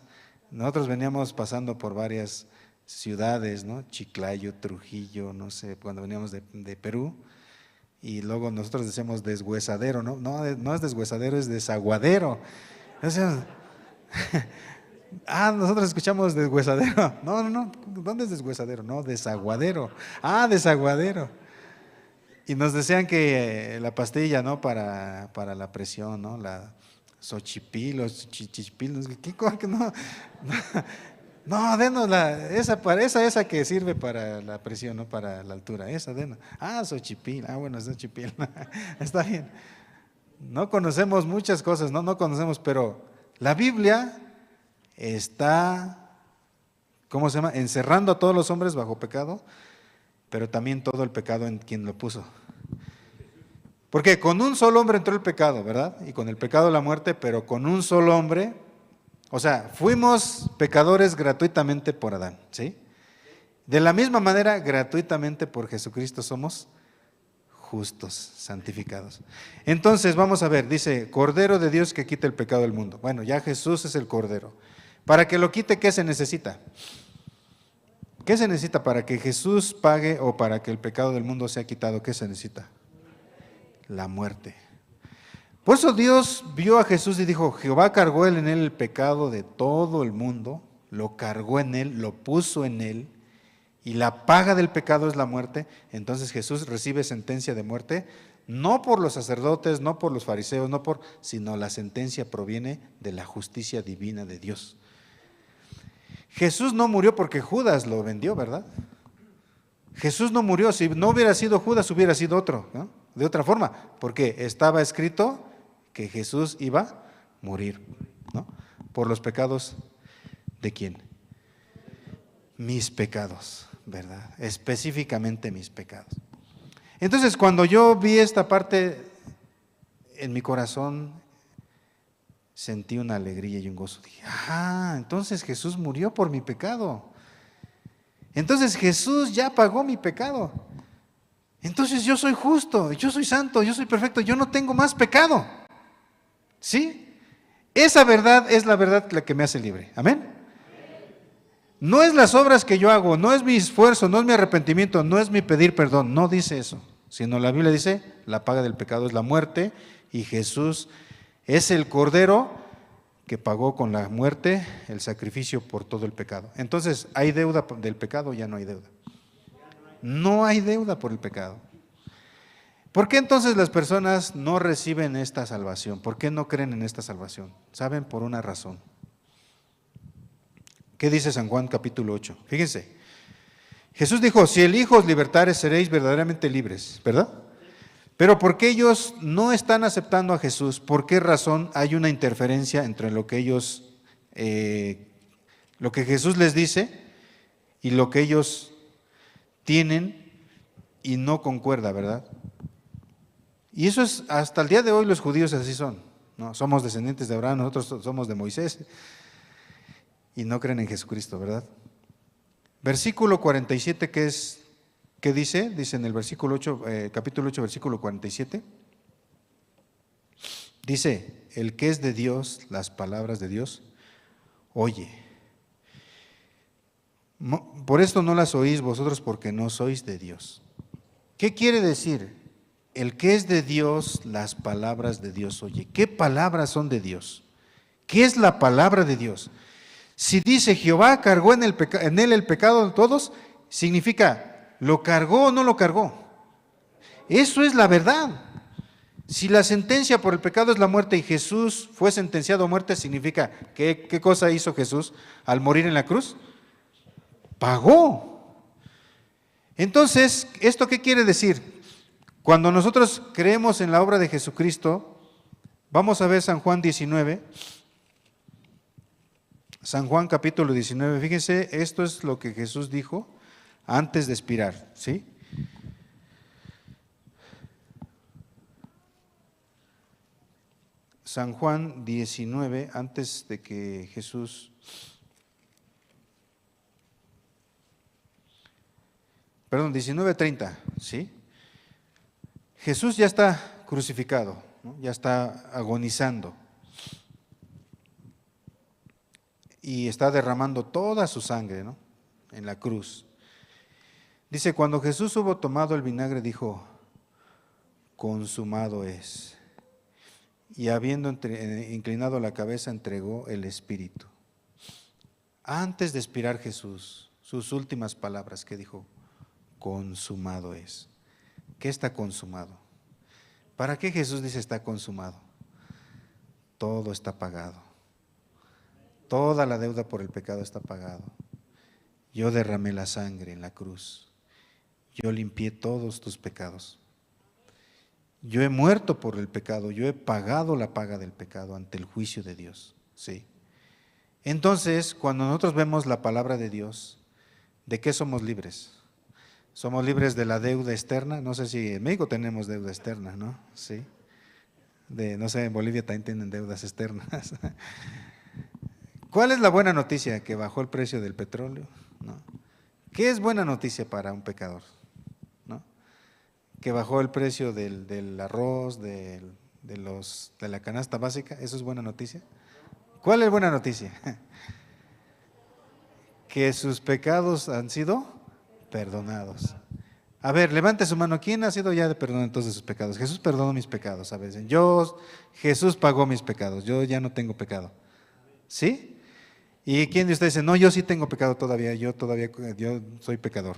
Nosotros veníamos pasando por varias ciudades, ¿no? Chiclayo, Trujillo, no sé, cuando veníamos de Perú, y luego nosotros decíamos deshuesadero, ¿no? No es deshuesadero, es desaguadero. Nosotros escuchamos deshuesadero. No, ¿dónde es deshuesadero? No, desaguadero. Desaguadero. Y nos decían que la pastilla, ¿no? Para la presión, ¿no? La Xochipil o Chichipil, no sé, ¿qué cosa que no? No, denos esa que sirve para la presión, no para la altura, esa denos. Xochipil, bueno, es Xochipil, está bien. No conocemos muchas cosas, no conocemos, pero la Biblia está, ¿cómo se llama? Encerrando a todos los hombres bajo pecado, pero también todo el pecado en quien lo puso. Porque con un solo hombre entró el pecado, ¿verdad? Y con el pecado la muerte, pero con un solo hombre, o sea, fuimos pecadores gratuitamente por Adán, ¿sí? De la misma manera, gratuitamente por Jesucristo somos justos, santificados. Entonces, vamos a ver, dice, Cordero de Dios que quita el pecado del mundo. Bueno, ya Jesús es el Cordero. Para que lo quite, ¿qué se necesita? ¿Qué se necesita para que Jesús pague o para que el pecado del mundo sea quitado? ¿Qué se necesita? La muerte. Por eso Dios vio a Jesús y dijo, Jehová cargó en él el pecado de todo el mundo, lo cargó en él, lo puso en él, y la paga del pecado es la muerte. Entonces Jesús recibe sentencia de muerte, no por los sacerdotes, no por los fariseos, sino la sentencia proviene de la justicia divina de Dios. Jesús no murió porque Judas lo vendió, ¿verdad? Jesús no murió, si no hubiera sido Judas hubiera sido otro, ¿no? De otra forma, porque estaba escrito que Jesús iba a morir, ¿no? Por los pecados ¿de quién? Mis pecados, ¿verdad? Específicamente mis pecados. Entonces, cuando yo vi esta parte en mi corazón, sentí una alegría y un gozo. Dije, entonces Jesús murió por mi pecado. Entonces Jesús ya pagó mi pecado. Entonces yo soy justo, yo soy santo, yo soy perfecto, yo no tengo más pecado. ¿Sí? Esa verdad es la verdad la que me hace libre. Amén. No es las obras que yo hago, no es mi esfuerzo, no es mi arrepentimiento, no es mi pedir perdón, no dice eso. Sino la Biblia dice, la paga del pecado es la muerte y Jesús es el Cordero que pagó con la muerte el sacrificio por todo el pecado. Entonces, ¿hay deuda del pecado o ya no hay deuda? No hay deuda por el pecado. ¿Por qué entonces las personas no reciben esta salvación? ¿Por qué no creen en esta salvación? ¿Saben? Por una razón. ¿Qué dice San Juan capítulo 8? Fíjense, Jesús dijo, si el Hijo os libertare, seréis verdaderamente libres, ¿verdad? Pero ¿por qué ellos no están aceptando a Jesús? ¿Por qué razón hay una interferencia entre lo que ellos, lo que Jesús les dice y lo que ellos tienen y no concuerda, ¿verdad? Y eso es, hasta el día de hoy los judíos así son, ¿no? Somos descendientes de Abraham, nosotros somos de Moisés y no creen en Jesucristo, ¿verdad? Versículo 47, ¿qué dice? Dice en el versículo 8, capítulo 8, versículo 47. Dice, el que es de Dios, las palabras de Dios, oye. Por esto no las oís vosotros porque no sois de Dios. ¿Qué quiere decir? El que es de Dios, las palabras de Dios oye. ¿Qué palabras son de Dios? ¿Qué es la palabra de Dios? Si dice Jehová cargó en él el pecado de todos, significa, ¿lo cargó o no lo cargó? Eso es la verdad. Si la sentencia por el pecado es la muerte y Jesús fue sentenciado a muerte, significa, ¿qué cosa hizo Jesús al morir en la cruz? Pagó. Entonces, ¿esto qué quiere decir? Cuando nosotros creemos en la obra de Jesucristo, vamos a ver San Juan 19, San Juan capítulo 19, fíjense, esto es lo que Jesús dijo antes de expirar, ¿sí? San Juan 19, antes de que Jesús, perdón, 19:30, ¿sí? Jesús ya está crucificado, ¿no? Ya está agonizando y está derramando toda su sangre, ¿no? En la cruz. Dice, cuando Jesús hubo tomado el vinagre, dijo, consumado es. Y habiendo inclinado la cabeza, entregó el Espíritu. Antes de expirar Jesús, sus últimas palabras que dijo, consumado es. ¿Qué está consumado? ¿Para qué Jesús dice está consumado? Todo está pagado. Toda la deuda por el pecado está pagado. Yo derramé la sangre en la cruz. Yo limpié todos tus pecados. Yo he muerto por el pecado. Yo he pagado la paga del pecado ante el juicio de Dios. Sí. Entonces, cuando nosotros vemos la palabra de Dios, ¿de qué somos libres? Somos libres de la deuda externa. No sé si en México tenemos deuda externa, ¿no? Sí. No sé, en Bolivia también tienen deudas externas. ¿Cuál es la buena noticia? Que bajó el precio del petróleo, ¿no? ¿Qué es buena noticia para un pecador? ¿No? Que bajó el precio del arroz, de la canasta básica, ¿eso es buena noticia? ¿Cuál es buena noticia? Que sus pecados han sido perdonados. A ver, levante su mano. ¿Quién ha sido ya perdonado entonces de sus pecados? Jesús perdonó mis pecados. A veces Jesús pagó mis pecados. Yo ya no tengo pecado. ¿Sí? ¿Y quién de ustedes dice, no, yo sí tengo pecado todavía, yo soy pecador?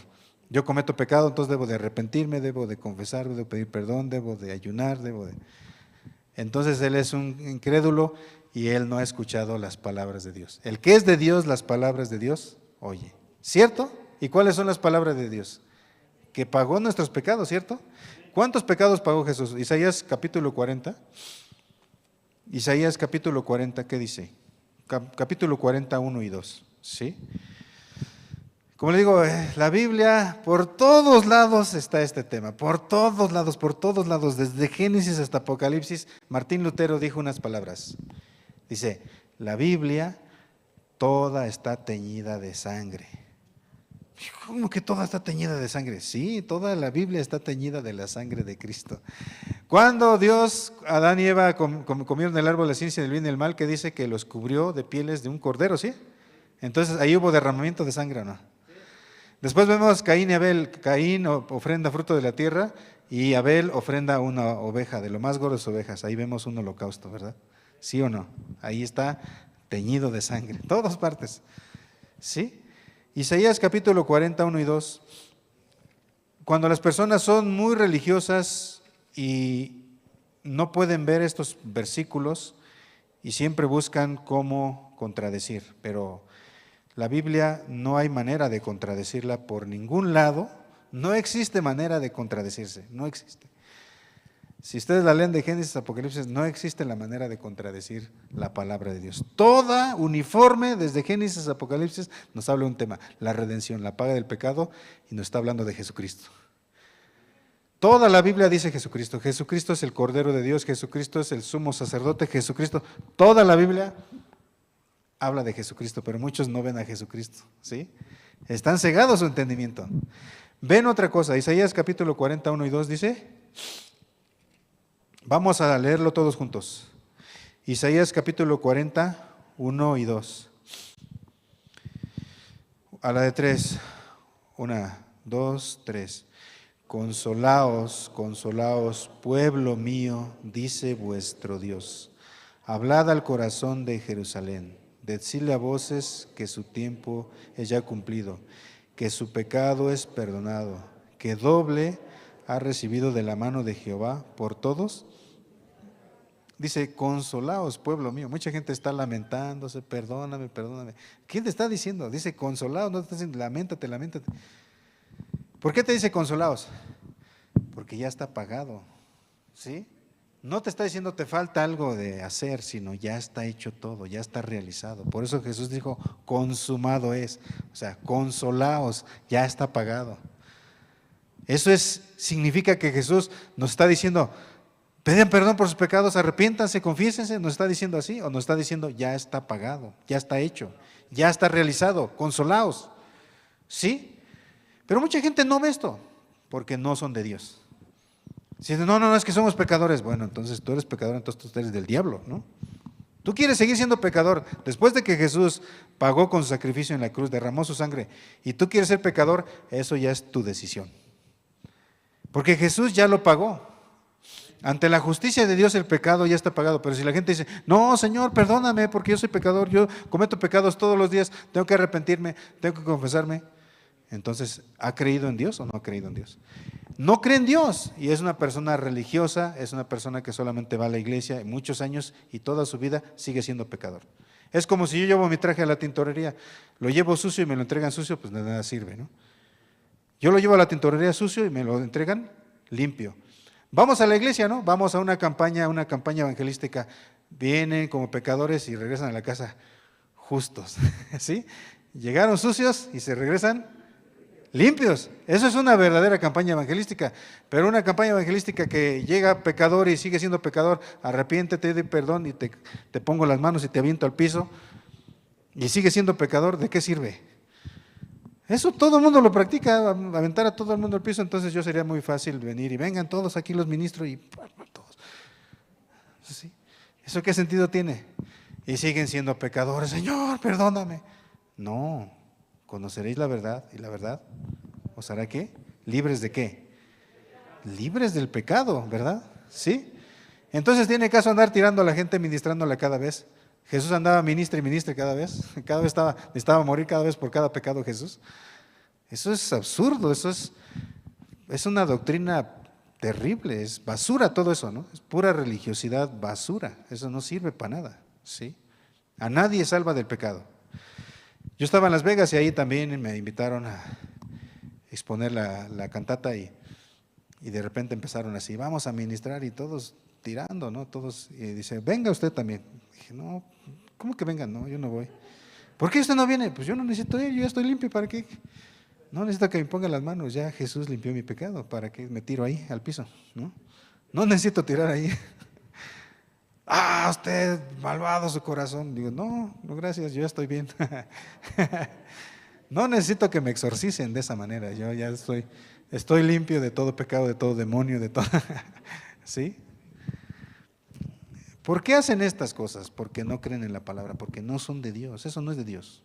Yo cometo pecado, entonces debo de arrepentirme, debo de confesar, debo de pedir perdón, debo de ayunar, Entonces él es un incrédulo y él no ha escuchado las palabras de Dios. El que es de Dios, las palabras de Dios, oye. ¿Cierto? ¿Y cuáles son las palabras de Dios? Que pagó nuestros pecados, ¿cierto? ¿Cuántos pecados pagó Jesús? Isaías capítulo 40. Isaías capítulo 40, ¿qué dice? Capítulo 40, 1 y 2, ¿sí? Como le digo, la Biblia, por todos lados está este tema, por todos lados, desde Génesis hasta Apocalipsis. Martín Lutero dijo unas palabras, dice, la Biblia toda está teñida de sangre. ¿Cómo que toda está teñida de sangre? Sí, toda la Biblia está teñida de la sangre de Cristo. Cuando Adán y Eva comieron el árbol de la ciencia del bien y del mal, que dice que los cubrió de pieles de un cordero, ¿sí? Entonces ahí hubo derramamiento de sangre, ¿o no? Después vemos Caín y Abel. Caín ofrenda fruto de la tierra y Abel ofrenda una oveja, de lo más gordo de sus ovejas. Ahí vemos un holocausto, ¿verdad? ¿Sí o no? Ahí está teñido de sangre, todas partes, ¿sí? Isaías capítulo 40, 1 y 2. Cuando las personas son muy religiosas y no pueden ver estos versículos y siempre buscan cómo contradecir, pero la Biblia no hay manera de contradecirla por ningún lado, no existe manera de contradecirse, no existe. Si ustedes la leen de Génesis a Apocalipsis, no existe la manera de contradecir la palabra de Dios. Toda uniforme, desde Génesis a Apocalipsis, nos habla de un tema, la redención, la paga del pecado, y nos está hablando de Jesucristo. Toda la Biblia dice Jesucristo. Jesucristo es el Cordero de Dios, Jesucristo es el sumo sacerdote, Jesucristo. Toda la Biblia habla de Jesucristo, pero muchos no ven a Jesucristo, ¿sí? Están cegados su entendimiento. Ven otra cosa, Isaías capítulo 40, 1 y 2 dice, vamos a leerlo todos juntos. Isaías capítulo 40, 1 y 2. A la de 3, 1, 2, 3. Consolaos, consolaos, pueblo mío, dice vuestro Dios. Hablad al corazón de Jerusalén, decidle a voces que su tiempo es ya cumplido, que su pecado es perdonado, que doble ha recibido de la mano de Jehová por todos. Dice, consolaos, pueblo mío. Mucha gente está lamentándose, perdóname, perdóname. ¿Quién te está diciendo? Dice, consolaos, no te está diciendo, lamentate, lamentate. ¿Por qué te dice consolaos? Porque ya está pagado, ¿sí? No te está diciendo te falta algo de hacer, sino ya está hecho todo, ya está realizado. Por eso Jesús dijo, consumado es. O sea, consolaos, ya está pagado. Eso significa que Jesús nos está diciendo, pidan perdón por sus pecados, arrepiéntanse, confiésense. ¿Nos está diciendo así? ¿O nos está diciendo ya está pagado, ya está hecho, ya está realizado, consolaos? ¿Sí? Pero mucha gente no ve esto, porque no son de Dios. Si dicen, no, es que somos pecadores. Bueno, entonces tú eres pecador, entonces tú eres del diablo, ¿no? Tú quieres seguir siendo pecador. Después de que Jesús pagó con su sacrificio en la cruz, derramó su sangre, y tú quieres ser pecador, eso ya es tu decisión. Porque Jesús ya lo pagó. Ante la justicia de Dios el pecado ya está pagado. Pero si la gente dice, no, Señor, perdóname porque yo soy pecador, yo cometo pecados todos los días, tengo que arrepentirme, tengo que confesarme. Entonces, ¿ha creído en Dios o no ha creído en Dios? No cree en Dios y es una persona religiosa, es una persona que solamente va a la iglesia muchos años y toda su vida sigue siendo pecador. Es como si yo llevo mi traje a la tintorería, lo llevo sucio y me lo entregan sucio, pues de nada sirve, ¿no? Yo lo llevo a la tintorería sucio y me lo entregan limpio. Vamos a la iglesia, ¿no? Vamos a una campaña evangelística. Vienen como pecadores y regresan a la casa justos, ¿sí? Llegaron sucios y se regresan limpios. Eso es una verdadera campaña evangelística. Pero una campaña evangelística que llega pecador y sigue siendo pecador, arrepiéntete, de perdón y te pongo las manos y te aviento al piso y sigue siendo pecador, ¿de qué sirve? Eso todo el mundo lo practica, aventar a todo el mundo al piso. Entonces yo sería muy fácil venir y vengan todos aquí los ministros y todos. ¿Sí? ¿Eso qué sentido tiene? Y siguen siendo pecadores. Señor, perdóname. No, conoceréis la verdad y la verdad os hará ¿qué? ¿Libres de qué? Libres del pecado, ¿verdad? ¿Sí? Entonces tiene caso andar tirando a la gente, ministrándola cada vez. Jesús andaba ministra y ministra cada vez necesitaba morir cada vez por cada pecado Jesús. Eso es absurdo, eso es una doctrina terrible, es basura todo eso, ¿no? Es pura religiosidad basura, eso no sirve para nada, ¿sí? A nadie salva del pecado. Yo estaba en Las Vegas y ahí también me invitaron a exponer la cantata y de repente empezaron así, vamos a ministrar y todos tirando, ¿no? Todos, y dice, venga usted también. Dije, no, ¿cómo que venga? No, yo no voy. ¿Por qué usted no viene? Pues yo no necesito ir, yo ya estoy limpio, ¿para qué? No necesito que me ponga las manos, ya Jesús limpió mi pecado, ¿para qué me tiro ahí al piso? No necesito tirar ahí. Ah, usted, malvado su corazón. Digo, no, gracias, yo ya estoy bien. No necesito que me exorcicen de esa manera, yo ya estoy limpio de todo pecado, de todo demonio, de todo. ¿Sí? ¿Por qué hacen estas cosas? Porque no creen en la palabra, porque no son de Dios, eso no es de Dios.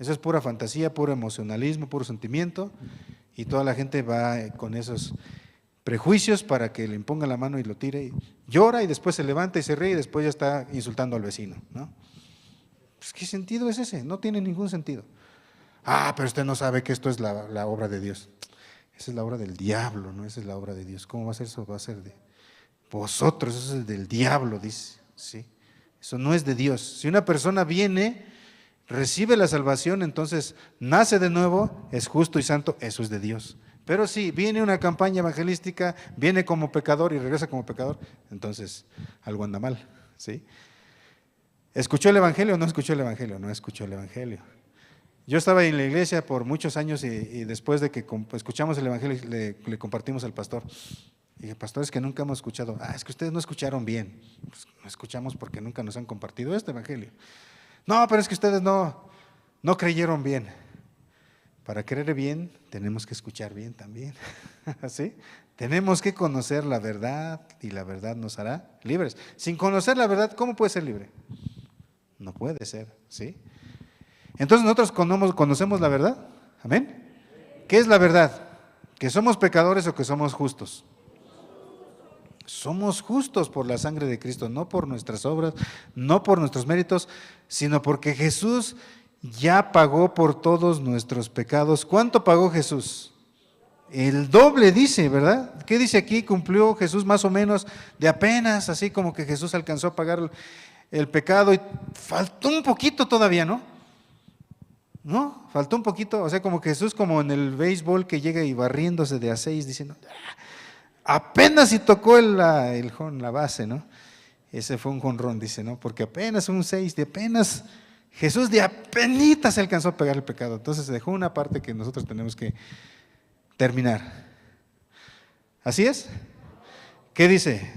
Eso es pura fantasía, puro emocionalismo, puro sentimiento, y toda la gente va con esos prejuicios para que le imponga la mano y lo tire, y llora y después se levanta y se ríe y después ya está insultando al vecino, ¿no? Pues, ¿qué sentido es ese? No tiene ningún sentido. Ah, pero usted no sabe que esto es la obra de Dios. Esa es la obra del diablo, ¿no? Esa es la obra de Dios. ¿Cómo va a ser eso? Va a ser de vosotros, eso es del diablo, dice, ¿sí? Eso no es de Dios. Si una persona viene, recibe la salvación, entonces nace de nuevo, es justo y santo, eso es de Dios. Pero si viene una campaña evangelística, viene como pecador y regresa como pecador, entonces algo anda mal, ¿sí? ¿Escuchó el evangelio o no escuchó el evangelio? No escuchó el evangelio. Yo estaba en la iglesia por muchos años y después de que escuchamos el evangelio le compartimos al pastor. Y dije, pastor, es que nunca hemos escuchado. Ah, es que ustedes no escucharon bien. Pues no escuchamos porque nunca nos han compartido este evangelio. No, pero es que ustedes no creyeron bien. Para creer bien, tenemos que escuchar bien también. ¿Sí? Tenemos que conocer la verdad y la verdad nos hará libres. Sin conocer la verdad, ¿cómo puede ser libre? No puede ser, ¿sí? Entonces nosotros conocemos la verdad. ¿Amén? ¿Qué es la verdad? ¿Que somos pecadores o que somos justos? Somos justos por la sangre de Cristo, no por nuestras obras, no por nuestros méritos, sino porque Jesús ya pagó por todos nuestros pecados. ¿Cuánto pagó Jesús? El doble dice, ¿verdad? ¿Qué dice aquí? Cumplió Jesús más o menos de apenas, así como que Jesús alcanzó a pagar el pecado y faltó un poquito todavía, ¿no? ¿No? Faltó un poquito, o sea, como que Jesús como en el béisbol que llega y barriéndose de a 6 diciendo, apenas si tocó la base, ¿no? Ese fue un jonrón, dice, ¿no? Porque apenas un 6, de apenas, Jesús de apenita se alcanzó a pegar el pecado. Entonces se dejó una parte que nosotros tenemos que terminar. ¿Así es? ¿Qué dice?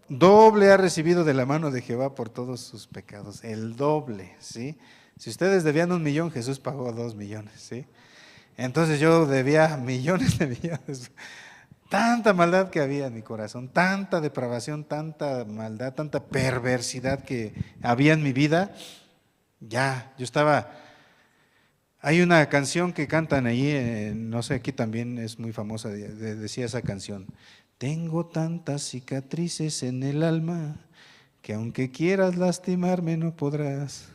Doble ha recibido de la mano de Jehová por todos sus pecados. El doble, ¿sí? Si ustedes debían 1 millón, Jesús pagó 2 millones, ¿sí? Entonces yo debía millones de millones. Tanta maldad que había en mi corazón, tanta depravación, tanta maldad, tanta perversidad que había en mi vida. Ya, yo estaba... Hay una canción que cantan ahí, no sé, aquí también es muy famosa, decía esa canción. Tengo tantas cicatrices en el alma que aunque quieras lastimarme no podrás.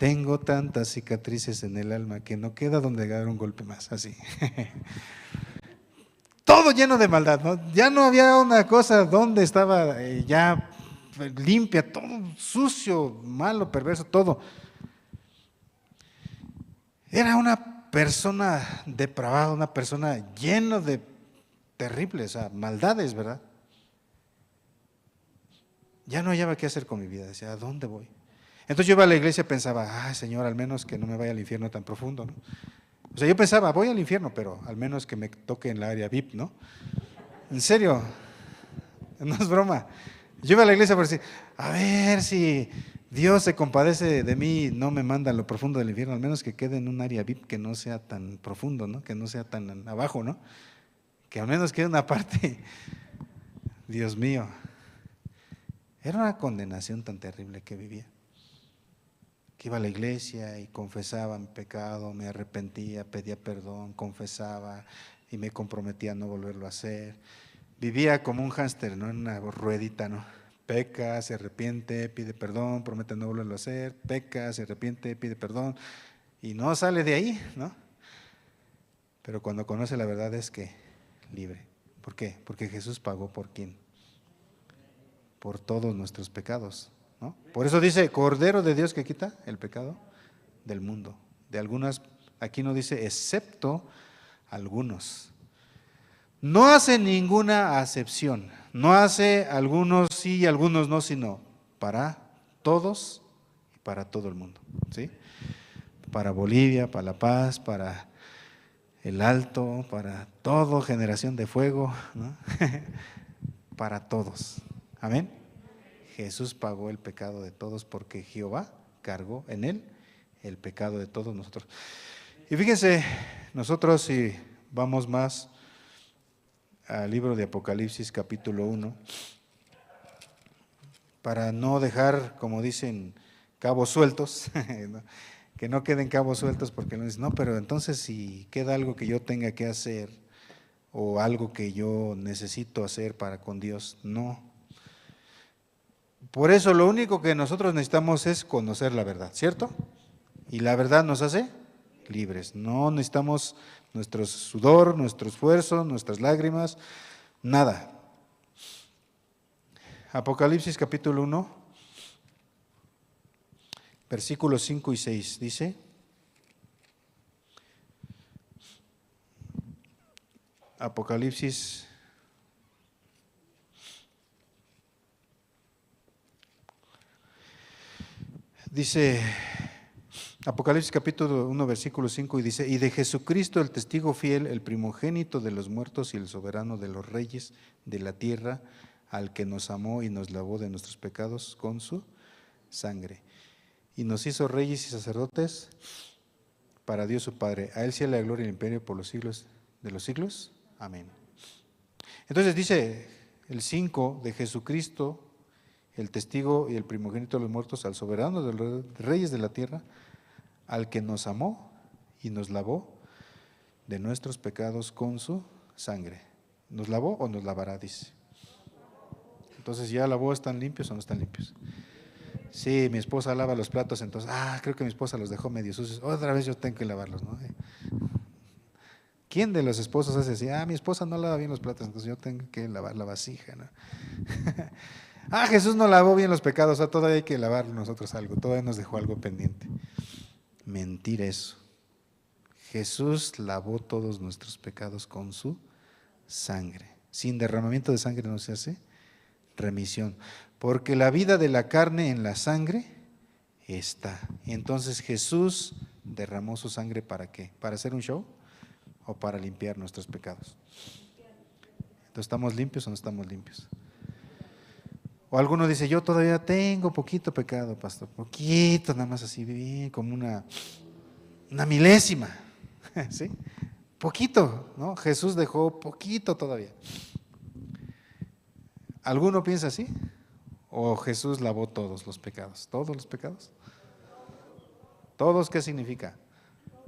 Tengo tantas cicatrices en el alma que no queda donde dar un golpe más, así. Todo lleno de maldad, ¿no? Ya no había una cosa donde estaba ya limpia, todo sucio, malo, perverso, todo. Era una persona depravada, una persona llena de terribles, maldades, ¿verdad? Ya no hallaba qué hacer con mi vida, decía, ¿a dónde voy? Entonces yo iba a la iglesia y pensaba, ay Señor, al menos que no me vaya al infierno tan profundo, ¿no? O sea, yo pensaba, voy al infierno, pero al menos que me toque en la área VIP, ¿no? En serio, no es broma. Yo iba a la iglesia para decir, a ver si Dios se compadece de mí, no me manda a lo profundo del infierno, al menos que quede en un área VIP que no sea tan profundo, ¿no? Que no sea tan abajo, ¿no? Que al menos quede una parte. Dios mío, era una condenación tan terrible que vivía. Que iba a la iglesia y confesaba mi pecado, me arrepentía, pedía perdón, confesaba y me comprometía a no volverlo a hacer. Vivía como un hámster, ¿no? En una ruedita, ¿no? Peca, se arrepiente, pide perdón, promete no volverlo a hacer, peca, se arrepiente, pide perdón y no sale de ahí, ¿no? Pero cuando conoce la verdad es que libre. ¿Por qué? Porque Jesús pagó por quién? Por todos nuestros pecados, ¿no? Por eso dice, Cordero de Dios que quita el pecado del mundo. De algunas, aquí no dice, excepto algunos. No hace ninguna acepción, no hace algunos sí y algunos no, sino para todos y para todo el mundo, ¿sí? Para Bolivia, para La Paz, para el Alto, para toda generación de fuego, ¿no? Para todos, amén. Jesús pagó el pecado de todos porque Jehová cargó en él el pecado de todos nosotros. Y fíjense, nosotros si vamos más al libro de Apocalipsis capítulo 1, para no dejar, como dicen, cabos sueltos, ¿no? Que no queden cabos sueltos porque no dicen, no, pero entonces si queda algo que yo tenga que hacer o algo que yo necesito hacer para con Dios, no. Por eso lo único que nosotros necesitamos es conocer la verdad, ¿cierto? Y la verdad nos hace libres. No necesitamos nuestro sudor, nuestro esfuerzo, nuestras lágrimas, nada. Apocalipsis capítulo 1, versículos 5 y 6 dice: Apocalipsis dice, Apocalipsis capítulo 1 versículo 5 y dice: y de Jesucristo el testigo fiel, el primogénito de los muertos y el soberano de los reyes de la tierra, al que nos amó y nos lavó de nuestros pecados con su sangre y nos hizo reyes y sacerdotes para Dios su Padre. A él sea la gloria y el imperio por los siglos de los siglos. Amén. Entonces dice el 5, de Jesucristo el testigo y el primogénito de los muertos, al soberano de los reyes de la tierra, al que nos amó y nos lavó de nuestros pecados con su sangre. ¿Nos lavó o nos lavará? Dice. Entonces, ¿ya lavó? ¿Están limpios o no están limpios? Sí, mi esposa lava los platos, entonces, creo que mi esposa los dejó medio sucios, otra vez yo tengo que lavarlos, ¿no? ¿Quién de los esposos hace así? Mi esposa no lava bien los platos, entonces yo tengo que lavar la vasija, ¿no? Jesús no lavó bien los pecados, todavía hay que lavar nosotros algo, todavía nos dejó algo pendiente. Mentira eso. Jesús lavó todos nuestros pecados con su sangre. Sin derramamiento de sangre no se hace remisión, porque la vida de la carne en la sangre está. Entonces Jesús derramó su sangre ¿para qué? ¿Para hacer un show o para limpiar nuestros pecados? Entonces, ¿estamos limpios o no estamos limpios? O alguno dice, yo todavía tengo poquito pecado, pastor, poquito, nada más así, bien, como una milésima, ¿sí? Poquito, ¿no? Jesús dejó poquito todavía. ¿Alguno piensa así? ¿O Jesús lavó todos los pecados? ¿Todos los pecados? ¿Todos qué significa?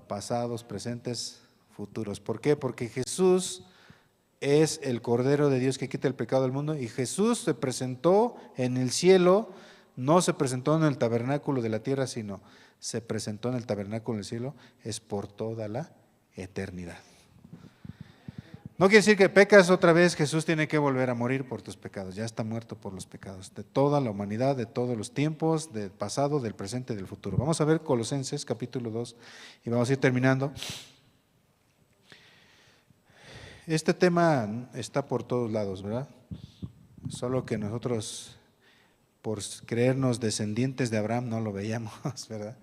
Pasados, presentes, futuros. ¿Por qué? Porque Jesús es el Cordero de Dios que quita el pecado del mundo y Jesús se presentó en el cielo no se presentó en el tabernáculo de la tierra, sino se presentó en el tabernáculo del cielo, es por toda la eternidad. No quiere decir que pecas otra vez, Jesús tiene que volver a morir por tus pecados, ya está muerto por los pecados de toda la humanidad, de todos los tiempos, del pasado, del presente y del futuro. Vamos a ver Colosenses capítulo 2 y vamos a ir terminando. Este tema está por todos lados, ¿verdad? Solo que nosotros, por creernos descendientes de Abraham, no lo veíamos, ¿verdad?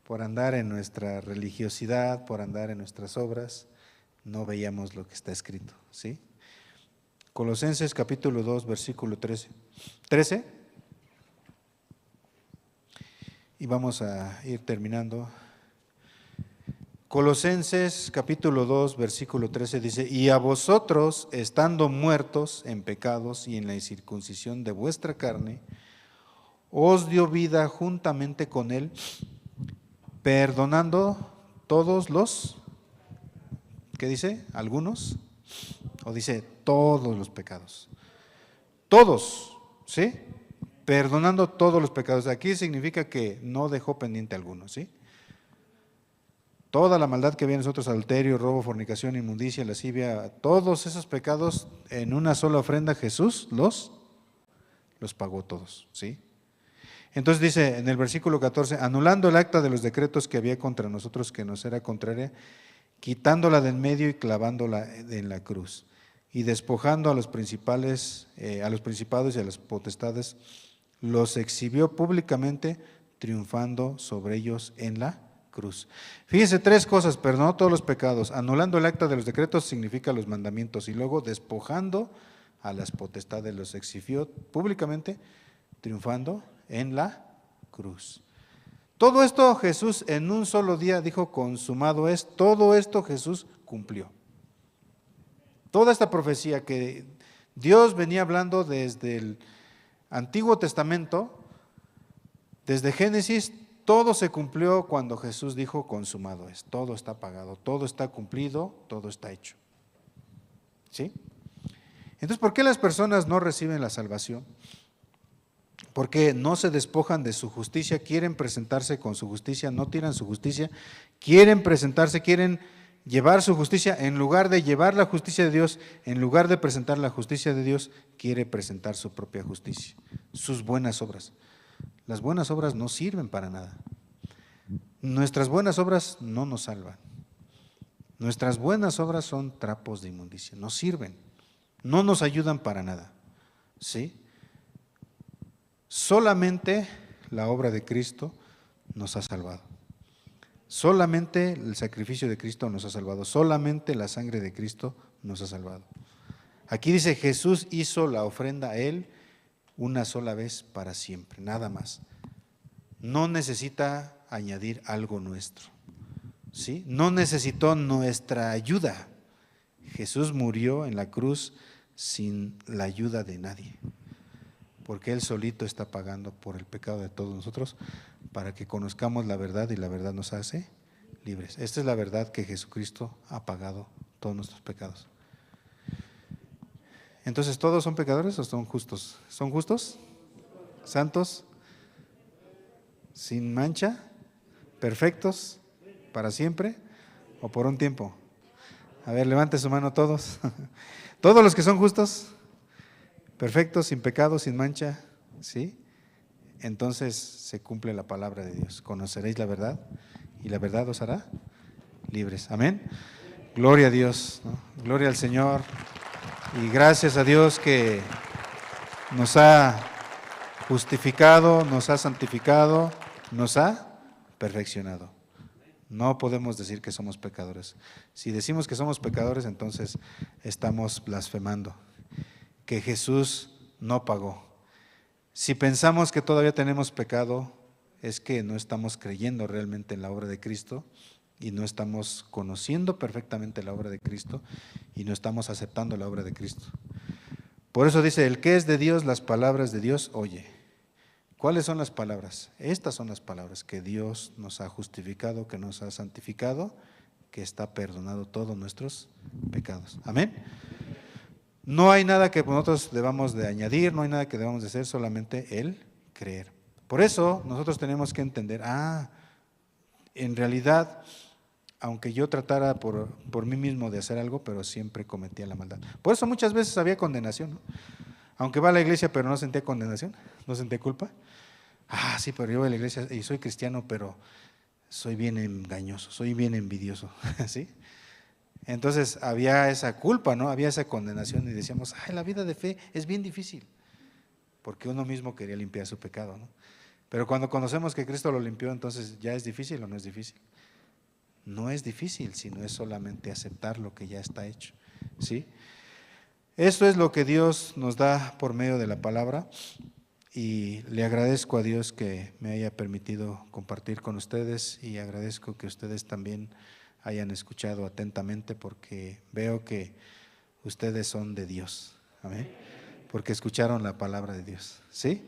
Por andar en nuestra religiosidad, por andar en nuestras obras, no veíamos lo que está escrito, ¿sí? Colosenses capítulo 2, versículo 13. Y vamos a ir terminando. Colosenses capítulo 2, versículo 13 dice: y a vosotros, estando muertos en pecados y en la incircuncisión de vuestra carne, os dio vida juntamente con él, perdonando todos los, ¿qué dice? ¿Algunos? O dice todos los pecados. Todos, ¿sí? Perdonando todos los pecados. Aquí significa que no dejó pendiente alguno, ¿sí? Toda la maldad que había en nosotros, adulterio, robo, fornicación, inmundicia, lascivia, todos esos pecados en una sola ofrenda Jesús los pagó todos, ¿sí? Entonces dice en el versículo 14, anulando el acta de los decretos que había contra nosotros que nos era contraria, quitándola del medio y clavándola en la cruz, y despojando a los principados y a las potestades, los exhibió públicamente, triunfando sobre ellos en la cruz. Fíjense, tres cosas: perdonó todos los pecados, anulando el acta de los decretos significa los mandamientos, y luego despojando a las potestades, los exhibió públicamente, triunfando en la cruz. Todo esto Jesús en un solo día dijo: consumado es. Todo esto Jesús cumplió. Toda esta profecía que Dios venía hablando desde el Antiguo Testamento, desde Génesis, todo se cumplió cuando Jesús dijo: consumado es. Todo está pagado, todo está cumplido, todo está hecho. ¿Sí? Entonces, ¿por qué las personas no reciben la salvación? Porque no se despojan de su justicia, quieren presentarse con su justicia, no tiran su justicia, quieren presentarse, quieren llevar su justicia, en lugar de llevar la justicia de Dios, en lugar de presentar la justicia de Dios, quiere presentar su propia justicia, sus buenas obras. Las buenas obras no sirven para nada. Nuestras buenas obras no nos salvan. Nuestras buenas obras son trapos de inmundicia, no sirven, no nos ayudan para nada, ¿sí? Solamente la obra de Cristo nos ha salvado. Solamente el sacrificio de Cristo nos ha salvado. Solamente la sangre de Cristo nos ha salvado. Aquí dice: Jesús hizo la ofrenda a Él una sola vez para siempre, nada más. No necesita añadir algo nuestro, ¿sí? No necesitó nuestra ayuda. Jesús murió en la cruz sin la ayuda de nadie, porque Él solito está pagando por el pecado de todos nosotros, para que conozcamos la verdad y la verdad nos hace libres. Esta es la verdad, que Jesucristo ha pagado todos nuestros pecados. Entonces, ¿todos son pecadores o son justos? ¿Son justos? ¿Santos? ¿Sin mancha? ¿Perfectos? ¿Para siempre? ¿O por un tiempo? A ver, levante su mano todos. ¿Todos los que son justos? Perfectos, sin pecado, sin mancha, ¿sí? Entonces se cumple la palabra de Dios. Conoceréis la verdad y la verdad os hará libres. Amén. Gloria a Dios, ¿no? Gloria al Señor. Y gracias a Dios que nos ha justificado, nos ha santificado, nos ha perfeccionado. No podemos decir que somos pecadores. Si decimos que somos pecadores, entonces estamos blasfemando, que Jesús no pagó. Si pensamos que todavía tenemos pecado, es que no estamos creyendo realmente en la obra de Cristo y no estamos conociendo perfectamente la obra de Cristo y no estamos aceptando la obra de Cristo. Por eso dice: el que es de Dios, las palabras de Dios oye. ¿Cuáles son las palabras? Estas son las palabras: que Dios nos ha justificado, que nos ha santificado, que está perdonado todos nuestros pecados. Amén. No hay nada que nosotros debamos de añadir, no hay nada que debamos de hacer, solamente Él creer. Por eso nosotros tenemos que entender, en realidad, aunque yo tratara por mí mismo de hacer algo, pero siempre cometía la maldad. Por eso muchas veces había condenación, ¿no? Aunque va a la iglesia, pero no sentía condenación, no sentía culpa. Sí, pero yo voy a la iglesia y soy cristiano, pero soy bien engañoso, soy bien envidioso, ¿sí? Entonces había esa culpa, ¿no? Había esa condenación y decíamos, la vida de fe es bien difícil, porque uno mismo quería limpiar su pecado, ¿no? Pero cuando conocemos que Cristo lo limpió, entonces ¿ya es difícil o no es difícil? No es difícil, sino es solamente aceptar lo que ya está hecho, ¿sí? Esto es lo que Dios nos da por medio de la palabra, y le agradezco a Dios que me haya permitido compartir con ustedes, y agradezco que ustedes también hayan escuchado atentamente, porque veo que ustedes son de Dios, amén, porque escucharon la palabra de Dios, ¿sí?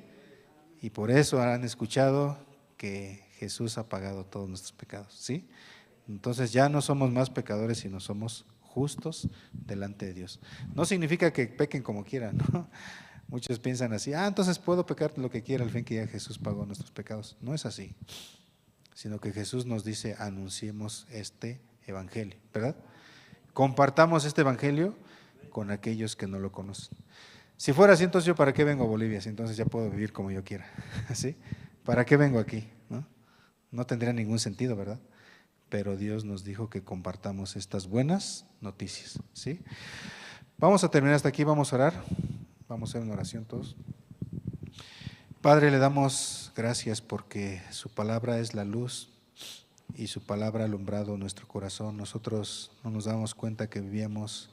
Y por eso han escuchado que Jesús ha pagado todos nuestros pecados, ¿sí? Entonces ya no somos más pecadores, sino somos justos delante de Dios. No significa que pequen como quieran, ¿no? Muchos piensan así, entonces puedo pecar lo que quiera al fin que ya Jesús pagó nuestros pecados. No es así, sino que Jesús nos dice, anunciemos este evangelio, ¿verdad? Compartamos este evangelio con aquellos que no lo conocen. Si fuera así, entonces yo ¿para qué vengo a Bolivia? Si entonces ya puedo vivir como yo quiera, ¿sí? ¿Para qué vengo aquí? No tendría ningún sentido, ¿verdad? Pero Dios nos dijo que compartamos estas buenas noticias, ¿sí? Vamos a terminar hasta aquí, vamos a orar, vamos a hacer una oración todos. Padre, le damos gracias porque su palabra es la luz y su palabra ha alumbrado nuestro corazón. Nosotros no nos damos cuenta que vivíamos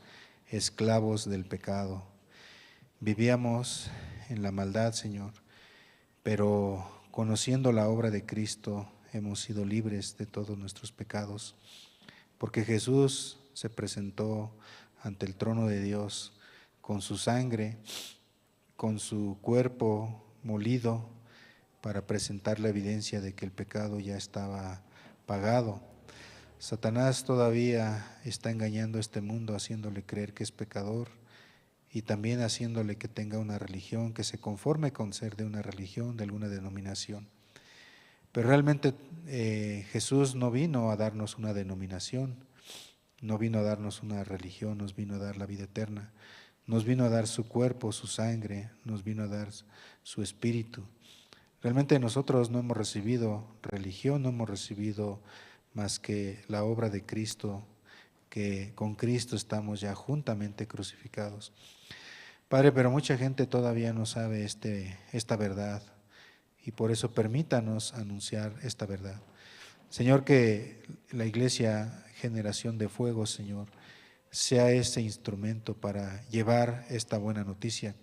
esclavos del pecado, vivíamos en la maldad, Señor, pero conociendo la obra de Cristo hemos sido libres de todos nuestros pecados, porque Jesús se presentó ante el trono de Dios con su sangre, con su cuerpo molido, para presentar la evidencia de que el pecado ya estaba pagado. Satanás todavía está engañando a este mundo, haciéndole creer que es pecador y también haciéndole que tenga una religión, que se conforme con ser de una religión, de alguna denominación. Pero realmente Jesús no vino a darnos una denominación, no vino a darnos una religión, nos vino a dar la vida eterna, nos vino a dar su cuerpo, su sangre, nos vino a dar su espíritu. Realmente nosotros no hemos recibido religión, no hemos recibido más que la obra de Cristo, que con Cristo estamos ya juntamente crucificados. Padre, pero mucha gente todavía no sabe esta verdad, y por eso permítanos anunciar esta verdad. Señor, que la iglesia Generación de Fuego, Señor, sea ese instrumento para llevar esta buena noticia.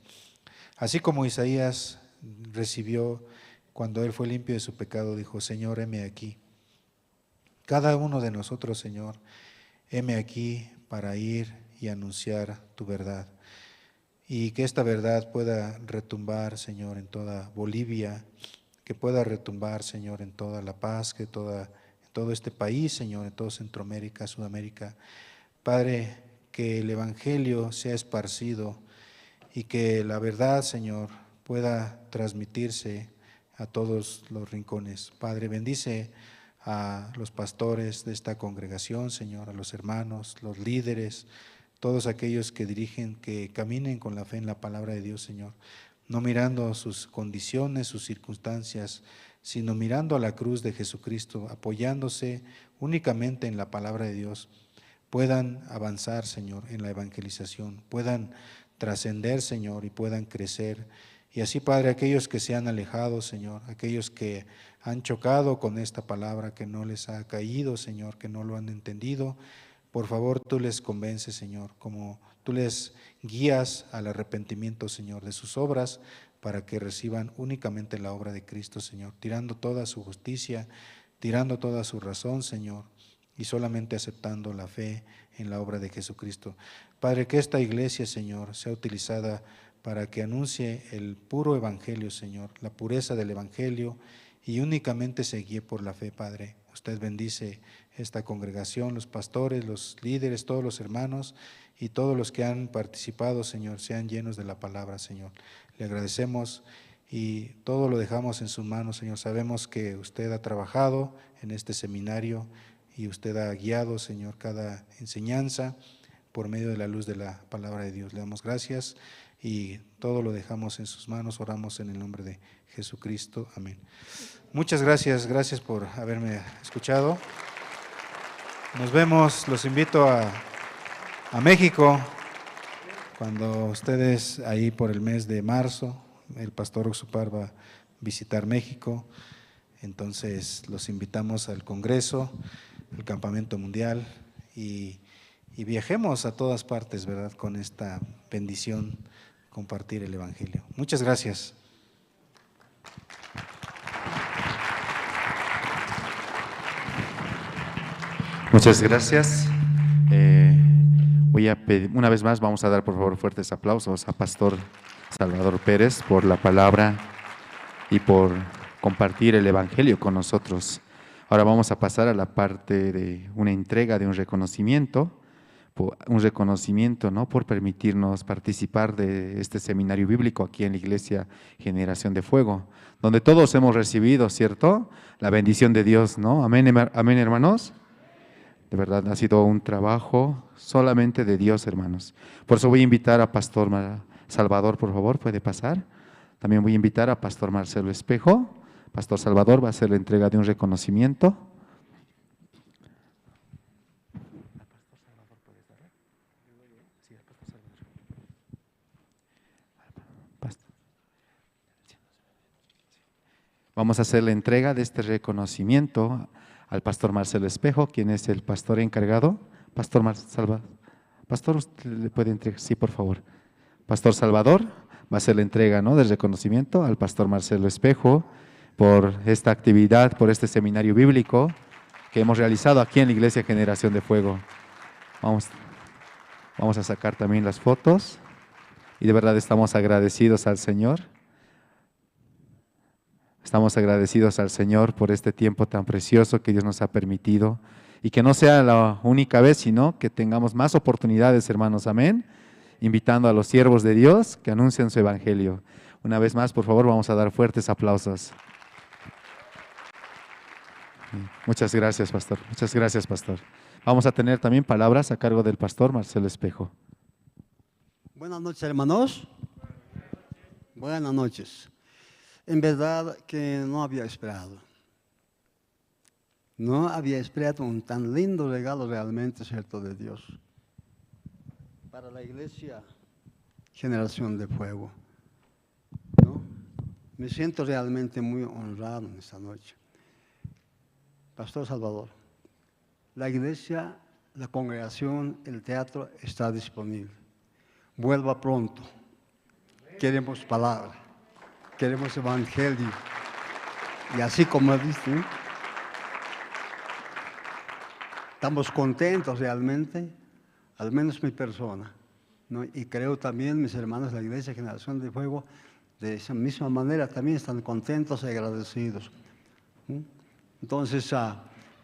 Así como Isaías recibió cuando él fue limpio de su pecado, dijo, Señor, heme aquí. Cada uno de nosotros, Señor, heme aquí para ir y anunciar tu verdad. Y que esta verdad pueda retumbar, Señor, en toda Bolivia, que pueda retumbar, Señor, en toda La Paz, en todo este país, Señor, en toda Centroamérica, Sudamérica. Padre, que el evangelio sea esparcido y que la verdad, Señor, pueda transmitirse a todos los rincones. Padre, bendice a los pastores de esta congregación, Señor, a los hermanos, los líderes, todos aquellos que dirigen, que caminen con la fe en la palabra de Dios, Señor, no mirando sus condiciones, sus circunstancias, sino mirando a la cruz de Jesucristo, apoyándose únicamente en la palabra de Dios, puedan avanzar, Señor, en la evangelización, puedan trascender, Señor, y puedan crecer. Y así, Padre, aquellos que se han alejado, Señor, aquellos que han chocado con esta palabra, que no les ha caído, Señor, que no lo han entendido, por favor, tú les convences, Señor, como tú les guías al arrepentimiento, Señor, de sus obras, para que reciban únicamente la obra de Cristo, Señor, tirando toda su justicia, tirando toda su razón, Señor, y solamente aceptando la fe en la obra de Jesucristo. Padre, que esta iglesia, Señor, sea utilizada para que anuncie el puro evangelio, Señor, la pureza del evangelio, y únicamente se guíe por la fe, Padre. Usted bendice esta congregación, los pastores, los líderes, todos los hermanos y todos los que han participado, Señor, sean llenos de la palabra, Señor. Le agradecemos y todo lo dejamos en sus manos, Señor. Sabemos que usted ha trabajado en este seminario y usted ha guiado, Señor, cada enseñanza por medio de la luz de la palabra de Dios. Le damos gracias y todo lo dejamos en sus manos. Oramos en el nombre de Jesucristo. Amén. Muchas gracias por haberme escuchado. Nos vemos, los invito a México, cuando ustedes ahí por el mes de marzo, el pastor Oxupar va a visitar México, entonces los invitamos al Congreso, al Campamento Mundial y viajemos a todas partes, ¿verdad?, con esta bendición, compartir el Evangelio. Muchas gracias. Muchas gracias. Voy a pedir, una vez más, vamos a dar por favor fuertes aplausos a Pastor Salvador Pérez por la palabra y por compartir el Evangelio con nosotros. Ahora vamos a pasar a la parte de una entrega de un reconocimiento, ¿no?, por permitirnos participar de este seminario bíblico aquí en la Iglesia Generación de Fuego, donde todos hemos recibido, ¿cierto?, la bendición de Dios, ¿no? Amén, amén, hermanos. De verdad, ha sido un trabajo solamente de Dios, hermanos. Por eso voy a invitar a Pastor Salvador, por favor, puede pasar. También voy a invitar a Pastor Marcelo Espejo. Pastor Salvador va a hacer la entrega de un reconocimiento. Vamos a hacer la entrega de este reconocimiento al Pastor Marcelo Espejo, quien es el pastor encargado. Pastor Pastor, ¿usted le puede entregar? Sí, por favor. Pastor Salvador va a hacer la entrega, ¿no?, del reconocimiento al Pastor Marcelo Espejo por esta actividad, por este seminario bíblico que hemos realizado aquí en la Iglesia Generación de Fuego. Vamos a sacar también las fotos y de verdad estamos agradecidos al Señor. Estamos agradecidos al Señor por este tiempo tan precioso que Dios nos ha permitido y que no sea la única vez, sino que tengamos más oportunidades, hermanos, amén, invitando a los siervos de Dios que anuncien su Evangelio. Una vez más, por favor, vamos a dar fuertes aplausos. Muchas gracias, pastor. Muchas gracias, pastor. Vamos a tener también palabras a cargo del pastor Marcelo Espejo. Buenas noches, hermanos. Buenas noches. En verdad que no había esperado. No había esperado un tan lindo regalo realmente, ¿cierto?, de Dios. Para la Iglesia Generación de Fuego, ¿no? Me siento realmente muy honrado en esta noche. Pastor Salvador, la iglesia, la congregación, el teatro está disponible. Vuelva pronto. Queremos palabra, queremos evangelio. Y así como dice, estamos contentos realmente, al menos mi persona, ¿no? Y creo también mis hermanos de la Iglesia Generación de Fuego, de esa misma manera también están contentos y agradecidos. Entonces,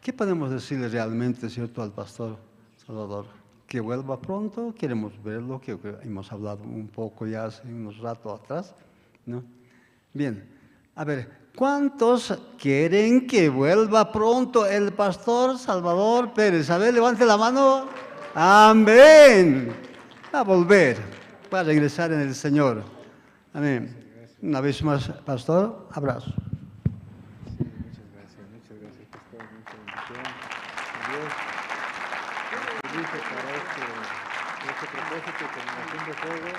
¿qué podemos decirle realmente, cierto, al pastor Salvador? Que vuelva pronto, queremos verlo, que hemos hablado un poco ya hace unos ratos atrás, ¿no? Bien, a ver, ¿cuántos quieren que vuelva pronto el pastor Salvador Pérez? A ver, levante la mano. Amén. Va a volver, va a regresar en el Señor. Amén. Una vez más, pastor, abrazo. Muchas gracias, pastor. Mucha bendición. Dios utilice para este propósito que Generación de Fuego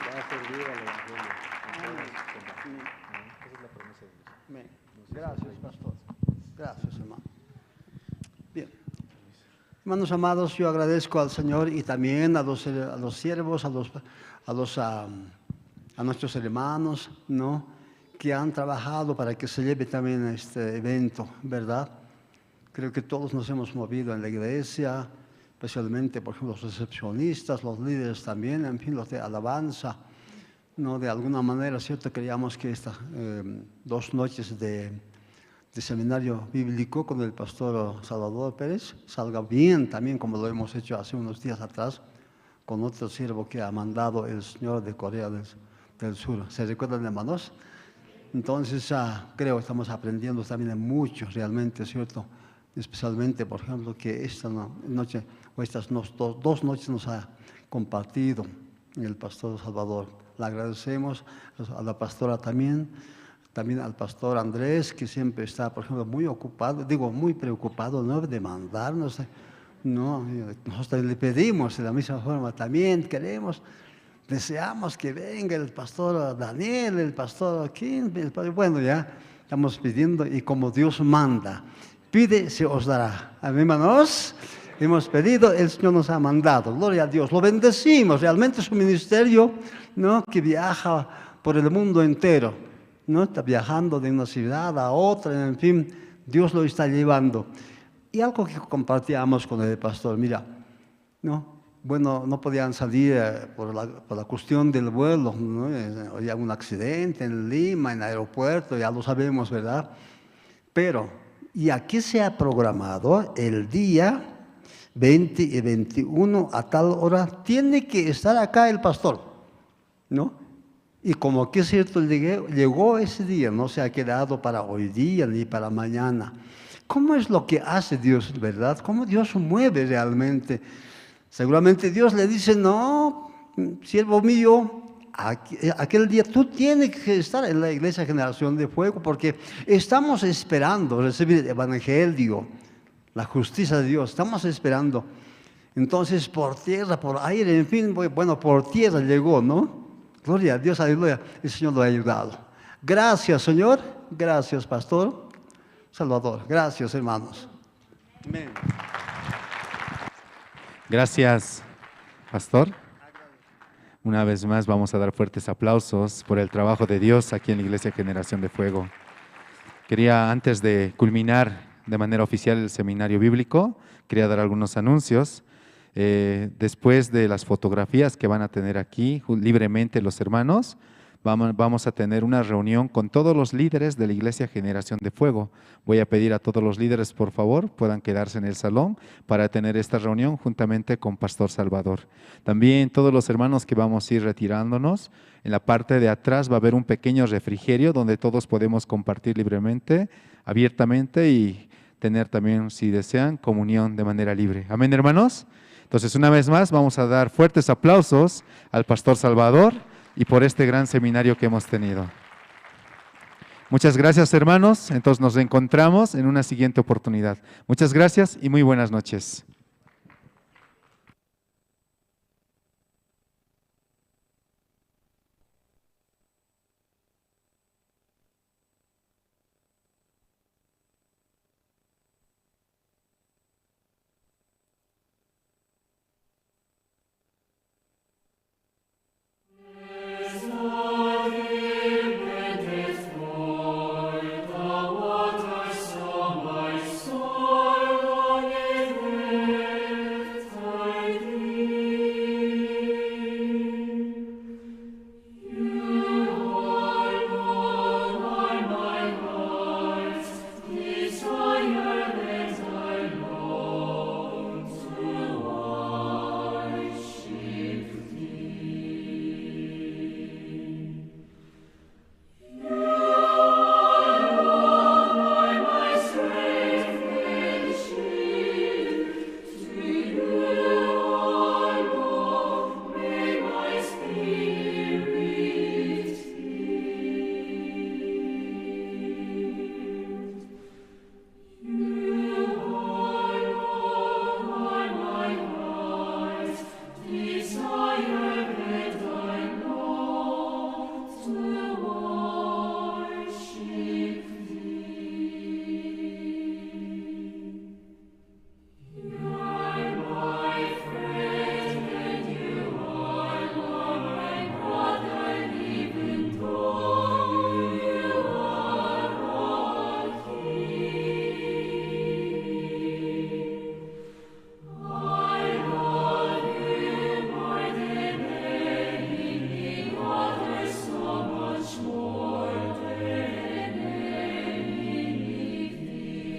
va a servir al Evangelio. Esa es la promesa de Dios. Amén. Gracias, pastor. Gracias, hermano. Bien. Hermanos amados, yo agradezco al Señor y también a los siervos, a nuestros hermanos, ¿no?, que han trabajado para que se lleve también este evento, ¿verdad? Creo que todos nos hemos movido en la iglesia, especialmente, por ejemplo, los recepcionistas, los líderes también, en fin, los de alabanza, ¿no? De alguna manera, ¿cierto? Queríamos que estas 2 noches de seminario bíblico con el pastor Salvador Pérez salga bien también, como lo hemos hecho hace unos días atrás, con otro siervo que ha mandado el señor de Corea del Sur. ¿Se recuerdan, hermanos? Entonces, creo que estamos aprendiendo también mucho realmente, ¿cierto? Especialmente, por ejemplo, que esta noche, o estas dos noches nos ha compartido el pastor Salvador. Le agradecemos a la pastora también al pastor Andrés, que siempre está, por ejemplo, muy ocupado, muy preocupado, ¿no?, de mandarnos. No, nosotros le pedimos de la misma forma, también deseamos que venga el pastor Daniel, el pastor Kim, bueno, ya estamos pidiendo, y como Dios manda, pide, se os dará. Amén, hermanos. Hemos pedido, el Señor nos ha mandado. Gloria a Dios. Lo bendecimos. Realmente es un ministerio, ¿no?, que viaja por el mundo entero, ¿no? Está viajando de una ciudad a otra, en fin, Dios lo está llevando. Y algo que compartíamos con el pastor, mira, no podían salir por la cuestión del vuelo, ¿no? Había un accidente en Lima, en el aeropuerto, ya lo sabemos, ¿verdad? Pero, y aquí se ha programado el día 20 y 21 a tal hora, tiene que estar acá el pastor, ¿no? Y como que es cierto, llegó ese día, no se ha quedado para hoy día ni para mañana. ¿Cómo es lo que hace Dios, verdad? ¿Cómo Dios mueve realmente? Seguramente Dios le dice, no, siervo mío, aquel día tú tienes que estar en la Iglesia Generación de Fuego, porque estamos esperando recibir el Evangelio, la justicia de Dios, estamos esperando. Entonces, por tierra, por aire, en fin, bueno, por tierra llegó, ¿no? Gloria a Dios, aleluya, el Señor lo ha ayudado. Gracias, Señor, gracias, pastor Salvador, gracias, hermanos. Amén. Gracias, pastor. Una vez más vamos a dar fuertes aplausos por el trabajo de Dios aquí en la Iglesia Generación de Fuego. Quería, antes de culminar de manera oficial el seminario bíblico, quería dar algunos anuncios. Después de las fotografías que van a tener aquí libremente los hermanos, vamos a tener una reunión con todos los líderes de la Iglesia Generación de Fuego. Voy a pedir a todos los líderes, por favor, puedan quedarse en el salón para tener esta reunión juntamente con Pastor Salvador. También todos los hermanos que vamos a ir retirándonos, en la parte de atrás va a haber un pequeño refrigerio donde todos podemos compartir libremente, abiertamente, y tener también, si desean, comunión de manera libre. Amén, hermanos. Entonces, una vez más, vamos a dar fuertes aplausos al Pastor Salvador y por este gran seminario que hemos tenido. Muchas gracias, hermanos. Entonces nos reencontramos en una siguiente oportunidad. Muchas gracias y muy buenas noches.